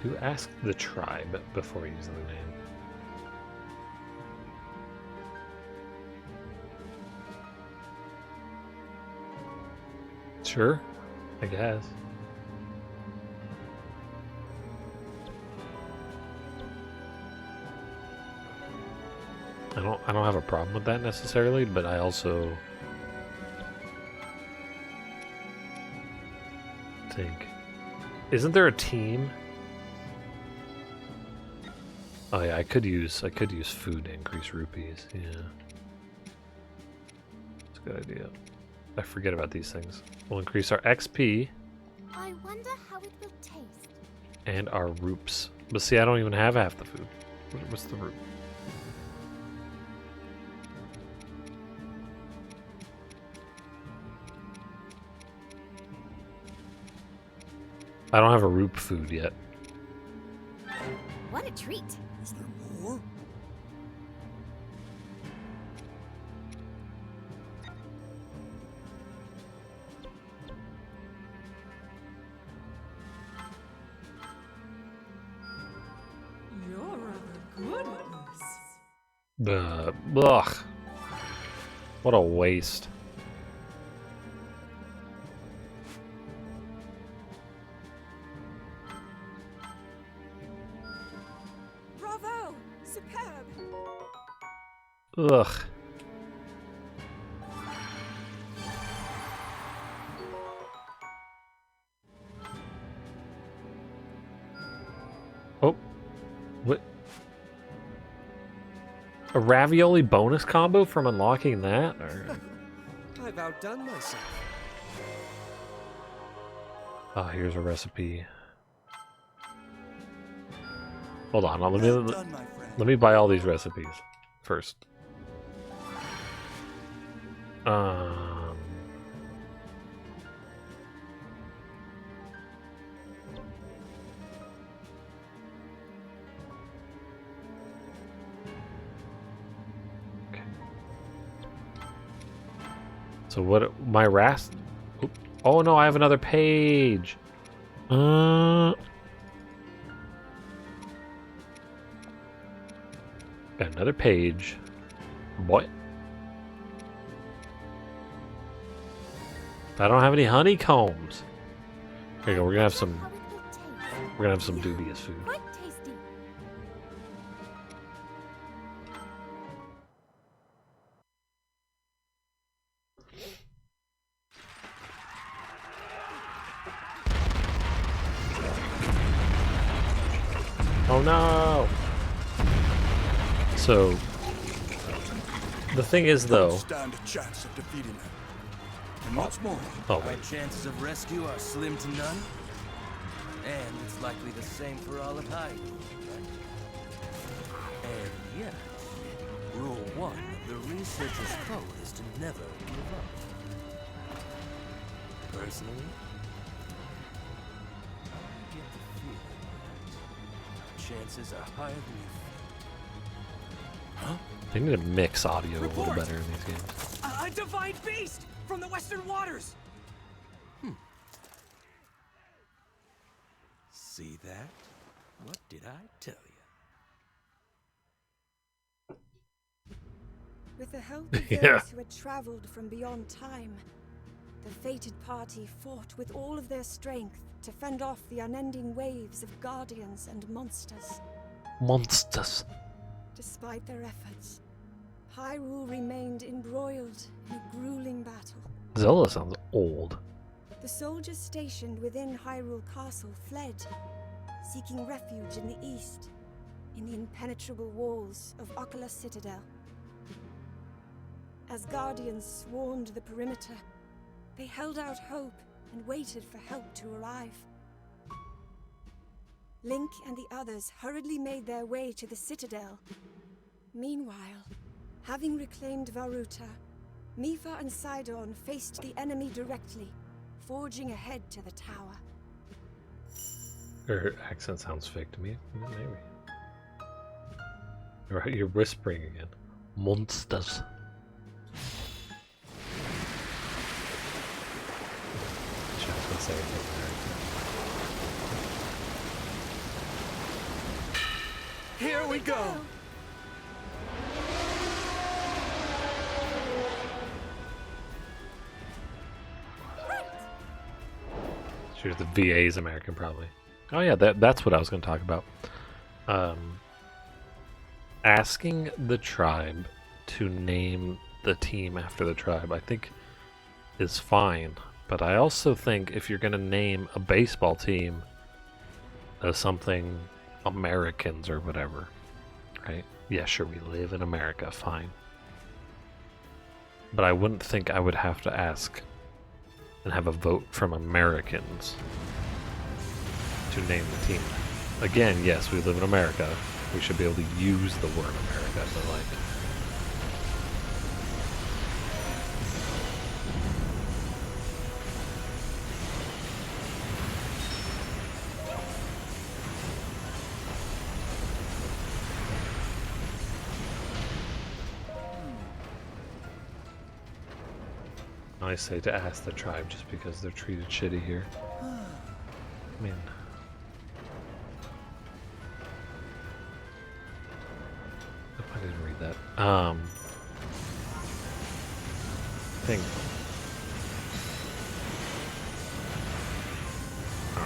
Speaker 1: Do ask the tribe before using the name. Sure, I guess. I don't have a problem with that necessarily, but I also think, isn't there a team? Oh yeah, I could use food to increase rupees. Yeah, that's a good idea. I forget about these things. We'll increase our XP
Speaker 6: I wonder how it will taste.
Speaker 1: and our roops. But see, I don't even have half the food. What's the root? I don't have a root food yet.
Speaker 6: What a treat.
Speaker 3: is there more?
Speaker 5: You're rather good at this.
Speaker 1: Ugh. What a waste.
Speaker 5: Bravo! Superb!
Speaker 1: Ugh. Oh. What? A ravioli bonus combo from unlocking that? Or...
Speaker 7: I've outdone myself.
Speaker 1: Oh, here's a recipe. Hold on, let
Speaker 3: Well
Speaker 1: me
Speaker 3: done, my friend.
Speaker 1: let me buy all these recipes first. Um, okay. So what? My rast? Oop. Oh no, I have another page. Got another page. What? I don't have any honeycombs. Here you go. We're gonna have some.
Speaker 6: How it will taste.
Speaker 1: We're gonna have some dubious food.
Speaker 6: Quite tasty.
Speaker 1: Oh no! So the thing is, though.
Speaker 3: Stand a chance of defeating him. And what's more,
Speaker 1: Oh
Speaker 4: Our
Speaker 1: wait.
Speaker 4: chances of rescue are slim to none. And it's likely the same for all of Hyrule, right? And yet, rule 1 of the researcher's code is to never give up. Personally, I get the feeling that our chances are higher than you think. Huh?
Speaker 1: They need to mix audio a little
Speaker 7: Report!
Speaker 1: better in these games.
Speaker 7: A divine beast from the Western Waters.
Speaker 4: See that? What did I tell you?
Speaker 8: With the help of
Speaker 1: Yeah.
Speaker 8: those who had traveled from beyond time, the fated party fought with all of their strength to fend off the unending waves of guardians and monsters.
Speaker 1: Monsters.
Speaker 8: Despite their efforts, Hyrule remained embroiled in a grueling battle.
Speaker 1: Zelda sounds old.
Speaker 8: The soldiers stationed within Hyrule Castle fled, seeking refuge in the east, in the impenetrable walls of Oculus Citadel. As guardians swarmed the perimeter, they held out hope and waited for help to arrive. Link and the others hurriedly made their way to the Citadel. Meanwhile, having reclaimed Varuta, Mipha and Sidon faced the enemy directly, forging ahead to the tower.
Speaker 1: Her accent sounds fake to me. Maybe. You're whispering again. Monsters.
Speaker 7: There we go.
Speaker 1: Sure, the VA is American, probably. Oh yeah, that's what I was going to talk about. Asking the tribe to name the team after the tribe, I think, is fine. But I also think if you're going to name a baseball team as something Americans or whatever, right? Yeah, sure, we live in America, fine. But I wouldn't think I would have to ask and have a vote from Americans to name the team. Again, yes, we live in America. We should be able to use the word America, but like... I say to ask the tribe just because they're treated shitty here. I mean... I didn't read that. I think... I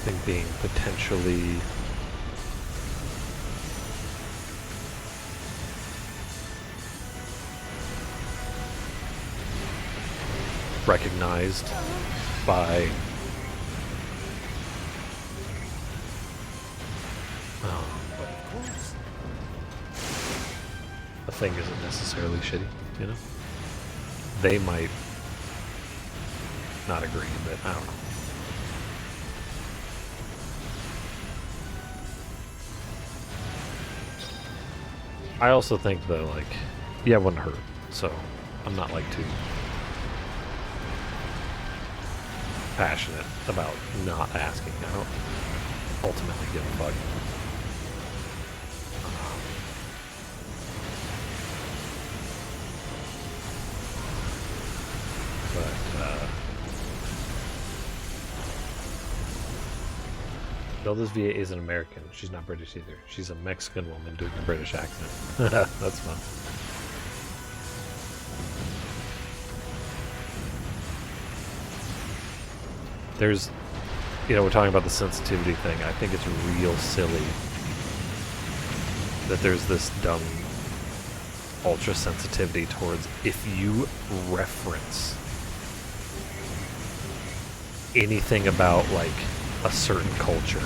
Speaker 1: think being potentially... recognized by a thing isn't necessarily shitty, you know? They might not agree, but I don't know. I also think though, like, yeah, it wouldn't hurt, so I'm not like too passionate about not asking. I don't ultimately give a fuck. Zelda's VA isn't American. She's not British either. She's a Mexican woman doing a British accent. That's fun. There's, you know, we're talking about the sensitivity thing. I think it's real silly that there's this dumb ultra sensitivity towards if you reference anything about like a certain culture,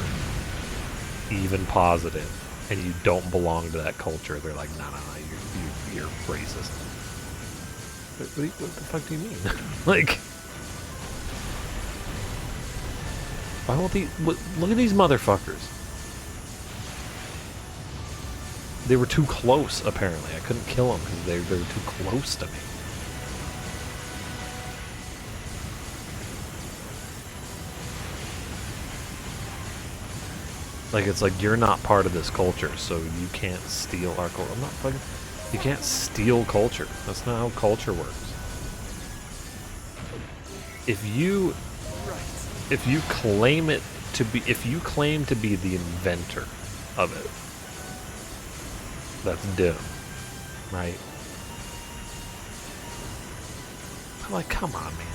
Speaker 1: even positive, and you don't belong to that culture, they're like, no, you're racist. What the fuck do you mean? Like, why won't look at these motherfuckers. They were too close, apparently. I couldn't kill them because they were too close to me. Like, it's like, you're not part of this culture, so you can't steal our culture. I'm not fucking... You can't steal culture. That's not how culture works. If you claim it to be... If you claim to be the inventor of it, that's dim, right? I'm like, come on, man.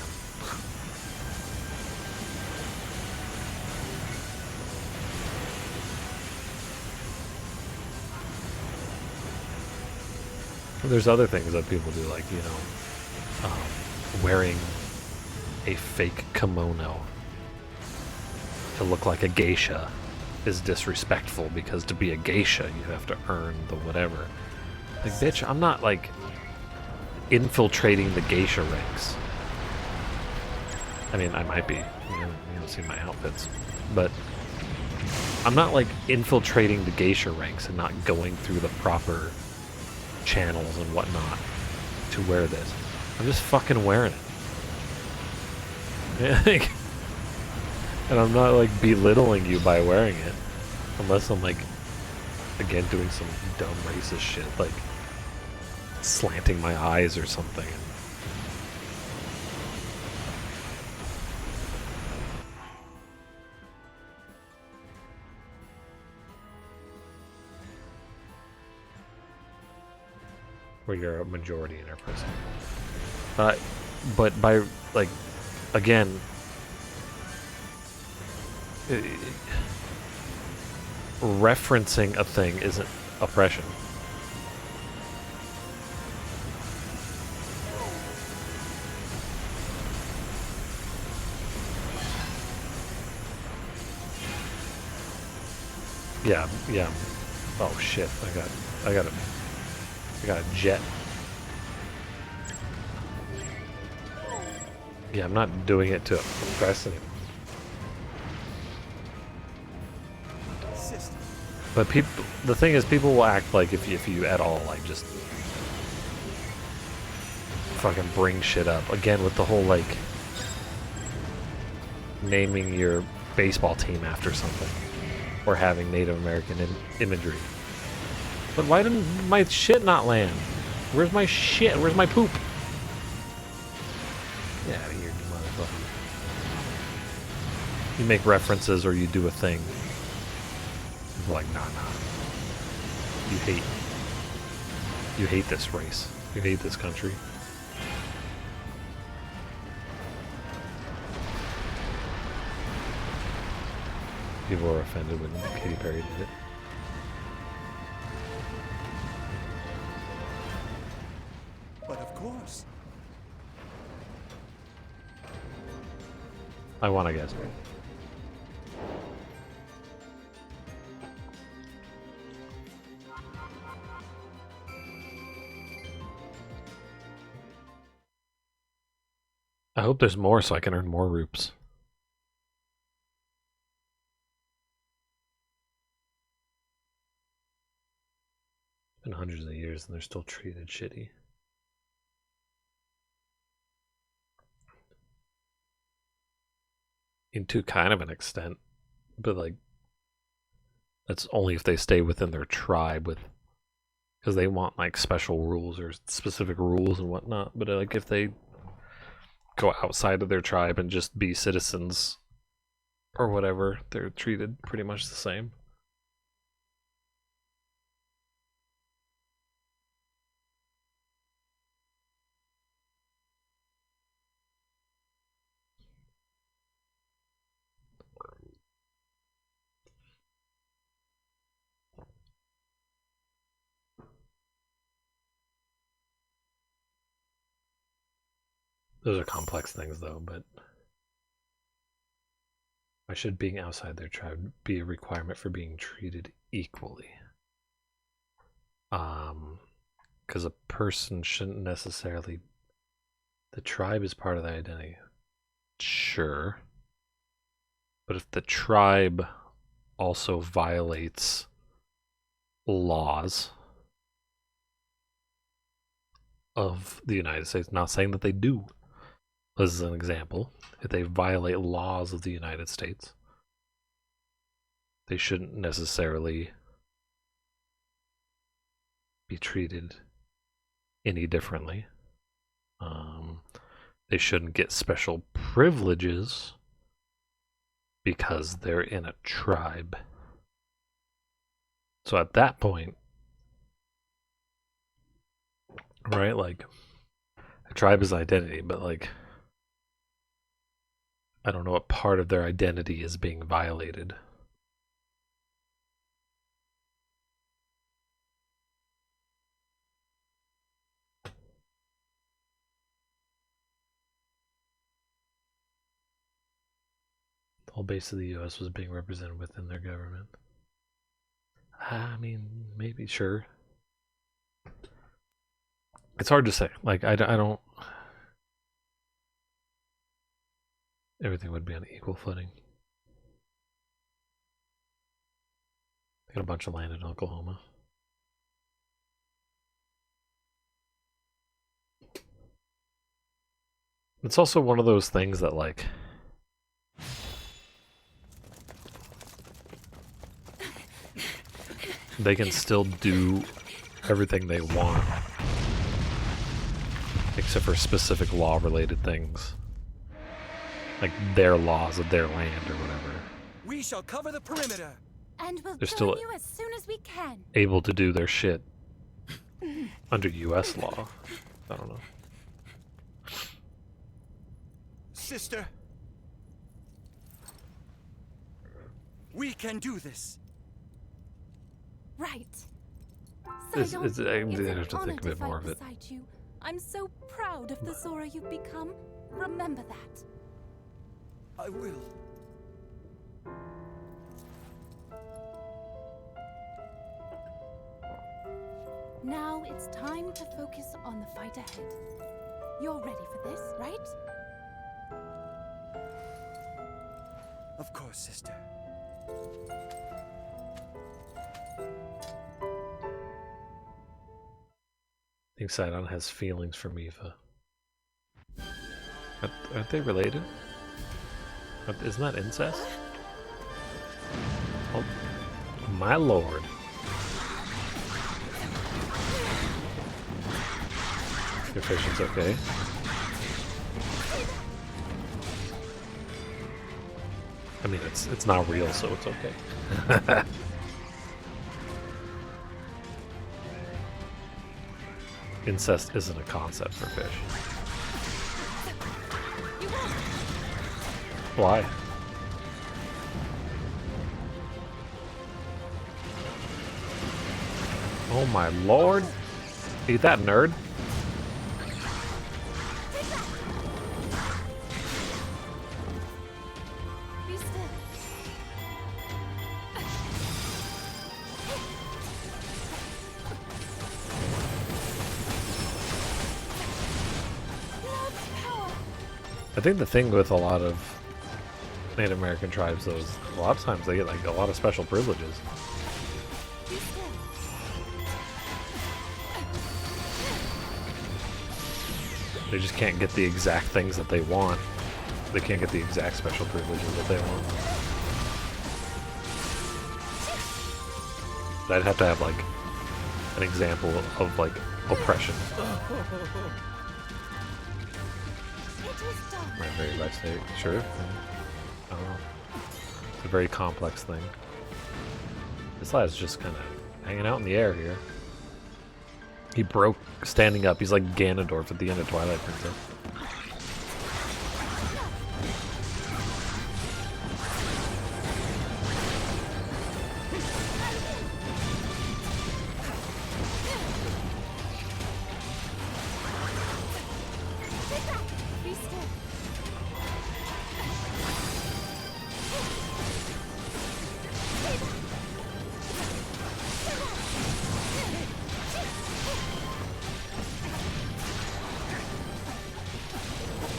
Speaker 1: There's other things that people do, like, you know, wearing a fake kimono to look like a geisha is disrespectful because to be a geisha you have to earn the whatever. Like, bitch, I'm not like infiltrating the geisha ranks. I mean, I might be. You don't see my outfits, but I'm not like infiltrating the geisha ranks and not going through the proper channels and whatnot to wear this. I'm just fucking wearing it. And I'm not like belittling you by wearing it, unless I'm like, again, doing some dumb racist shit, like slanting my eyes or something. where you're a majority in our person. But by, like, again, referencing a thing isn't oppression. Yeah, yeah. Oh shit! I got a jet. Yeah, I'm not doing it to oppress anyone.
Speaker 7: Sister.
Speaker 1: But people, the thing is, people will act like if you at all like just fucking bring shit up again with the whole like naming your baseball team after something or having Native American imagery. But why didn't my shit not land? Where's my shit? Where's my poop? Get out of here, you motherfucker. You make references or you do a thing. People are like, nah. You hate this race. You hate this country. People were offended when Katy Perry did it.
Speaker 7: But of course.
Speaker 1: I want to guess. I hope there's more so I can earn more roops. It's been hundreds of years and they're still treated shitty. To kind of an extent, but like that's only if they stay within their tribe with, because they want like special rules or specific rules and whatnot. But like if they go outside of their tribe and just be citizens or whatever, they're treated pretty much the same. Those are complex things, though, but why should being outside their tribe be a requirement for being treated equally? Because a person shouldn't necessarily... The tribe is part of the identity. Sure. But if the tribe also violates laws of the United States, not saying that they do, this is an example. If they violate laws of the United States, they shouldn't necessarily be treated any differently. They shouldn't get special privileges because they're in a tribe. So at that point, right, like, a tribe is identity, but like, I don't know what part of their identity is being violated. The whole base of the U.S. was being represented within their government. I mean, maybe, sure. It's hard to say. Like, I don't... Everything would be on equal footing. Got a bunch of land in Oklahoma. It's also one of those things that, like... They can still do everything they want. Except for specific law-related things. Like their laws of their land or whatever.
Speaker 7: We shall cover the perimeter.
Speaker 6: And we'll
Speaker 1: They're
Speaker 6: join
Speaker 1: still
Speaker 6: you as soon as we can.
Speaker 1: able to do their shit. under U.S. law. I don't know.
Speaker 7: Sister. We can do this.
Speaker 6: Right.
Speaker 1: It's,
Speaker 6: Sidon,
Speaker 1: it's, I
Speaker 6: it's an
Speaker 1: have to
Speaker 6: honor
Speaker 1: think a bit
Speaker 6: fight
Speaker 1: more of it.
Speaker 6: beside you. I'm so proud of the Zora you've become. Remember that.
Speaker 7: I will.
Speaker 6: Now it's time to focus on the fight ahead. You're ready for this, right?
Speaker 7: Of course, sister.
Speaker 1: I think Sidon has feelings for Mifa. Aren't they related? Isn't that incest? Oh, my lord. Your fishing's okay. I mean, it's not real, so it's okay. Incest isn't a concept for fish. Why? Oh my lord! Eat that, nerd!
Speaker 6: Be still. Love's power.
Speaker 1: I think the thing with a lot of Native American tribes, though, is a lot of times they get like a lot of special privileges.
Speaker 6: Be still.
Speaker 1: They just can't get the exact things that they want. They can't get the exact special privileges that they want. I'd have to have like an example of like oppression.
Speaker 6: It is done.
Speaker 1: My very best state, sure. I don't know. It's a very complex thing. This lad's just kind of hanging out in the air here. He broke standing up. He's like Ganondorf at the end of Twilight Princess.
Speaker 6: Be still.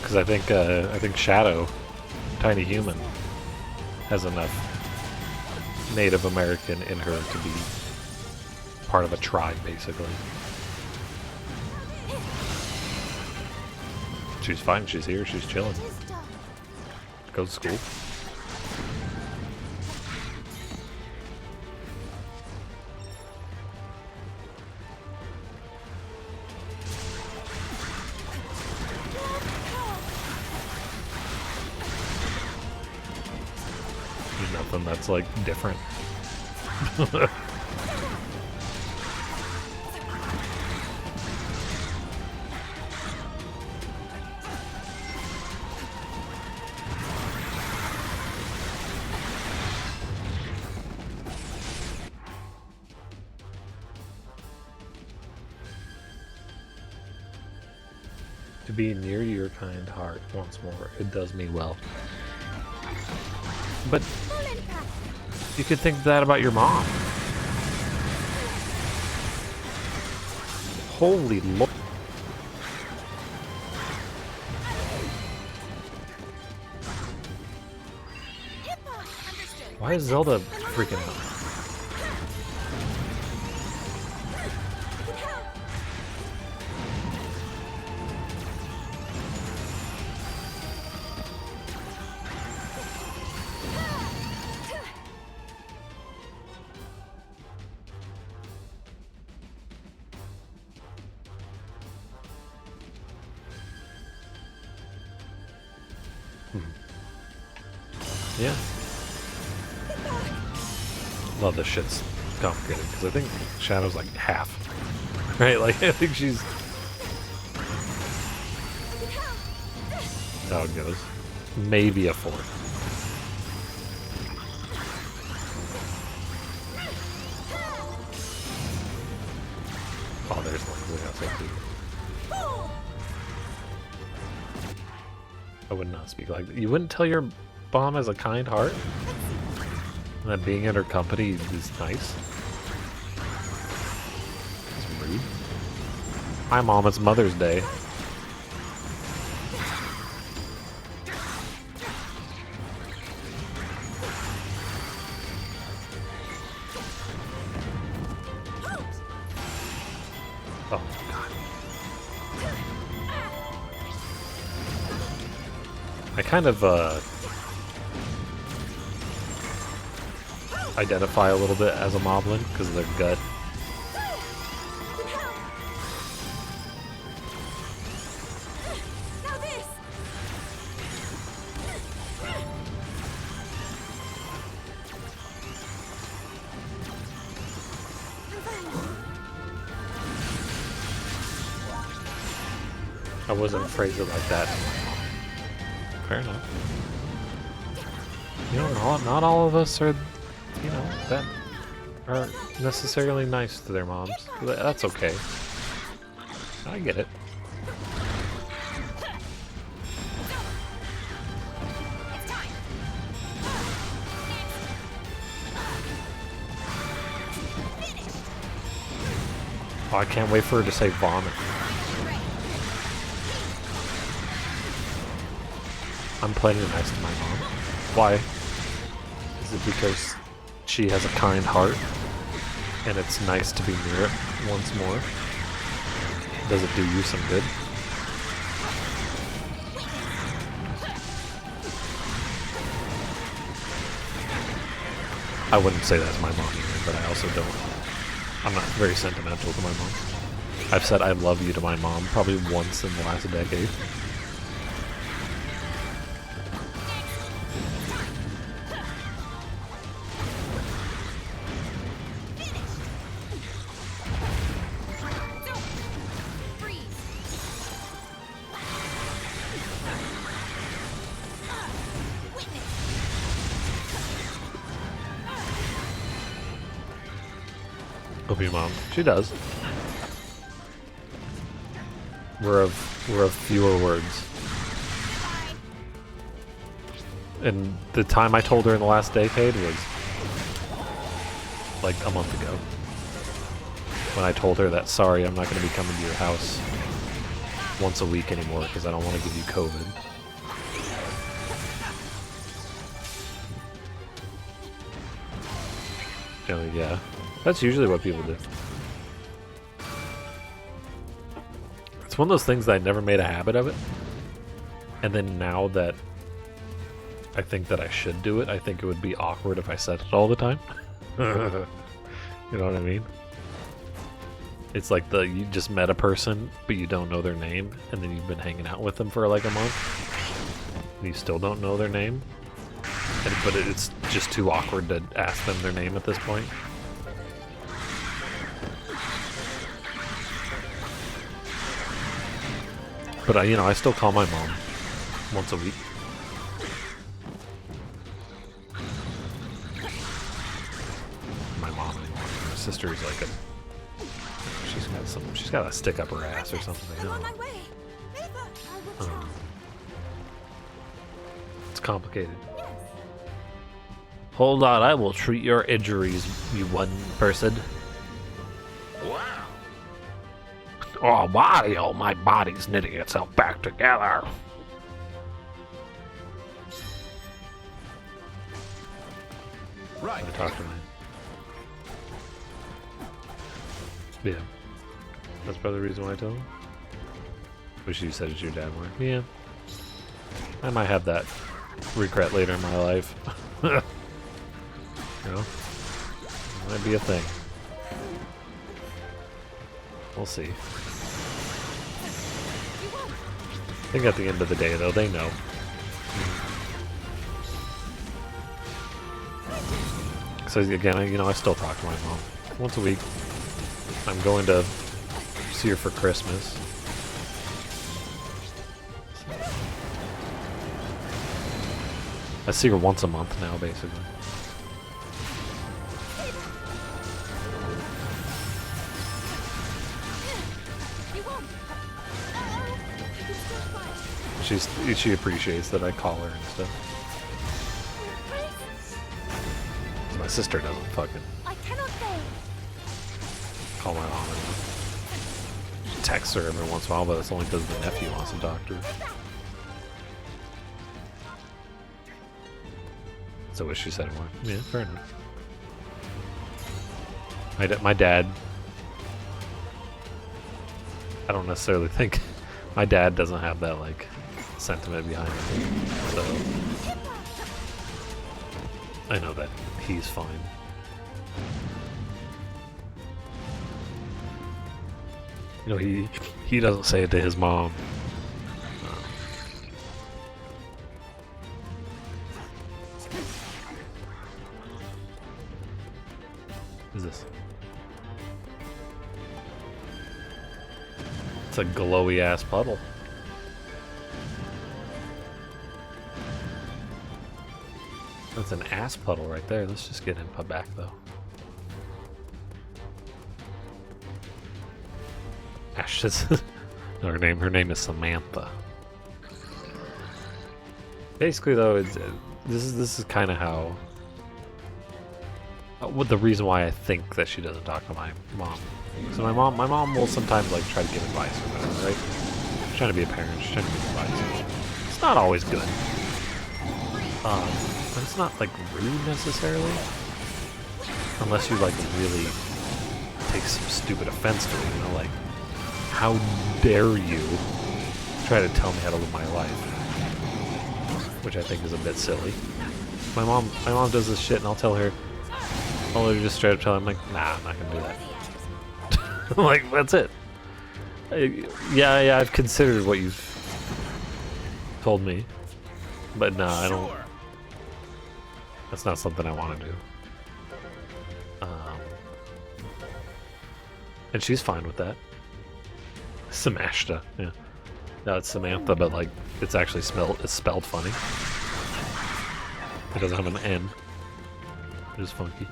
Speaker 1: Because I think Shadow, Tiny Human, has enough Native American in her to be part of a tribe, basically. She's fine. She's here. She's chilling.
Speaker 6: It is done.
Speaker 1: Goes to school. There's nothing that's like different. To be near your kind heart once more, it does me well. But you could think that about your mom. Holy lord. Why is Zelda freaking out? Yeah. Love this shit's complicated because I think Shadow's like half. Right? Like, I think she's... That's how it goes. Maybe a 4. Oh, there's one. Look how sexy. I would not speak like that. You wouldn't tell your mom has a kind heart? And that being in her company is nice? It's rude. Hi, Mom. It's Mother's Day. Oh, God. I kind of, identify a little bit as a moblin because of their gut.
Speaker 5: Now this.
Speaker 1: I wasn't phrased it like that. Fair enough. You know, not all of us are, you know, that are necessarily nice to their moms. That's okay. I get it. Oh, I can't wait for her to say vomit. I'm playing nice to my mom. Why? Is it because she has a kind heart and it's nice to be near it once more? Does it do you some good? I wouldn't say that's my mom either, but I also don't. I'm not very sentimental to my mom. I've said I love you to my mom probably once in the last decade. Love you, Mom. She does. We're of fewer words. And the time I told her in the last decade was like a month ago. When I told her that, sorry, I'm not going to be coming to your house once a week anymore because I don't want to give you COVID. Yeah, that's usually what people do. It's one of those things that I never made a habit of it. And then now that I think that I should do it, I think it would be awkward if I said it all the time. You know what I mean? It's like you just met a person, but you don't know their name, and then you've been hanging out with them for like a month, and you still don't know their name. But it's just too awkward to ask them their name at this point. But I still call my mom once a week. My mom anymore. My sister's like she's got a stick up her ass or something.
Speaker 5: I'm on my way. Ava, I will try.
Speaker 1: It's complicated. Hold on, I will treat your injuries, you one person.
Speaker 3: Wow.
Speaker 1: Oh, Mario, my body's knitting itself back together.
Speaker 3: Right.
Speaker 1: I talked to me. Yeah. That's probably the reason why I told him. Wish you said it's your dad more. Yeah. I might have that regret later in my life. You know? It might be a thing. We'll see. I think at the end of the day, though, they know. So again, I still talk to my mom once a week. I'm going to See her for Christmas. I see her once a month now, basically. She appreciates that I call her and stuff. My sister doesn't fucking
Speaker 6: I cannot go.
Speaker 1: call my mom and she texts her every once in a while, but it's only because the nephew wants to talk to her. So what she said more. Yeah, fair enough. My dad, I don't necessarily think my dad doesn't have that like sentiment behind it. So I know that he's fine. You know, he doesn't say it to his mom. What is this? It's a glowy ass puddle. That's an ass puddle right there. Let's just get him put back though. Ash is no, her name is Samantha. Basically though, this is kind of how what the reason why I think that she doesn't talk to my mom. So my mom will sometimes like try to give advice or whatever, right? She's trying to be a parent, she's trying to give advice. It's not always good. But it's not like rude necessarily. Unless you like really take some stupid offense to it, you know, like how dare you try to tell me how to live my life? Which I think is a bit silly. My mom does this shit and I'll just straight up tell her, I'm like, nah, I'm not gonna do that. I'm like, that's it. Yeah, I've considered what you've told me. But no, I don't. That's not something I want to do. And she's fine with that. Samashta, yeah. No, it's Samantha, but like, it's actually spelled funny. It doesn't have an N. It is funky.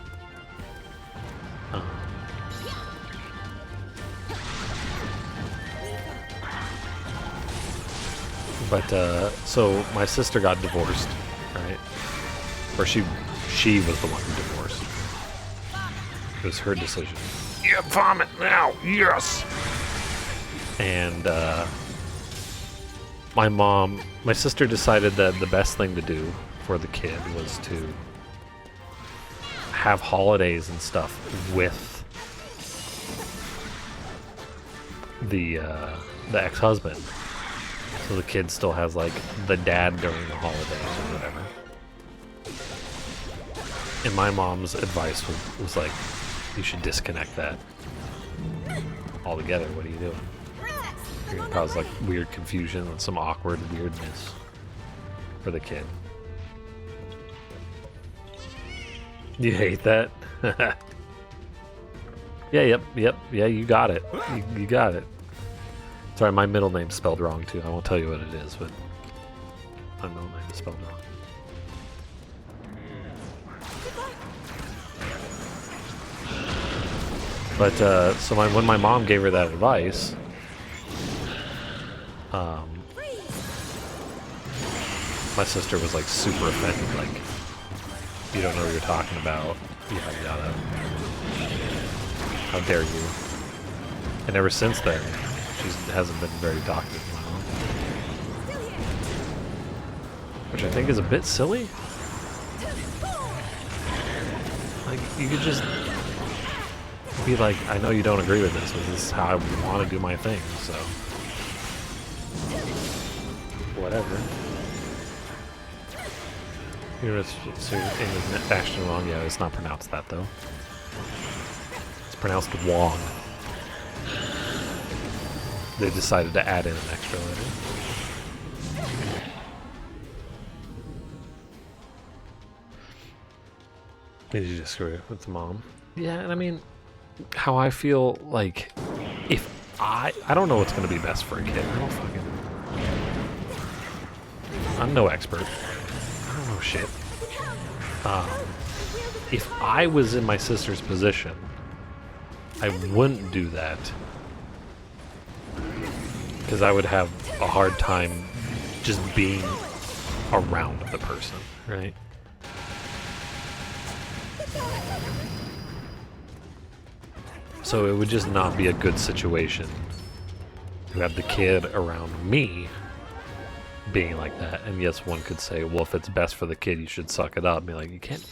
Speaker 1: But so my sister got divorced, right? Or she was the one who divorced. It was her decision. Yeah, vomit now, yes. And my sister decided that the best thing to do for the kid was to have holidays and stuff with the ex-husband. So the kid still has like the dad during the holidays or whatever. And my mom's advice was like, you should disconnect that altogether. What are you doing? You're gonna cause like weird confusion and some awkward weirdness for the kid. You hate that? Yeah, yeah, you got it. You got it. Sorry, my middle name's spelled wrong too. I won't tell you what it is, but my middle name is spelled wrong. But so when my mom gave her that advice, my sister was like super offended, like, you don't know what you're talking about, yada yada. How dare you? And ever since then, she hasn't been very talkative to my mom. Which I think is a bit silly. Like, you could just be like, I know you don't agree with this, but this is how I want to do my thing, so whatever. You know, it's Ashton wrong. Yeah, it's not pronounced that though. It's pronounced Wong. They decided to add in an extra letter. Did you disagree with the mom? Yeah, and I mean, how I feel like I don't know what's gonna be best for a kid. I don't fucking. I'm no expert. I don't know shit. If I was in my sister's position, I wouldn't do that because I would have a hard time just being around the person, right? So it would just not be a good situation to have the kid around me being like that. And yes, one could say, well, if it's best for the kid, you should suck it up. And be like, you can't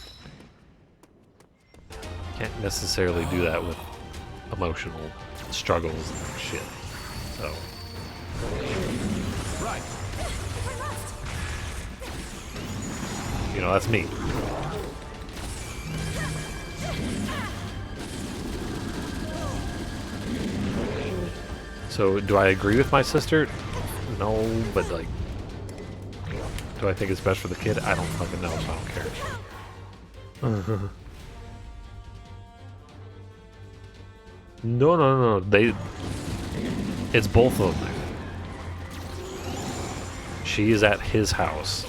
Speaker 1: necessarily do that with emotional struggles and shit. So,
Speaker 3: Right.
Speaker 1: you know, that's me. So, do I agree with my sister? No, but like, do I think it's best for the kid? I don't fucking know, so I don't care. No. It's both of them. She is at his house.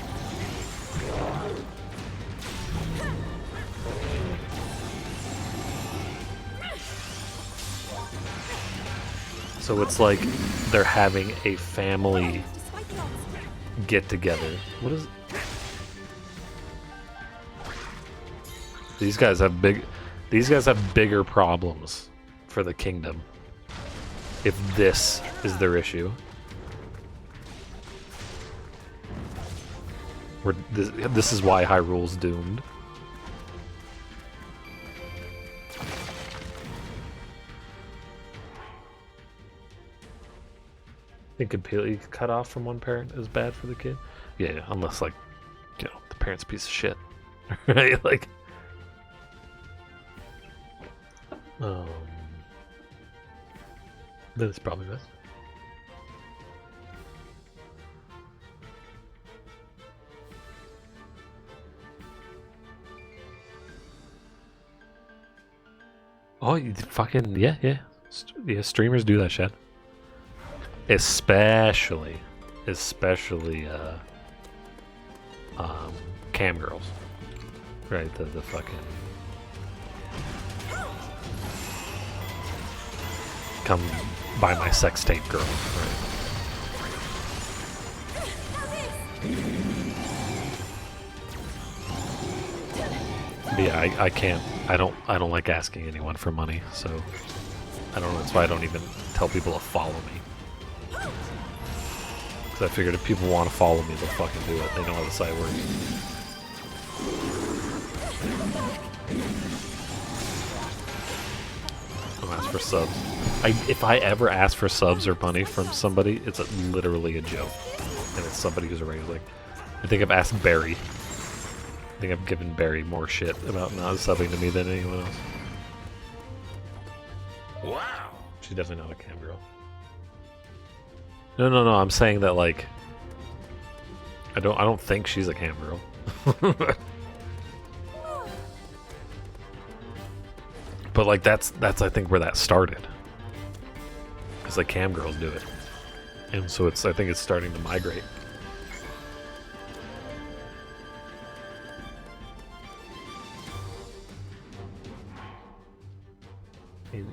Speaker 1: So it's like they're having a family
Speaker 5: Despite the odds.
Speaker 1: get together. What is? These guys have bigger problems for the kingdom. If this is their issue, this is why Hyrule's doomed. Think completely cut off from one parent is bad for the kid. Yeah, unless like, you know, the parent's a piece of shit, right? Like, then it's probably best. Oh, you fucking yeah. Yeah, streamers do that shit. Especially cam girls, right? The fucking come buy my sex tape girl, right? But yeah, I can't. I don't like asking anyone for money, so I don't know. That's why I don't even tell people to follow me. Because I figured if people want to follow me, they'll fucking do it. They know how the site works. Don't ask for subs. If I ever ask for subs or money from somebody, it's literally a joke. And it's somebody who's a regular. Like, I think I've asked Barry. I think I've given Barry more shit about not subbing to me than anyone else.
Speaker 3: Wow.
Speaker 1: She's definitely not a cam girl. No. I'm saying that like I don't think she's a cam girl. But like that's I think where that started. Cuz like cam girls do it. And so I think it's starting to migrate.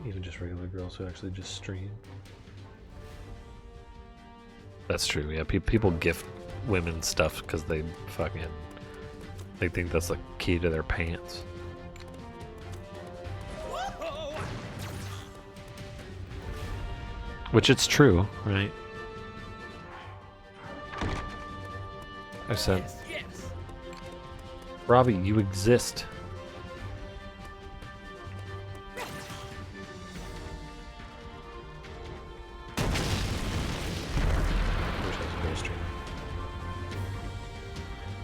Speaker 1: Even just regular girls who actually just stream. That's true. Yeah, people gift women stuff because they think that's the key to their pants. Which it's true, right? I said,
Speaker 3: Yes.
Speaker 1: Robbie, you exist.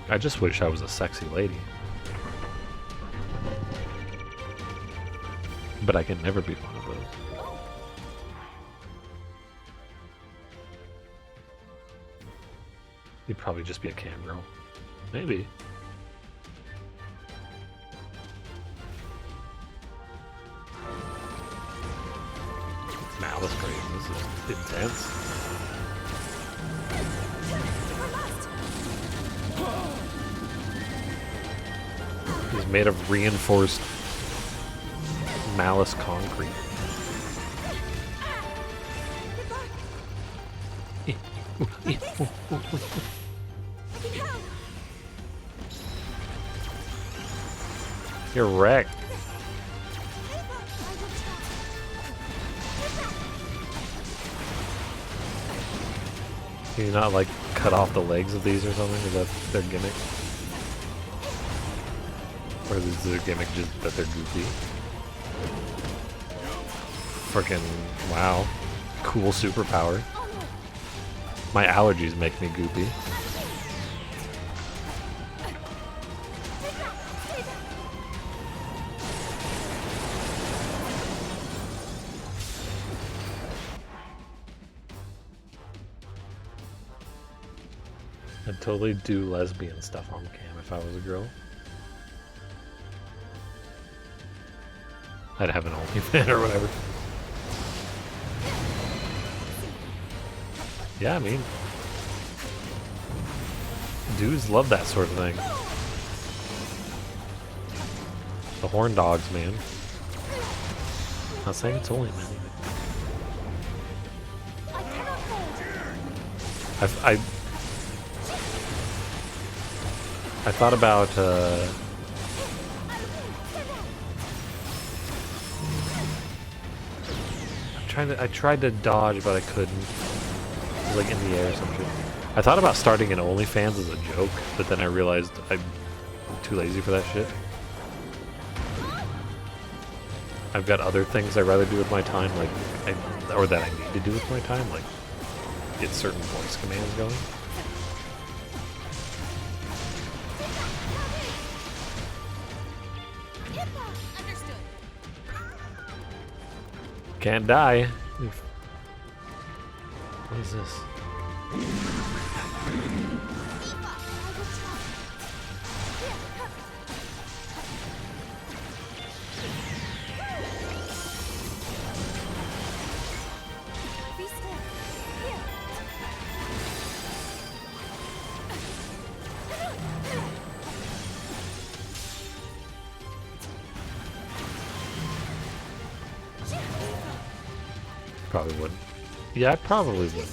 Speaker 1: I just wish I was a sexy lady. But I can never be one of those. You'd probably just be a cam girl. Maybe. Nah, let's go. This is intense. He's made of reinforced malice concrete. You're wrecked. Can you not like cut off the legs of these or something? Is that their gimmick? Or is their gimmick just that they're goofy? Freaking wow. Cool superpower. My allergies make me goopy. I'd totally do lesbian stuff on cam if I was a girl. I'd have an OnlyFans or whatever. Yeah, I mean, dudes love that sort of thing. The horn dogs, man. Not saying it's only men. I thought about I tried to dodge, but I couldn't. It was like in the air or something. I thought about starting an OnlyFans as a joke, but then I realized I'm too lazy for that shit. I've got other things I'd rather do with my time, like, or that I need to do with my time, like get certain voice commands going. Can't die. What is this? Probably wouldn't. Yeah, I probably would.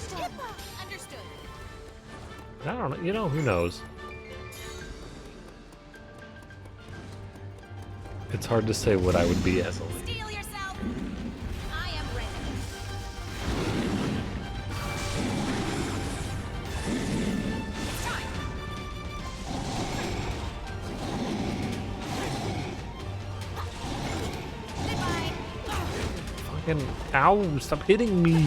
Speaker 1: I don't know. You know, who knows? It's hard to say what I would be as a lady.
Speaker 5: Steel yourself. I am ready. It's time. Goodbye.
Speaker 1: Fucking ow! Stop hitting me!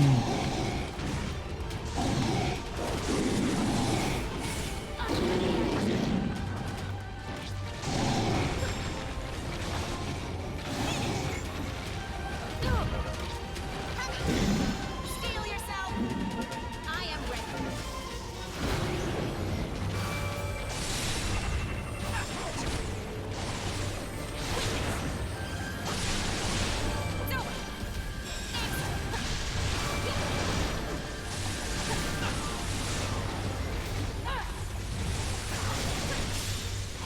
Speaker 5: Steel yourself. I am ready. It's over.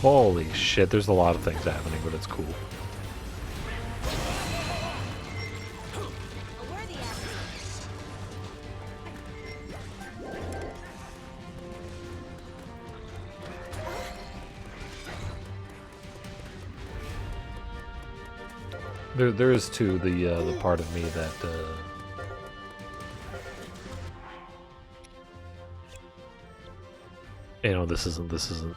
Speaker 1: Holy shit, there's a lot of things happening, but it's cool.
Speaker 5: A worthy effort.
Speaker 1: There is too the part of me that you know, this isn't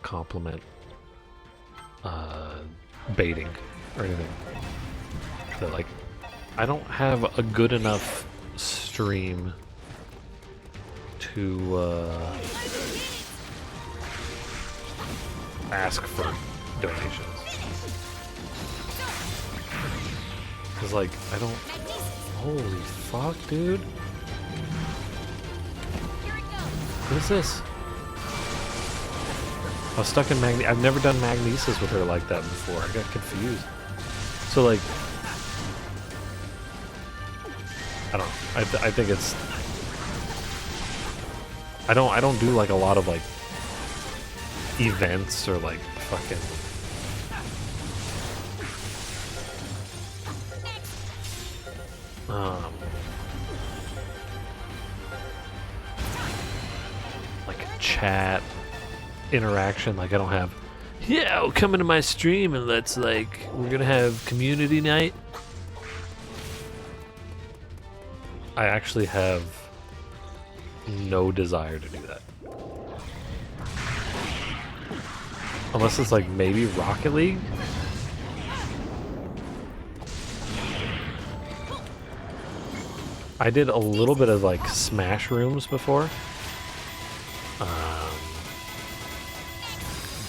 Speaker 1: compliment baiting or anything. That like I don't have a good enough stream to ask for donations. Cause like I don't. Holy fuck, dude!
Speaker 5: Here it goes.
Speaker 1: What is this? I was stuck in I've never done magnesis with her like that before. I got confused. So like, I don't know. I think it's. I don't do like a lot of like events or like fucking. Like chat interaction. Like I don't have. Yeah, well, come into my stream and let's like we're gonna have community night. I actually have no desire to do that. Unless it's like maybe Rocket League. I did a little bit of like Smash rooms before.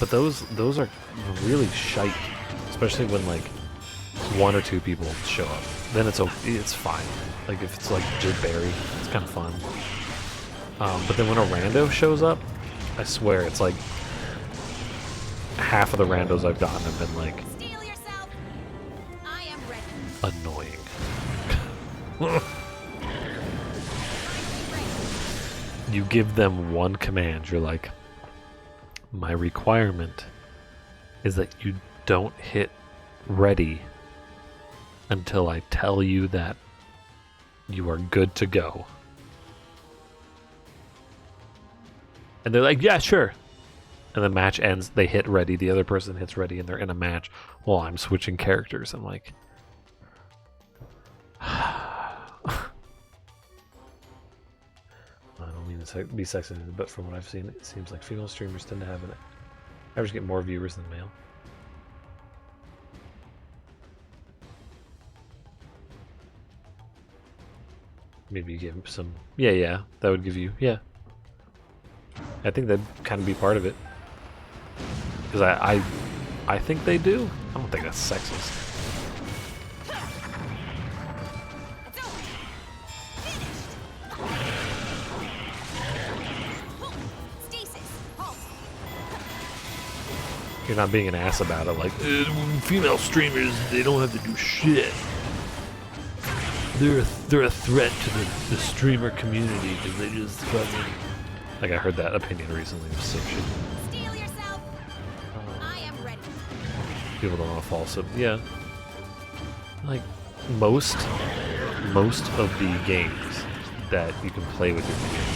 Speaker 1: But those are really shite, especially when like one or two people show up. Then it's fine. Like if it's like just Barry, it's kind of fun. But then when a rando shows up, I swear it's like half of the randos I've gotten have been like
Speaker 5: Steel yourself. I am ready.
Speaker 1: annoying. You give them one command, you're like, my requirement is that you don't hit ready until I tell you that you are good to go. And they're like, yeah, sure. And the match ends, they hit ready, the other person hits ready, and they're in a match while I'm switching characters. I'm like... I don't mean to be sexist, but from what I've seen, it seems like female streamers tend to have an average get more viewers than male. Maybe you give some... Yeah, that would give you... Yeah. I think that'd kind of be part of it. Because I think they do. I don't think that's sexist. You're not being an ass about it, like, female streamers, they don't have to do shit. They're a threat to the streamer community because they just fucking... Like, I heard that opinion recently. It was so shit.
Speaker 5: Steel yourself. I am ready.
Speaker 1: People don't want to fall, so yeah. Like, most of the games that you can play with your community,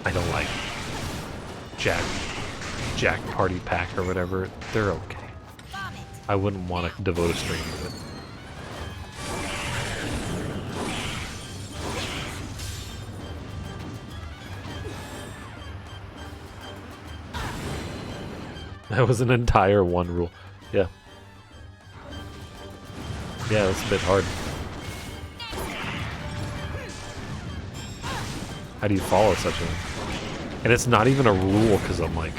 Speaker 1: I don't like. Jack Party Pack or whatever, they're okay. I wouldn't want to devote a stream to it. That was an entire one rule. Yeah. Yeah, that's a bit hard. How do you follow such a... And it's not even a rule because I'm like,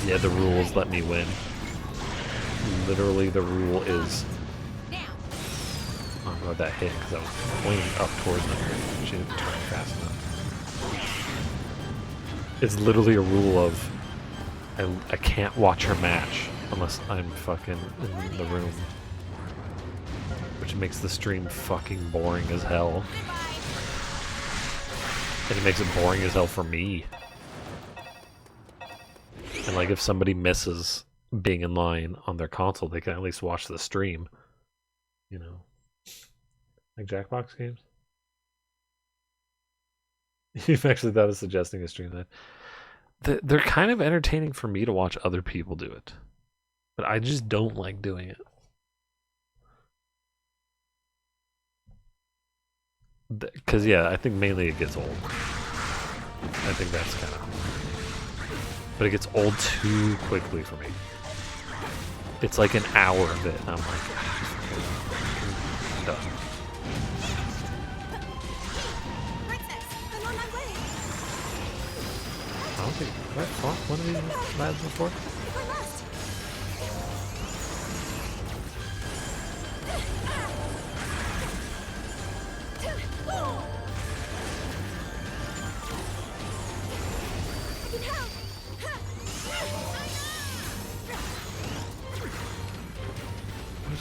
Speaker 1: yeah, the rules let me win. Literally, the rule is... I'm glad that hit because I was pointing up towards them. She didn't turn fast enough. It's literally a rule of I can't watch her match unless I'm fucking in the room. Which makes the stream fucking boring as hell. And it makes it boring as hell for me. And like if somebody misses being in line on their console, they can at least watch the stream. You know? Like Jackbox games? You've actually thought of suggesting a stream that... They're kind of entertaining for me to watch other people do it. But I just don't like doing it. Because, yeah, I think mainly it gets old. I think that's kind of... But it gets old too quickly for me. It's like an hour of it, and I'm like, I'm done. I don't think I fought one of these lads before.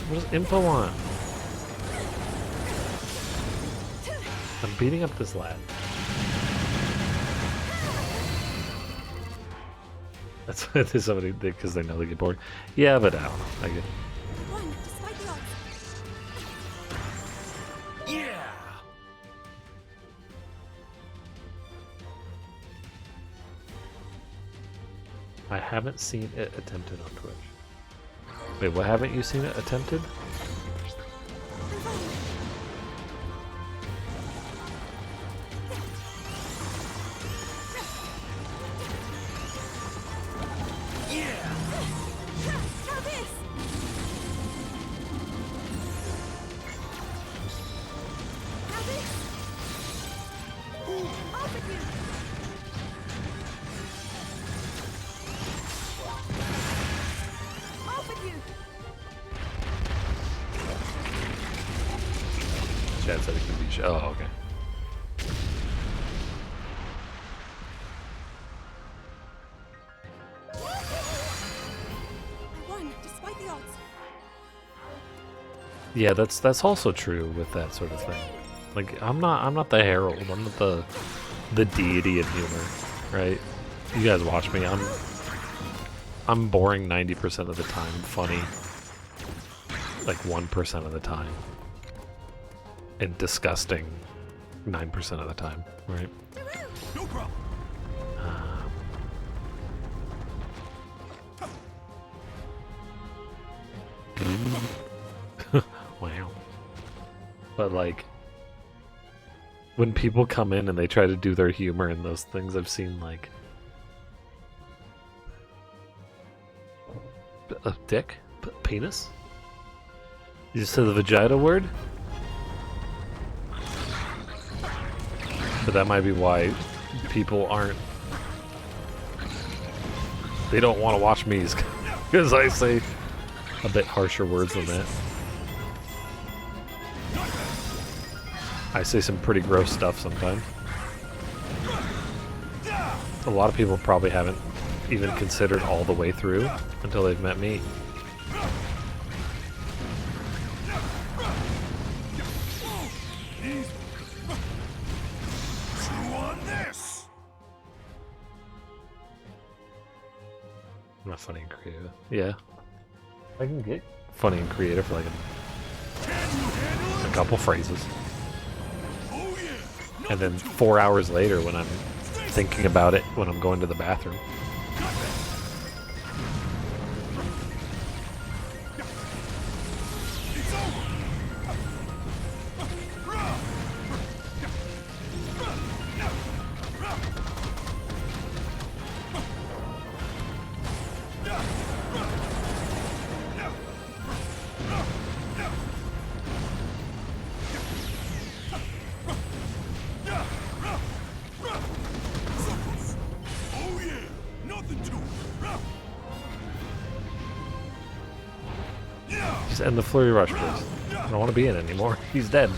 Speaker 1: What does info want? I'm beating up this lad. That's what somebody did because they know they get bored. Yeah, but I don't know. I get.
Speaker 8: One, despite the odds.
Speaker 4: Yeah!
Speaker 1: I haven't seen it attempted on Twitch. Wait, what haven't you seen it attempted?
Speaker 8: Now this! Now this! Off with you! Off with you!
Speaker 1: Chad said it can be. Oh, okay.
Speaker 8: I won, despite the odds.
Speaker 1: Yeah, that's also true with that sort of thing. Like I'm not the herald. I'm not the deity of humor, right? You guys watch me. I'm boring 90% of the time, funny like 1% of the time, and disgusting 9% of the time, right?
Speaker 3: No problem.
Speaker 1: Wow. But like when people come in and they try to do their humor in those things, I've seen like a dick, penis. You just said the vagina word, but that might be why people aren't. They don't want to watch me because I say a bit harsher words than that. I say some pretty gross stuff sometimes. A lot of people probably haven't even considered all the way through until they've met me.
Speaker 3: Chew on this.
Speaker 1: I'm not funny and creative. Yeah. I can get funny and creative for like a couple phrases.
Speaker 3: Oh yeah.
Speaker 1: And then 4 hours later when I'm thinking about it when I'm going to the bathroom.
Speaker 3: It's over. Oh yeah. Nothing to it. Yeah.
Speaker 1: Just end the flurry rush, please. I don't want to be in it anymore. He's dead.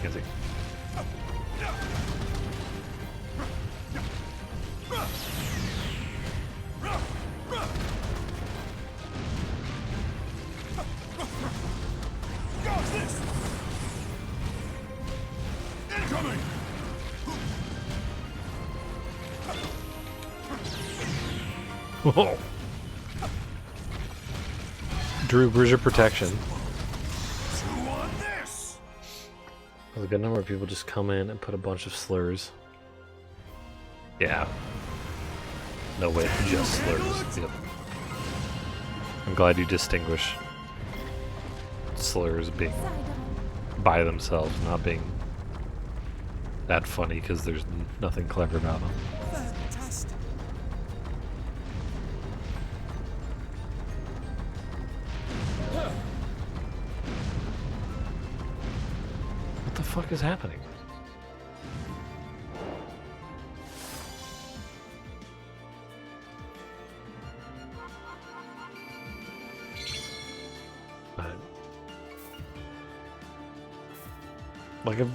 Speaker 1: Can't see.
Speaker 3: Dodge this. Incoming.
Speaker 1: Whoa. Drew, where's your protection?
Speaker 3: Chew on this.
Speaker 1: There's a good number of people just come in and put a bunch of slurs. Yeah. No way, just slurs. Yep. I'm glad you distinguish slurs being by themselves, not being that funny because there's nothing clever about them.
Speaker 7: Fantastic.
Speaker 1: What the fuck is happening? Like a...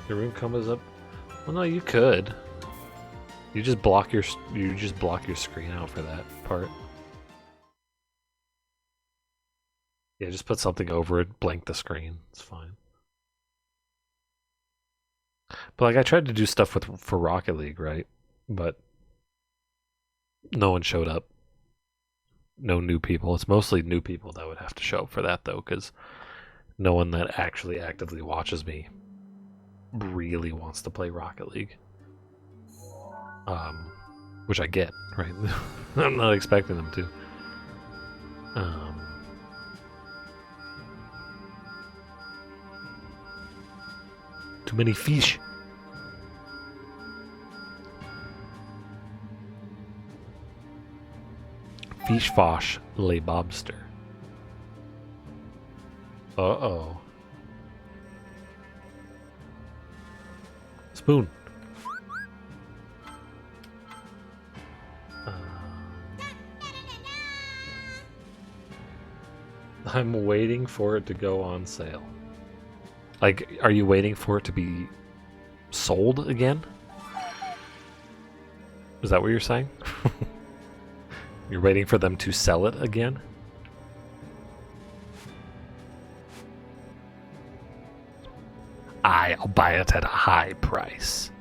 Speaker 1: The room comes up. Well, no, you could. You just block your screen out for that part. Yeah, just put something over it, blank the screen. It's fine. But like I tried to do stuff for Rocket League, right? But no one showed up. No new people. It's mostly new people that would have to show up for that though, because no one that actually actively watches me really wants to play Rocket League. Which I get, right? I'm not expecting them to. Too many fish. Fish fosh lay bobster. Uh-oh. Spoon. I'm waiting for it to go on sale. Like, are you waiting for it to be sold again? Is that what you're saying? You're waiting for them to sell it again? I'll buy it at a high price.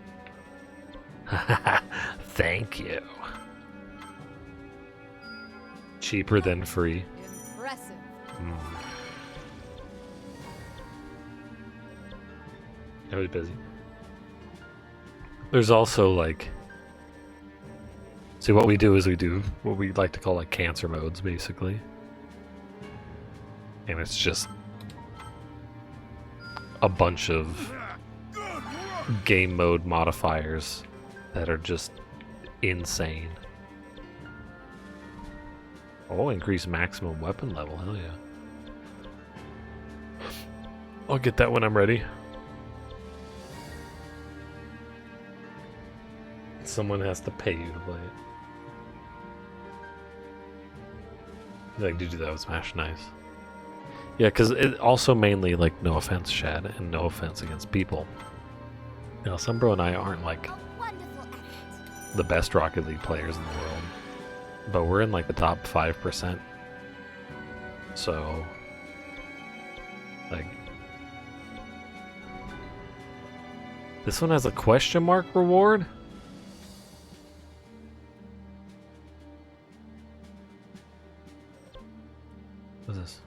Speaker 1: Thank you. Cheaper than free.
Speaker 5: Impressive.
Speaker 1: I was busy. There's also like, see what we do is we do what we like to call like cancer modes basically. And it's just a bunch of game mode modifiers that are just insane. Oh, increase maximum weapon level, hell yeah. I'll get that when I'm ready. Someone has to pay you to play it. Like, did you do that with Smash? Nice. Yeah, because it also mainly, like, no offense, Shad, and no offense against people. You know, Sumbro and I aren't, like,
Speaker 5: A wonderful effort.
Speaker 1: the best Rocket League players in the world. But we're in, like, the top 5%. So, like... This one has a question mark reward? What's this?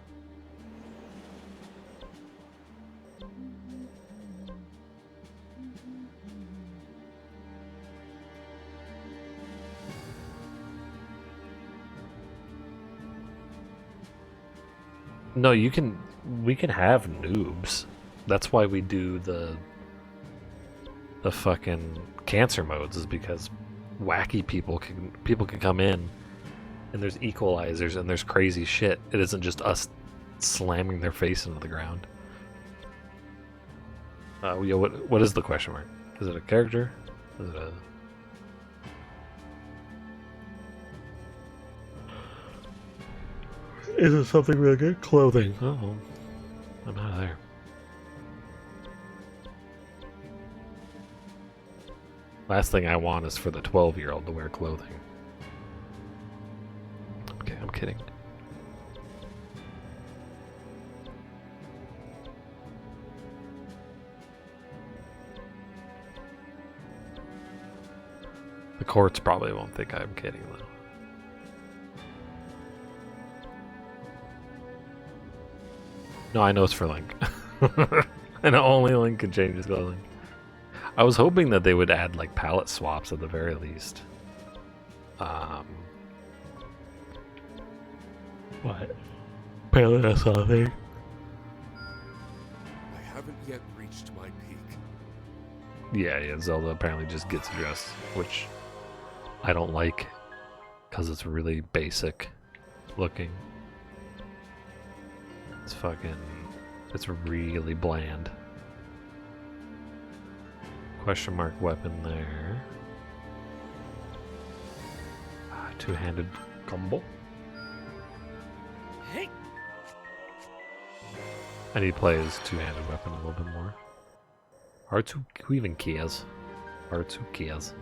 Speaker 1: No, we can have noobs. That's why we do the fucking cancer modes, is because wacky people can come in and there's equalizers and there's crazy shit. It isn't just us slamming their face into the ground. Yeah, what is the question mark? Is it a character? Is it a... Is it something really good? Clothing. Oh, I'm out of there. Last thing I want is for the 12-year-old to wear clothing. Okay, I'm kidding. The courts probably won't think I'm kidding, though. No, I know it's for Link. I know only Link can change his clothing. I was hoping that they would add, like, palette swaps at the very least. What? Palette swapping?
Speaker 3: I haven't yet reached my peak.
Speaker 1: Yeah, Zelda apparently just gets dressed, which I don't like, because it's really basic looking. It's really bland. Question mark weapon there. Two-handed combo.
Speaker 4: Hey.
Speaker 1: I need to play his two-handed weapon a little bit more. R2, who even cares? parts. Who cares?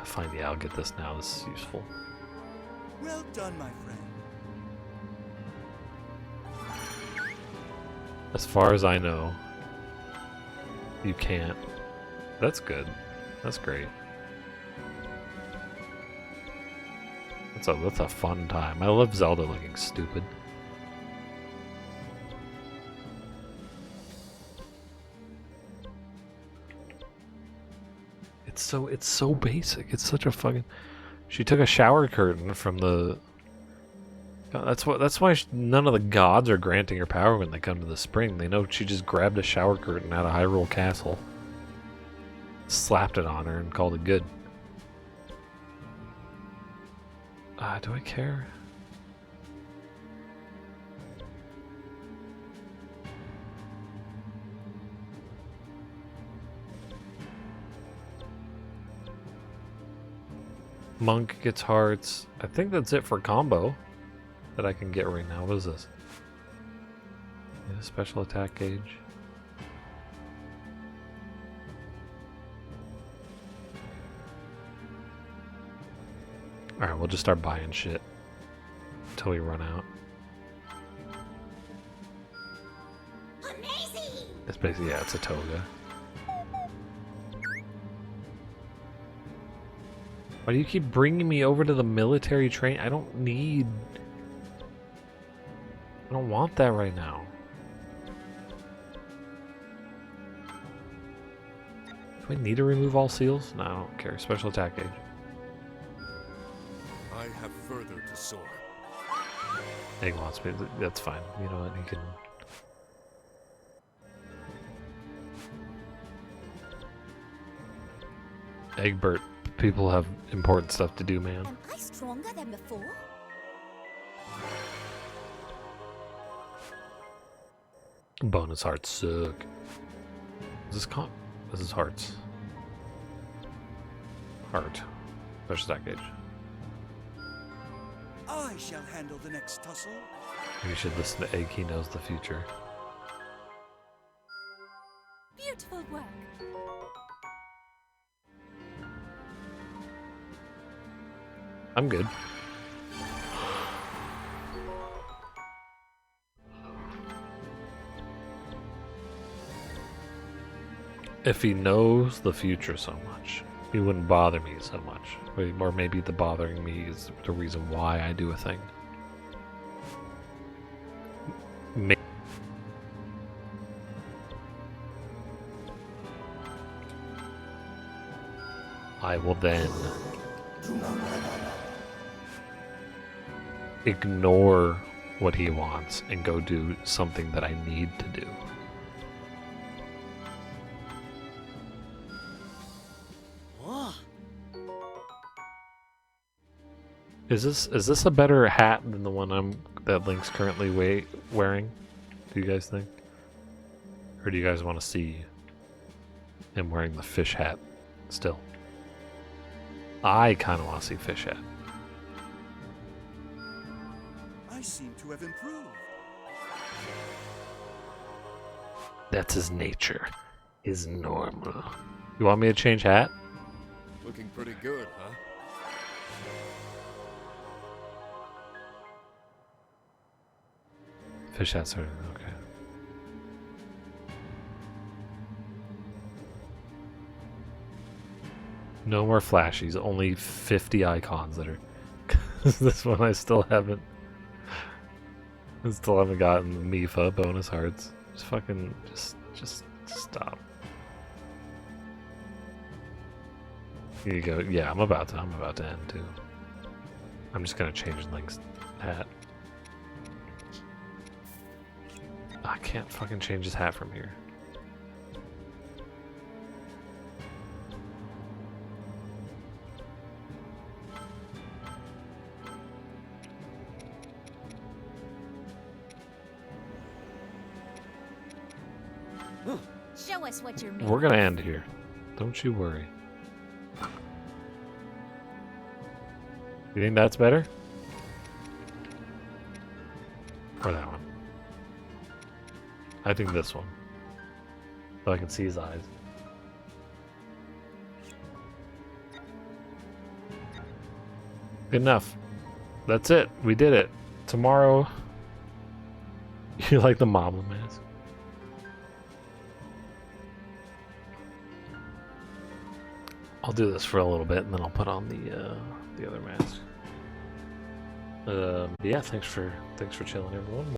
Speaker 1: Fine, yeah, I'll get this now. This is useful.
Speaker 7: Well done, my friend.
Speaker 1: As far as I know, you can't. That's good. That's great. That's a fun time. I love Zelda looking stupid. It's so basic. It's such a fucking. She took a shower curtain from the. That's why none of the gods are granting her power when they come to the spring. They know she just grabbed a shower curtain out of Hyrule Castle, slapped it on her, and called it good. Do I care? Monk gets hearts. I think that's it for combo that I can get right now. What is this? Yeah, special attack gauge. Alright, we'll just start buying shit until we run out.
Speaker 5: Amazing!
Speaker 1: It's basically, yeah, it's a toga. Why do you keep bringing me over to the military train? I don't want that right now. Do I need to remove all seals? No, I don't care. Special attack gauge.
Speaker 3: I have further to soar.
Speaker 1: Egg wants me. That's fine. You know what? He can. Egbert, people have important stuff to do, man.
Speaker 5: Am I stronger than before?
Speaker 1: Bonus hearts suck. Is this comp? This is hearts. Heart. Special attack gauge.
Speaker 7: I shall handle the next tussle.
Speaker 1: You should listen to Egg. He knows the future.
Speaker 6: Beautiful work.
Speaker 1: I'm good. If he knows the future so much, he wouldn't bother me so much. Or maybe the bothering me is the reason why I do a thing. I will then ignore what he wants and go do something that I need to do. Is this a better hat than the one that Link's currently wearing? Do you guys think? Or do you guys want to see him wearing the fish hat still? I kind of want to see fish hat.
Speaker 7: I seem to have improved.
Speaker 1: That's his nature. His normal. You want me to change hat?
Speaker 3: Looking pretty good, huh?
Speaker 1: Fish hat sort of, okay. No more flashies, only 50 icons that are. This one I still haven't gotten the Mifa bonus hearts. Just fucking, just stop. Here you go. Yeah, I'm about to end too. I'm just gonna change Link's hat. I can't fucking change his hat from here.
Speaker 5: Show us what you're made
Speaker 1: We're
Speaker 5: of.
Speaker 1: gonna end here. Don't you worry. You think that's better? Or that one? I think this one. So I can see his eyes. Good enough. That's it. We did it. Tomorrow, you like the Moblin mask. I'll do this for a little bit, and then I'll put on the other mask. Yeah, thanks for chilling, everyone.